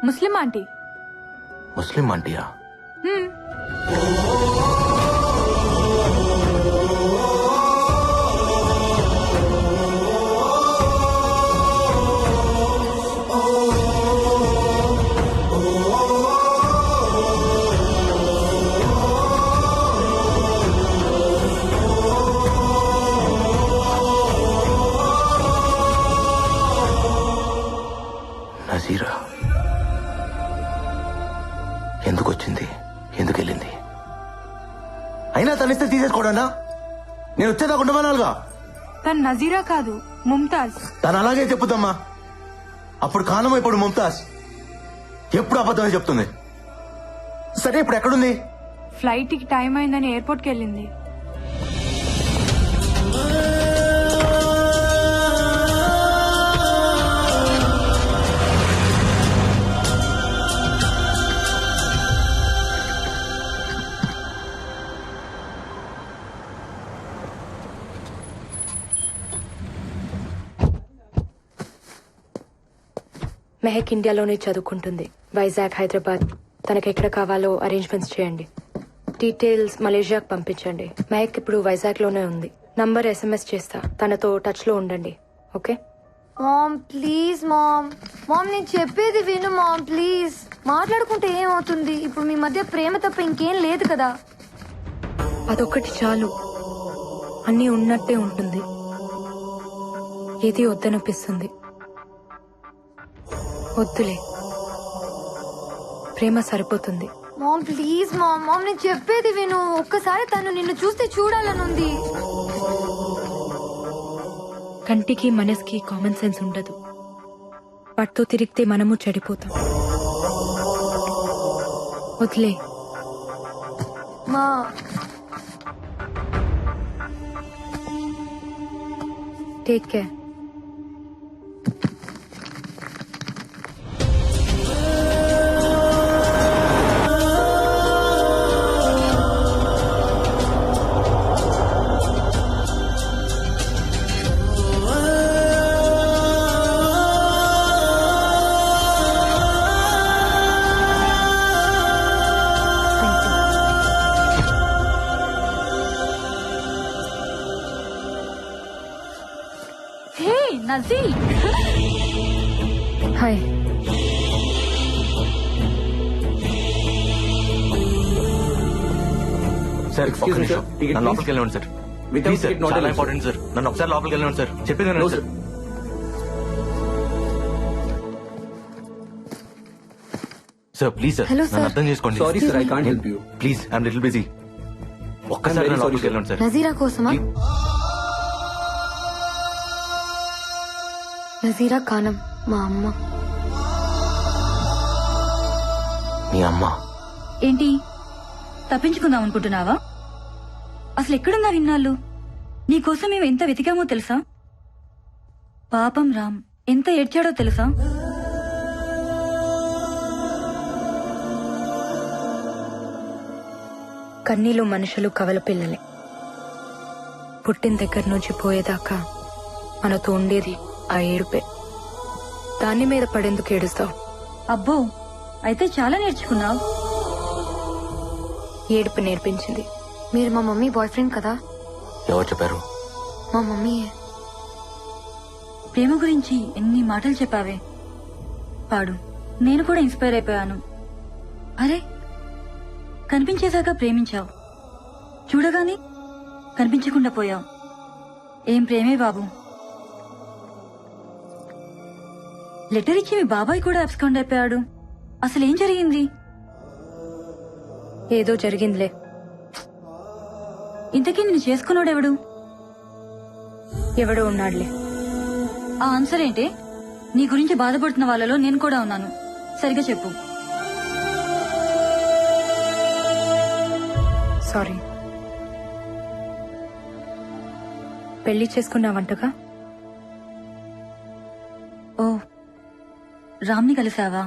[SPEAKER 17] ముస్లిం ఆంటీ.
[SPEAKER 3] ముస్లిం ఆంటీయా? నజీరా ఎందుకు వచ్చింది, ఎందుకు వెళ్ళింది? అయినా తనిస్తే తీసేసుకోవడానా? నేను వచ్చేదాకా ఉండమనాలుగా.
[SPEAKER 17] తను నజీరా కాదు, ముంతాజ్.
[SPEAKER 3] తను అలాగే చెప్పుదమ్మా. అప్పుడు కాలం, ఇప్పుడు ముంతాజ్. ఎప్పుడు అబద్ధమే చెప్తుంది. సరే, ఇప్పుడు ఎక్కడుంది?
[SPEAKER 17] ఫ్లైట్ కి టైం అయిందని ఎయిర్పోర్ట్ కి వెళ్ళింది.
[SPEAKER 13] మెహక్ ఇండియాలోనే చదువుకుంటుంది, వైజాగ్, హైదరాబాద్. తనకెక్కడ కావాలో అరేంజ్మెంట్స్ చేయండి. డీటెయిల్స్ మలేషియాకి పంపించండి. మైక్ ఇప్పుడు వైజాగ్లోనే ఉంది. నంబర్ SMS చేస్తా, తనతో టచ్లో ఉండండి. Okay?
[SPEAKER 1] Mom please mom. Mom నేను చెప్పేది విను మామ్ ప్లీజ్. మాట్లాడుకుంటే ఏమవుతుంది? ఇప్పుడు మీ మధ్య ప్రేమ తప్ప ఇంకేం లేదు కదా.
[SPEAKER 13] అదొక్కటి చాలు, అన్నీ ఉన్నట్టే ఉంటుంది. ఏది వద్దనిపిస్తుంది. వద్దులే, ప్రేమ సరిపోతుంది.
[SPEAKER 1] Ma'am please mom. మామ్ నేను చెప్పేది విను. ఒక్కసారి తను నిన్ను చూస్తే చూడాలనుంది.
[SPEAKER 13] కంటికి మనసుకి కామన్ సెన్స్ ఉండదు. వాటితో తిరిగితే మనము చెడిపోతాం. వదిలే.
[SPEAKER 1] మా
[SPEAKER 13] టేక్ కేర్.
[SPEAKER 5] నజీ
[SPEAKER 13] హాయ్.
[SPEAKER 3] సార్ నన్ను లోపలికి వెళ్ళండి సార్. ప్లీజ్ సార్, చాలా ఇంపార్టెంట్ సార్. నన్ను ఒకసారి లోపలికి వెళ్ళండి సార్. చెప్పేది వినండి sir. Sir please sir,
[SPEAKER 1] Hello,
[SPEAKER 3] నన్ను
[SPEAKER 1] sir.
[SPEAKER 3] అర్థం చేసుకోండి.
[SPEAKER 18] Sorry, sir, I can't help you.
[SPEAKER 3] Please, I'm little busy. ఒక్కసారి నన్ను లోపలికి వెళ్ళండి సార్.
[SPEAKER 1] నజీరా కోసమా? నజీరా ఖానం మా అమ్మ.
[SPEAKER 3] మీ అమ్మ?
[SPEAKER 5] ఏంటి తప్పించుకుందాం అనుకుంటున్నావా? అసలు ఎక్కడున్నారు ఇన్నాళ్ళు? నీకోసం మేము ఎంత వెతికామో తెలుసా? పాపం రామ్ ఎంత ఏడ్చాడో తెలుసా?
[SPEAKER 13] కన్నీలు మనుషులు కవల పిల్లలే. పుట్టిన దగ్గర నుంచి పోయేదాకా మనతో ఉండేది ఆ ఏడుపే. దాని మీద పడేందుకు ఏడుస్తావు?
[SPEAKER 5] అబ్బో, అయితే చాలా నేర్చుకున్నావు.
[SPEAKER 13] ఏడుపు నేర్పించింది.
[SPEAKER 1] మీరు మా మమ్మీ బాయ్ ఫ్రెండ్ కదా?
[SPEAKER 3] ఎవరు చెప్పారు?
[SPEAKER 1] మా మమ్మీయే.
[SPEAKER 5] ప్రేమ గురించి ఎన్ని మాటలు చెప్పావే. పాడు, నేను కూడా ఇన్స్పైర్ అయిపోయాను. అరే, కనిపించేశాక ప్రేమించావు, చూడగానే కనిపించకుండా పోయావు. ఏం ప్రేమే బాబు. లెటర్ ఇచ్చి మీ బాబాయ్ కూడా అబ్స్కాండ్ అయిపోయాడు. అసలేం జరిగింది?
[SPEAKER 13] ఏదో జరిగిందిలే.
[SPEAKER 5] ఇంతకీ నిన్ను చేసుకున్నాడెవడు?
[SPEAKER 13] ఎవడో ఉన్నాడులే.
[SPEAKER 5] ఆ ఆన్సర్ ఏంటి? నీ గురించి బాధపడుతున్న వాళ్ళలో నేను కూడా ఉన్నాను. సరిగా చెప్పు.
[SPEAKER 13] సారీ. పెళ్లి చేసుకున్నావంటగా?
[SPEAKER 5] ఓ, రామ్ని కలిసావా?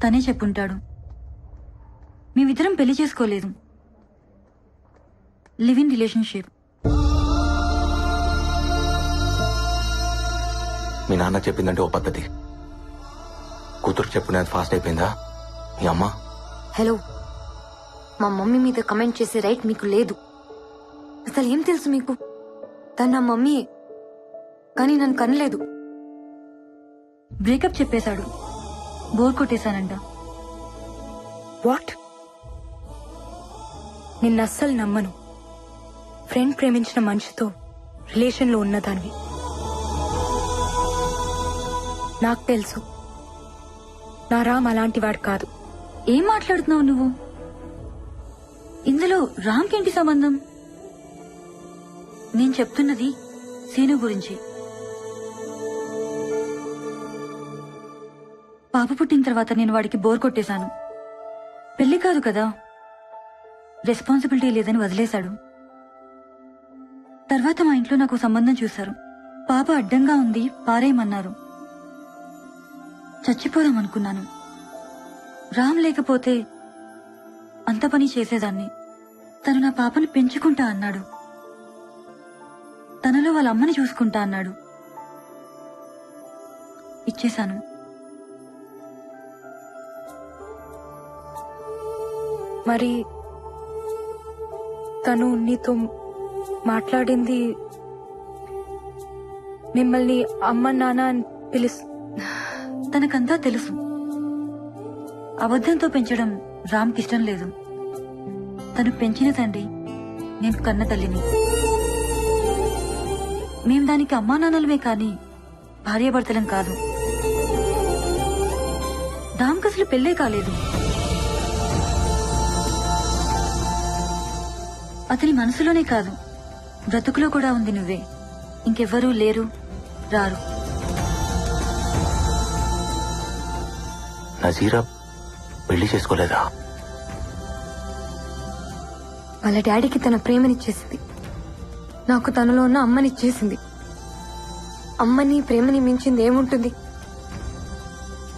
[SPEAKER 5] తనే చెప్పుంటాడు. మేమిద్దరం పెళ్లి చేసుకోలేదు, లివ్ ఇన్ రిలేషన్షిప్.
[SPEAKER 3] మీ నాన్న చెప్పిందంటే ఓ పద్ధతి, కూతురు చెప్పునేది ఫాస్ట్ అయిపోయిందా? మీ అమ్మ?
[SPEAKER 1] హలో, మా మమ్మీ మీద కమెంట్ చేసే రైట్ మీకు లేదు. అసలు ఏం తెలుసు మీకు? తను నా మమ్మీయే, కానీ నన్ను కనలేదు.
[SPEAKER 5] బ్రేకప్ చెప్పేశాడు. బోర్ కొట్టేశానంట.
[SPEAKER 13] వాట్? నిన్ను అస్సలు నమ్మను. ఫ్రెండ్ ప్రేమించిన మనిషితో రిలేషన్లో ఉన్నదాన్ని. నాకు తెలుసు నా రామ్ అలాంటి వాడు కాదు.
[SPEAKER 5] ఏం మాట్లాడుతున్నావు నువ్వు? ఇందులో రామ్కేంటి సంబంధం? నేను చెప్తున్నది సీను గురించి. పాప పుట్టిన తర్వాత నేను వాడికి బోర్ కొట్టేశాను. పెళ్లి కాదు కదా, రెస్పాన్సిబిలిటీ లేదని వదిలేశాడు. తర్వాత మా ఇంట్లో నాకు సంబంధం చూశారు. పాప అడ్డంగా ఉంది, పారేయమన్నారు. చచ్చిపోదామనుకున్నాను. రామ్ లేకపోతే అంత పని చేసేదాన్ని. తను నా పాపని పెంచుకుంటా అన్నాడు. తనలో వాళ్ళ అమ్మని చూసుకుంటా అన్నాడు. ఇచ్చేశాను.
[SPEAKER 13] మరి తను నీతో మాట్లాడింది మిమ్మల్ని అమ్మ నాన్న అని పిలుస్
[SPEAKER 5] తనకంతా తెలుసు. అబద్ధంతో పెంచడం రామ్కి ఇష్టం లేదు. తను పెంచిన తండ్రి, నేను కన్న తల్లిని. మేం దానికి అమ్మా నాన్నలమే కాని భార్యాభర్తలం కాదు. రామ్కి అసలు పెళ్ళే కాలేదు. అతని మనసులోనే కాదు, బ్రతుకులో కూడా ఉంది నువ్వే. ఇంకెవ్వరూ లేరు, రారు.
[SPEAKER 3] నజీరా పెళ్లి చేసుకోలేదా?
[SPEAKER 1] వాళ్ళ డాడీకి తన ప్రేమనిచ్చేసింది. నాకు తనలో ఉన్న అమ్మనిచ్చేసింది. అమ్మని ప్రేమని మించింది ఏముంటుంది?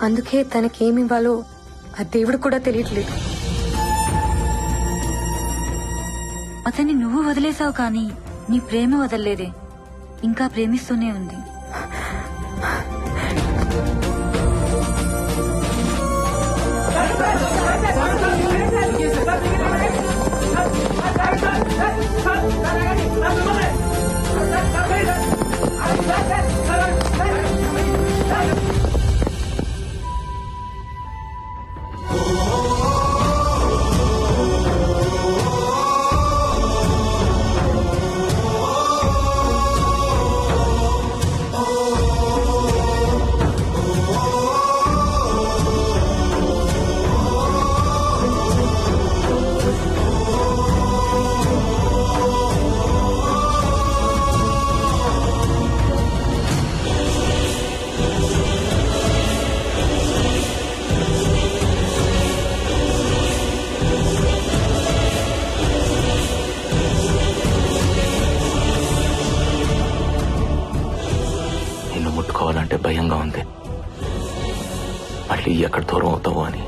[SPEAKER 1] అందుకే తనకేమివ్వాలో ఆ దేవుడు కూడా తెలియట్లేదు.
[SPEAKER 5] అతన్ని నువ్వు వదిలేసావు కానీ నీ ప్రేమ వదలలేదే, ఇంకా ప్రేమిస్తూనే ఉంది.
[SPEAKER 3] నిన్ను ముట్టుకోవాలంటే భయంగా ఉంది, మళ్ళీ ఎక్కడ దూరం అవుతావో అని.